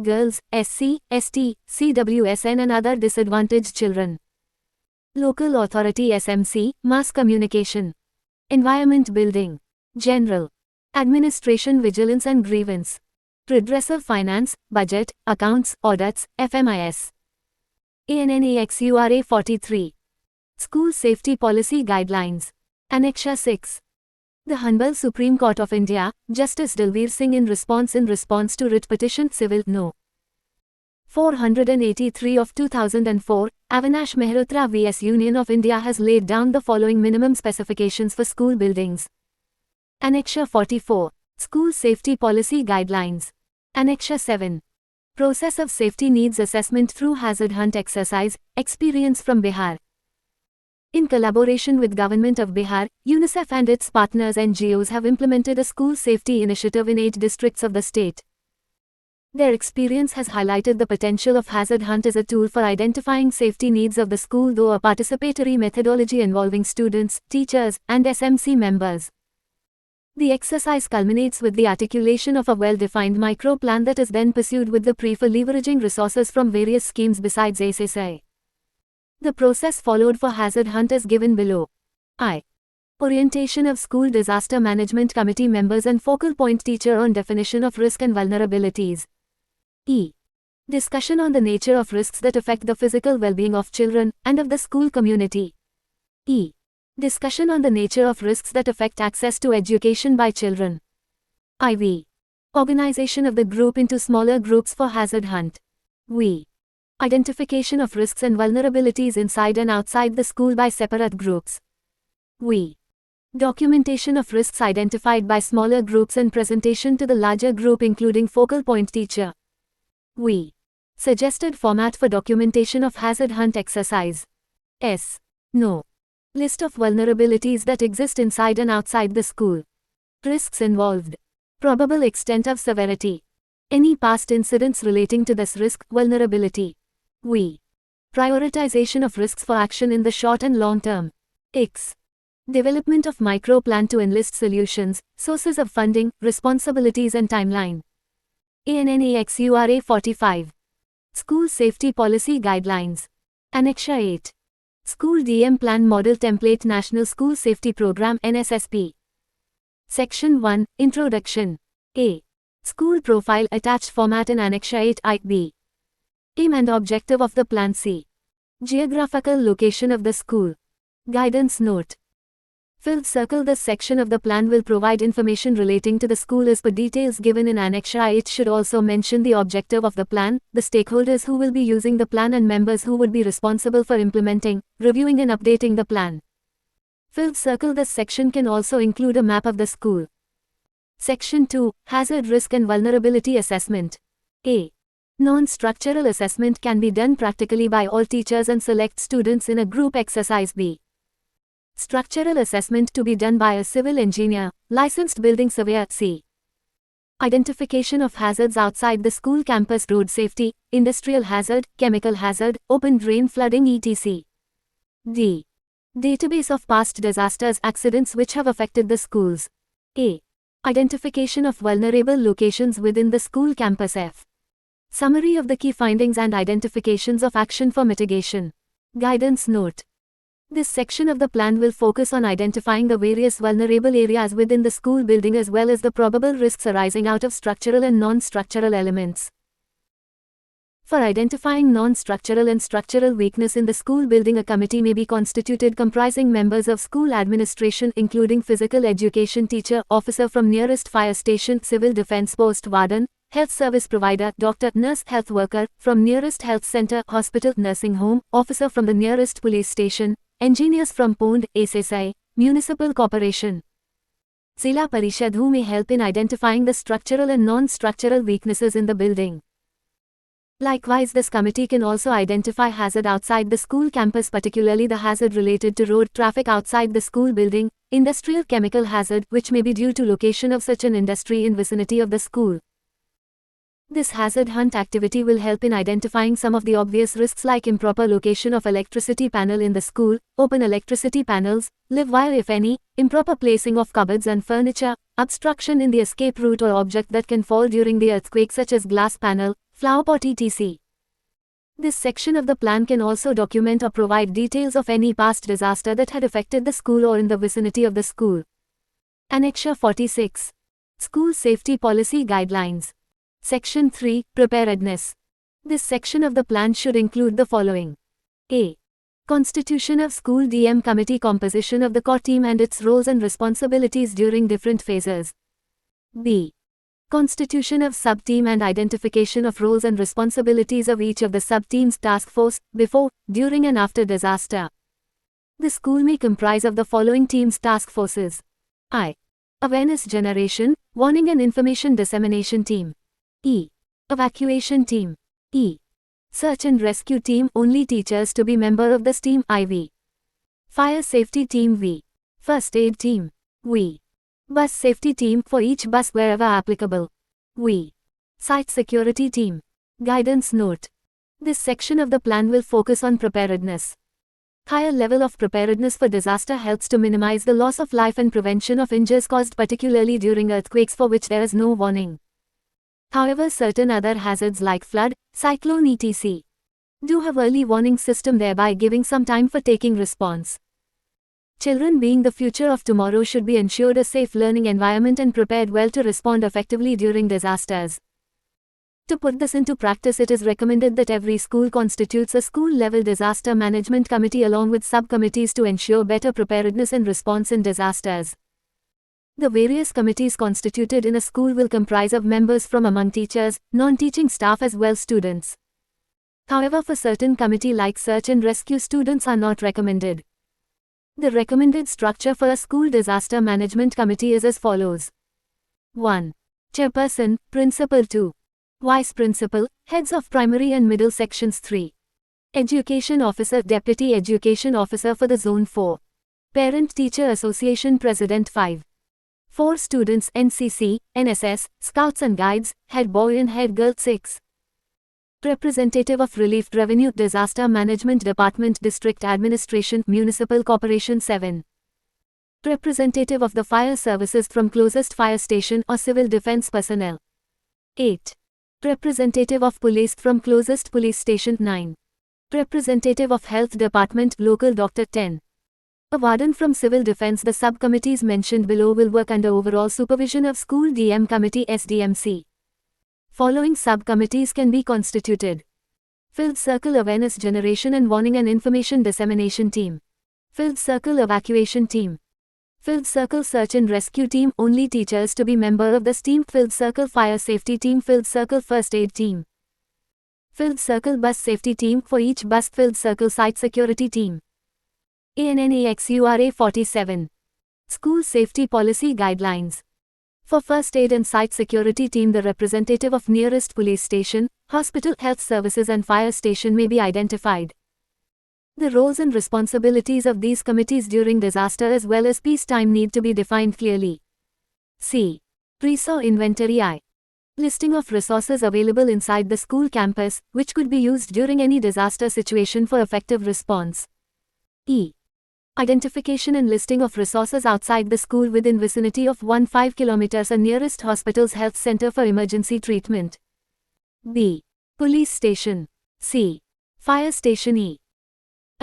Girls, SC, ST, CWSN and other disadvantaged children. Local authority SMC, mass communication. Environment building. General. Administration vigilance and grievance. Redressal finance, budget, accounts, audits, FMIS. ANNEXURA 43. School Safety Policy Guidelines. Annexure 6. The Honorable Supreme Court of India, Justice Dalveer Singh in response to writ petition Civil No. 483 of 2004, Avinash Mehrotra vs Union of India has laid down the following minimum specifications for school buildings. Annexure 44. School Safety Policy Guidelines. Annexure 7. Process of Safety Needs Assessment through Hazard Hunt Exercise, Experience from Bihar. In collaboration with Government of Bihar, UNICEF and its partners NGOs have implemented a school safety initiative in 8 districts of the state. Their experience has highlighted the potential of Hazard Hunt as a tool for identifying safety needs of the school through a participatory methodology involving students, teachers, and SMC members. The exercise culminates with the articulation of a well-defined micro-plan that is then pursued with the PRE for leveraging resources from various schemes besides SSI. The process followed for Hazard Hunt is given below. I. Orientation of School Disaster Management Committee members and focal point teacher on definition of risk and vulnerabilities. E. Discussion on the nature of risks that affect the physical well-being of children and of the school community. E. Discussion on the nature of risks that affect access to education by children. IV. Organization of the group into smaller groups for Hazard Hunt. V. Identification of risks and vulnerabilities inside and outside the school by separate groups. V. Documentation of risks identified by smaller groups and presentation to the larger group including focal point teacher. V. Suggested format for documentation of Hazard Hunt exercise. S. No. List of vulnerabilities that exist inside and outside the school. Risks involved. Probable extent of severity. Any past incidents relating to this risk, vulnerability. V. Prioritization of risks for action in the short and long term. X. Development of micro-plan to enlist solutions, sources of funding, responsibilities and timeline. ANNEXURA 45. School Safety Policy Guidelines. Annexure 8. School DM Plan Model Template National School Safety Program NSSP. Section 1, Introduction. A. School Profile attached format in Annexure 8 IB. Aim and objective of the plan. C. Geographical location of the school. Guidance note. Filled circle. This section of the plan will provide information relating to the school as per details given in Annexure 8 should also mention the objective of the plan, the stakeholders who will be using the plan and members who would be responsible for implementing, reviewing and updating the plan. Filled circle. This section can also include a map of the school. Section 2, Hazard Risk and Vulnerability Assessment. A. Non-structural assessment can be done practically by all teachers and select students in a group exercise. B. Structural assessment to be done by a civil engineer, licensed building surveyor. C. Identification of hazards outside the school campus, road safety, industrial hazard, chemical hazard, open drain flooding etc. D. Database of past disasters, accidents which have affected the schools. A. Identification of vulnerable locations within the school campus. F. Summary of the key findings and identifications of action for mitigation. Guidance note. This section of the plan will focus on identifying the various vulnerable areas within the school building as well as the probable risks arising out of structural and non-structural elements. For identifying non-structural and structural weakness in the school building, a committee may be constituted comprising members of school administration including physical education teacher, officer from nearest fire station, civil defense post warden, health service provider, doctor, nurse, health worker, from nearest health center, hospital, nursing home, officer from the nearest police station, engineers from Pond, SSI, municipal corporation. Zila Parishad who may help in identifying the structural and non-structural weaknesses in the building. Likewise, this committee can also identify hazard outside the school campus, particularly the hazard related to road traffic outside the school building, industrial chemical hazard which may be due to location of such an industry in vicinity of the school. This hazard hunt activity will help in identifying some of the obvious risks like improper location of electricity panel in the school, open electricity panels, live wire if any, improper placing of cupboards and furniture, obstruction in the escape route or object that can fall during the earthquake such as glass panel, flower pot etc. This section of the plan can also document or provide details of any past disaster that had affected the school or in the vicinity of the school. Annexure 46. School Safety Policy Guidelines. Section 3. Preparedness. This section of the plan should include the following. A. Constitution of School DM Committee, composition of the core team and its roles and responsibilities during different phases. B. Constitution of sub-team and identification of roles and responsibilities of each of the sub-teams task force, before, during and after disaster. The school may comprise of the following teams task forces. I. Awareness generation, warning and information dissemination team. E. Evacuation team. E. Search and rescue team, only teachers to be member of this team. IV. Fire safety team. V. First aid team. V. Bus safety team, for each bus wherever applicable. V. Site security team. Guidance note. This section of the plan will focus on preparedness. Higher level of preparedness for disaster helps to minimize the loss of life and prevention of injuries caused particularly during earthquakes for which there is no warning. However, certain other hazards like flood, cyclone etc. do have early warning system, thereby giving some time for taking response. Children being the future of tomorrow should be ensured a safe learning environment and prepared well to respond effectively during disasters. To put this into practice, it is recommended that every school constitutes a school-level disaster management committee along with subcommittees to ensure better preparedness and response in disasters. The various committees constituted in a school will comprise of members from among teachers, non-teaching staff as well as students. However, for certain committee like search and rescue, students are not recommended. The recommended structure for a school disaster management committee is as follows. 1. Chairperson, Principal. 2. Vice Principal, Heads of Primary and Middle Sections. 3. Education Officer, Deputy Education Officer for the Zone. 4. Parent-Teacher Association President. 5. 4 students, NCC, NSS, Scouts and Guides, Head Boy and Head Girl. 6. Representative of Relief Revenue Disaster Management Department District Administration Municipal Corporation. 7. Representative of the Fire Services from closest fire station or Civil Defense personnel. 8. Representative of Police from closest police station. 9. Representative of Health Department Local Doctor. 10. A warden from Civil Defense. The subcommittees mentioned below will work under overall supervision of School DM Committee SDMC. Following subcommittees can be constituted. Field Circle Awareness Generation and Warning and Information Dissemination Team. Field Circle Evacuation Team. Field Circle Search and Rescue Team, only teachers to be member of this team. Field Circle Fire Safety Team. Field Circle First Aid Team. Field Circle Bus Safety Team, for each bus. Field Circle Site Security Team. ANNEXURA 47. School Safety Policy Guidelines. For First Aid and Site Security Team, the representative of nearest police station, hospital, health services and fire station may be identified. The roles and responsibilities of these committees during disaster as well as peacetime need to be defined clearly. C. Resource Inventory. I. Listing of resources available inside the school campus, which could be used during any disaster situation for effective response. E. Identification and listing of resources outside the school within vicinity of 15 km and nearest hospital's health center for emergency treatment. B. Police station. C. Fire station. E.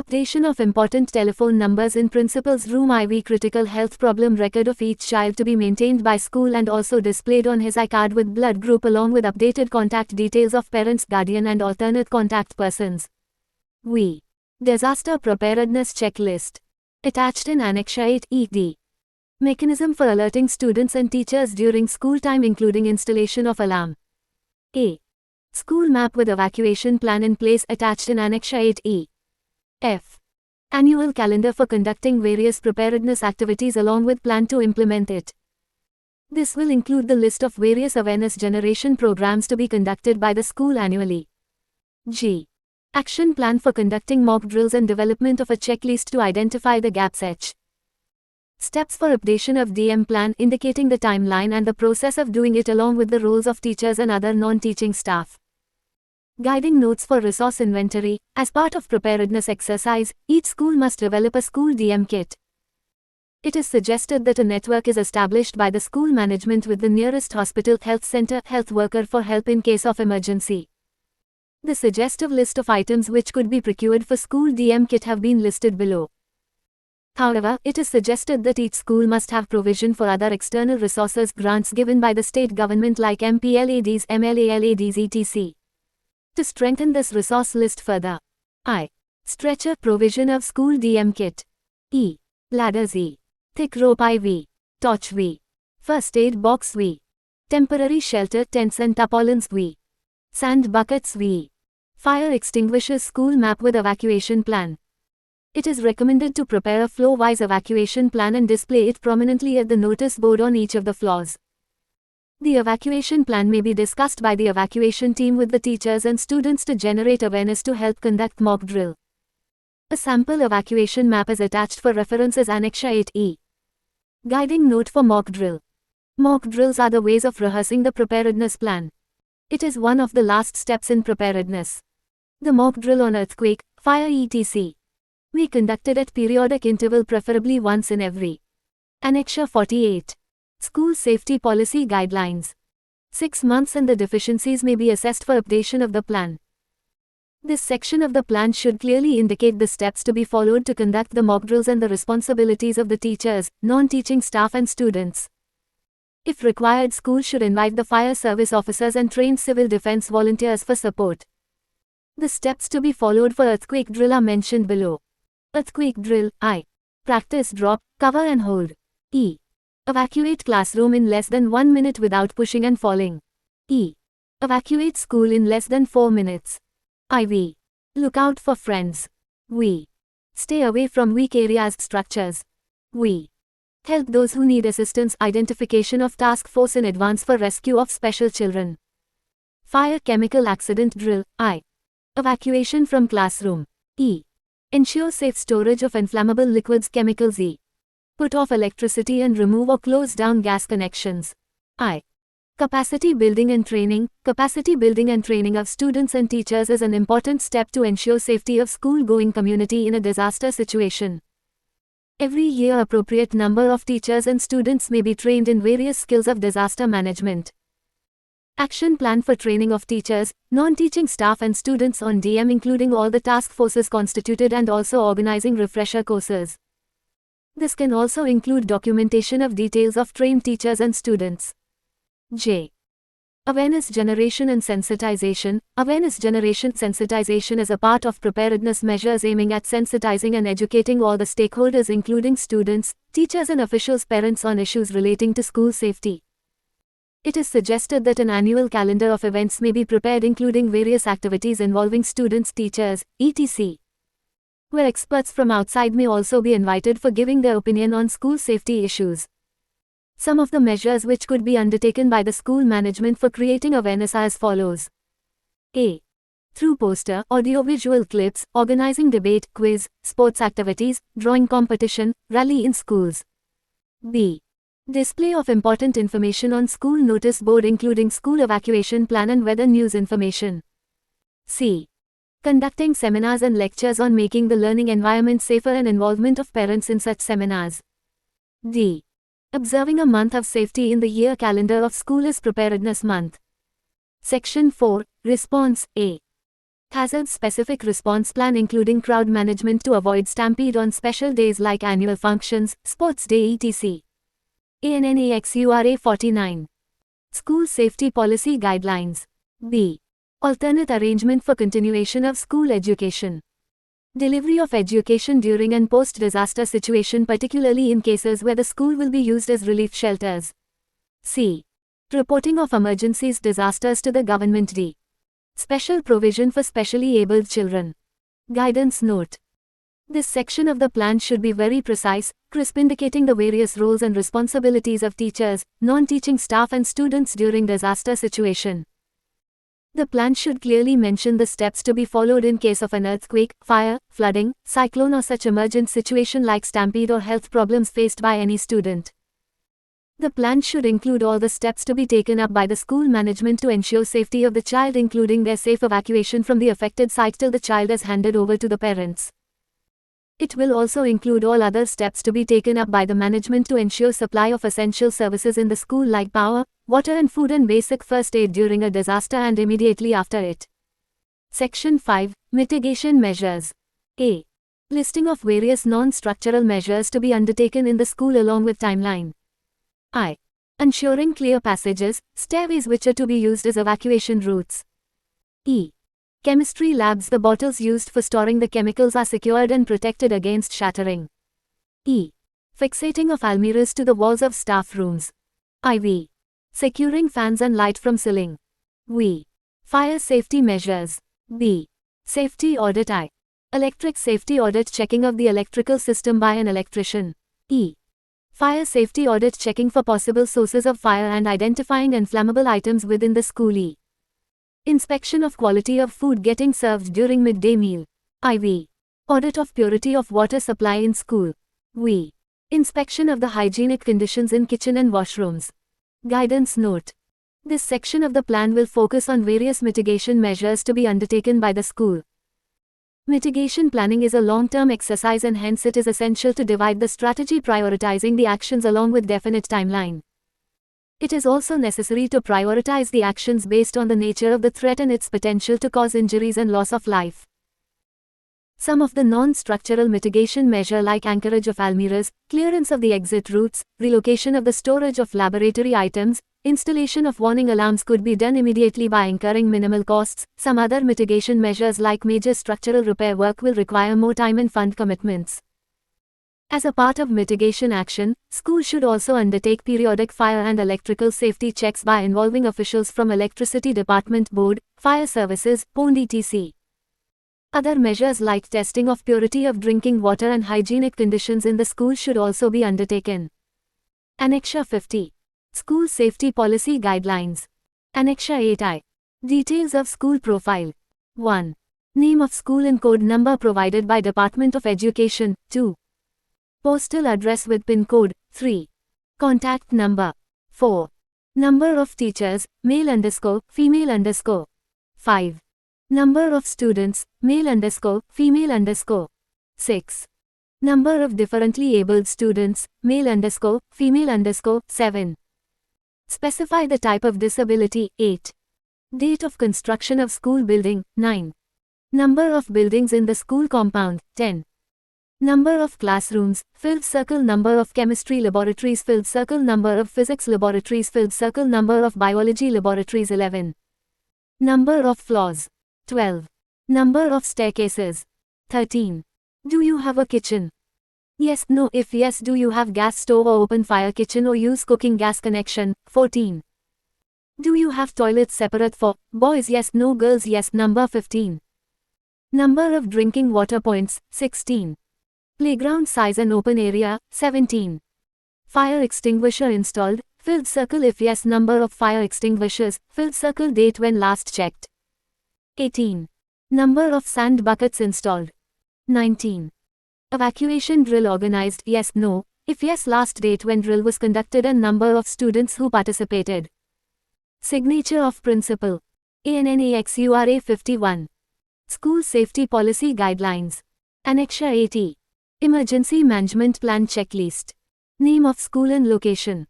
Updation of important telephone numbers in principal's room. IV. Critical health problem record of each child to be maintained by school and also displayed on his iCard with blood group along with updated contact details of parents, guardian and alternate contact persons. V. Disaster Preparedness Checklist. Attached in Annexure 8 ED. Mechanism for alerting students and teachers during school time, including installation of alarm. A. School map with evacuation plan in place attached in Annexure 8E. F. Annual calendar for conducting various preparedness activities along with plan to implement it. This will include the list of various awareness generation programs to be conducted by the school annually. G. Action plan for conducting mock drills and development of a checklist to identify the gaps. H. Steps for updation of DM plan indicating the timeline and the process of doing it along with the roles of teachers and other non-teaching staff. Guiding notes for resource inventory. As part of preparedness exercise, each school must develop a school DM kit. It is suggested that a network is established by the school management with the nearest hospital, health center, health worker for help in case of emergency. The suggestive list of items which could be procured for school DM kit have been listed below. However, it is suggested that each school must have provision for other external resources grants given by the state government like MPLADs, MLALADs etc. To strengthen this resource list further. I. Stretcher provision of school DM kit. E. Ladders E. Thick rope IV. Torch V. First aid box V. Temporary shelter tents and tarpaulins V. Sand buckets V. Fire extinguishers school map with evacuation plan. It is recommended to prepare a floor-wise evacuation plan and display it prominently at the notice board on each of the floors. The evacuation plan may be discussed by the evacuation team with the teachers and students to generate awareness to help conduct mock drill. A sample evacuation map is attached for reference as Annexure 8E. Guiding note for mock drill. Mock drills are the ways of rehearsing the preparedness plan. It is one of the last steps in preparedness. The mock drill on earthquake, fire etc. We conducted at periodic interval, preferably once in every. Annexure 48. School Safety Policy Guidelines. 6 months and the deficiencies may be assessed for updation of the plan. This section of the plan should clearly indicate the steps to be followed to conduct the mock drills and the responsibilities of the teachers, non-teaching staff and students. If required, school should invite the fire service officers and trained civil defense volunteers for support. The steps to be followed for earthquake drill are mentioned below. Earthquake drill. I. Practice drop, cover and hold. E. Evacuate classroom in less than 1 minute without pushing and falling. E. Evacuate school in less than 4 minutes. IV. Look out for friends. We. Stay away from weak areas, structures. We. Help those who need assistance. Identification of task force in advance for rescue of special children. Fire chemical accident drill. I. Evacuation from classroom. E. Ensure safe storage of inflammable liquids, chemicals. E. Put off electricity and remove or close down gas connections. I. Capacity building and training. Capacity building and training of students and teachers is an important step to ensure safety of school-going community in a disaster situation. Every year, appropriate number of teachers and students may be trained in various skills of disaster management. Action plan for training of teachers, non-teaching staff and students on DM, including all the task forces constituted, and also organizing refresher courses. This can also include documentation of details of trained teachers and students. J. Awareness generation and sensitization. Awareness generation sensitization is a part of preparedness measures aiming at sensitizing and educating all the stakeholders, including students, teachers and officials, parents, on issues relating to school safety. It is suggested that an annual calendar of events may be prepared, including various activities involving students, teachers, etc., where experts from outside may also be invited for giving their opinion on school safety issues. Some of the measures which could be undertaken by the school management for creating awareness are as follows. A. Through poster, audiovisual clips, organizing debate, quiz, sports activities, drawing competition, rally in schools. B. Display of important information on school notice board, including school evacuation plan and weather news information. C. Conducting seminars and lectures on making the learning environment safer and involvement of parents in such seminars. D. Observing a month of safety in the year calendar of School is Preparedness Month. Section 4. Response. A. Hazard-specific response plan including crowd management to avoid stampede on special days like annual functions, sports day etc. ANNAXURA 49. School Safety Policy Guidelines. B. Alternate arrangement for continuation of school education. Delivery of education during and post-disaster situation, particularly in cases where the school will be used as relief shelters. C. Reporting of emergencies disasters to the government. D. Special provision for specially abled children. Guidance note. This section of the plan should be very precise, crisp, indicating the various roles and responsibilities of teachers, non-teaching staff and students during disaster situation. The plan should clearly mention the steps to be followed in case of an earthquake, fire, flooding, cyclone or such emergent situation like stampede or health problems faced by any student. The plan should include all the steps to be taken up by the school management to ensure safety of the child, including their safe evacuation from the affected site till the child is handed over to the parents. It will also include all other steps to be taken up by the management to ensure supply of essential services in the school like power, water and food and basic first aid during a disaster and immediately after it. Section 5. Mitigation measures. A. Listing of various non-structural measures to be undertaken in the school along with timeline. I. Ensuring clear passages, stairways which are to be used as evacuation routes. E. Chemistry labs. The bottles used for storing the chemicals are secured and protected against shattering. E. Fixating of almirahs to the walls of staff rooms. IV. Securing fans and light from ceiling. V. Fire safety measures. B. Safety audit. I. Electric safety audit, checking of the electrical system by an electrician. E. Fire safety audit, checking for possible sources of fire and identifying inflammable items within the school. E. Inspection of quality of food getting served during midday meal. IV. Audit of purity of water supply in school. V. Inspection of the hygienic conditions in kitchen and washrooms. Guidance note. This section of the plan will focus on various mitigation measures to be undertaken by the school. Mitigation planning is a long-term exercise and hence it is essential to divide the strategy, prioritizing the actions along with definite timeline. It is also necessary to prioritize the actions based on the nature of the threat and its potential to cause injuries and loss of life. Some of the non-structural mitigation measures like anchorage of almirahs, clearance of the exit routes, relocation of the storage of laboratory items, installation of warning alarms could be done immediately by incurring minimal costs. Some other mitigation measures like major structural repair work will require more time and fund commitments. As a part of mitigation action, schools should also undertake periodic fire and electrical safety checks by involving officials from Electricity Department Board, Fire Services, POND etc. Other measures like testing of purity of drinking water and hygienic conditions in the school should also be undertaken. Annexure 50. School Safety Policy Guidelines. Annexure 8I. Details of school profile. 1. Name of school and code number provided by Department of Education. 2. Postal address with PIN code. 3. Contact number. 4. Number of teachers, male_female_. 5. Number of students, male_female_. 6. Number of differently abled students, male_female_. 7. Specify the type of disability. 8. Date of construction of school building. 9. Number of buildings in the school compound. 10. Number of classrooms, filled circle. Number of chemistry laboratories, filled circle. Number of physics laboratories, filled circle. Number of biology laboratories. 11. Number of floors. 12. Number of staircases. 13. Do you have a kitchen? Yes, no. If yes, do you have gas stove or open fire kitchen or use cooking gas connection? 14. Do you have toilets separate for boys? Yes, no. Girls? Yes. Number 15. Number of drinking water points. 16. Playground size and open area. 17. Fire extinguisher installed, filled circle. If yes, number of fire extinguishers, filled circle. Date when last checked. 18. Number of sand buckets installed. 19. Evacuation drill organized. Yes, no. If yes, last date when drill was conducted and number of students who participated. Signature of Principal. ANNAXURA 51. School Safety Policy Guidelines. Annexure 80. Emergency Management Plan Checklist. Name of school and location.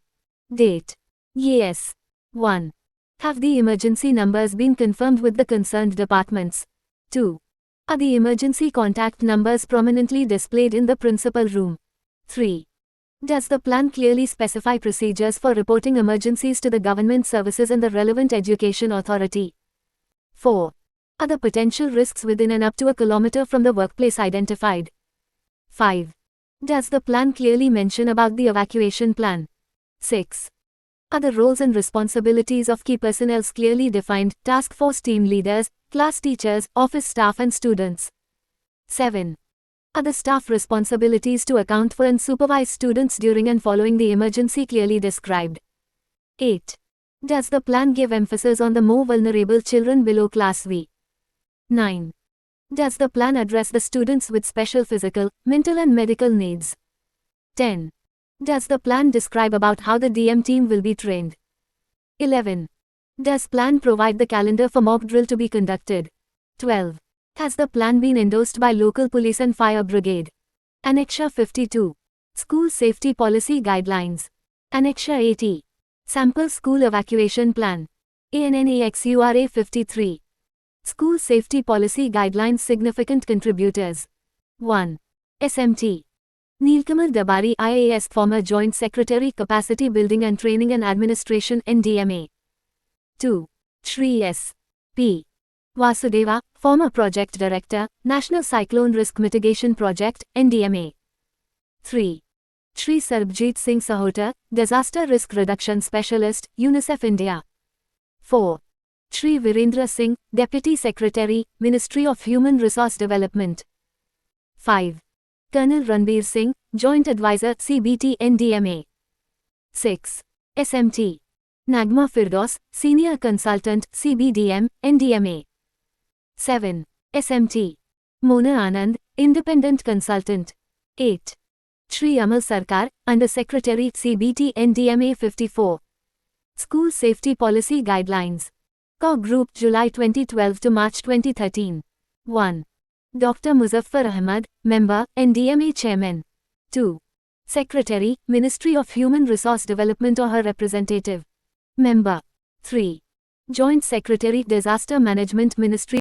Date. Yes. 1. Have the emergency numbers been confirmed with the concerned departments? 2. Are the emergency contact numbers prominently displayed in the principal room? 3. Does the plan clearly specify procedures for reporting emergencies to the government services and the relevant education authority? 4. Are the potential risks within and up to a kilometer from the workplace identified? 5. Does the plan clearly mention about the evacuation plan? 6. Other roles and responsibilities of key personnel clearly defined: task force team leaders, class teachers, office staff and students. 7. Other staff responsibilities to account for and supervise students during and following the emergency clearly described. 8. Does the plan give emphasis on the more vulnerable children below Class V? 9. Does the plan address the students with special physical, mental and medical needs? 10. Does the plan describe about how the DM team will be trained? 11. Does plan provide the calendar for mock drill to be conducted? 12. Has the plan been endorsed by local police and fire brigade? Annexure 52. School Safety Policy Guidelines. Annexure 80. Sample School Evacuation Plan. ANNEXURA 53. School Safety Policy Guidelines. Significant contributors. 1. SMT. Neelkamal Dabari IAS, former Joint Secretary, Capacity Building and Training and Administration, NDMA. 2. Shri S. P. Vasudeva, former Project Director, National Cyclone Risk Mitigation Project, NDMA. 3. Shri Sarbjeet Singh Sahota, Disaster Risk Reduction Specialist, UNICEF India. 4. Shri Virendra Singh, Deputy Secretary, Ministry of Human Resource Development. 5. Colonel Ranbir Singh, Joint Advisor, CBT, NDMA. 6. SMT. Nagma Firdaus, Senior Consultant, CBDM, NDMA. 7. SMT. Mona Anand, Independent Consultant. 8. Shri Amal Sarkar, Under Secretary, CBT, NDMA 54. School Safety Policy Guidelines. Core Group, July 2012 to March 2013. 1. Dr. Muzaffar Ahmad, Member, NDMA Chairman. 2. Secretary, Ministry of Human Resource Development or her representative. Member. 3. Joint Secretary, Disaster Management Ministry.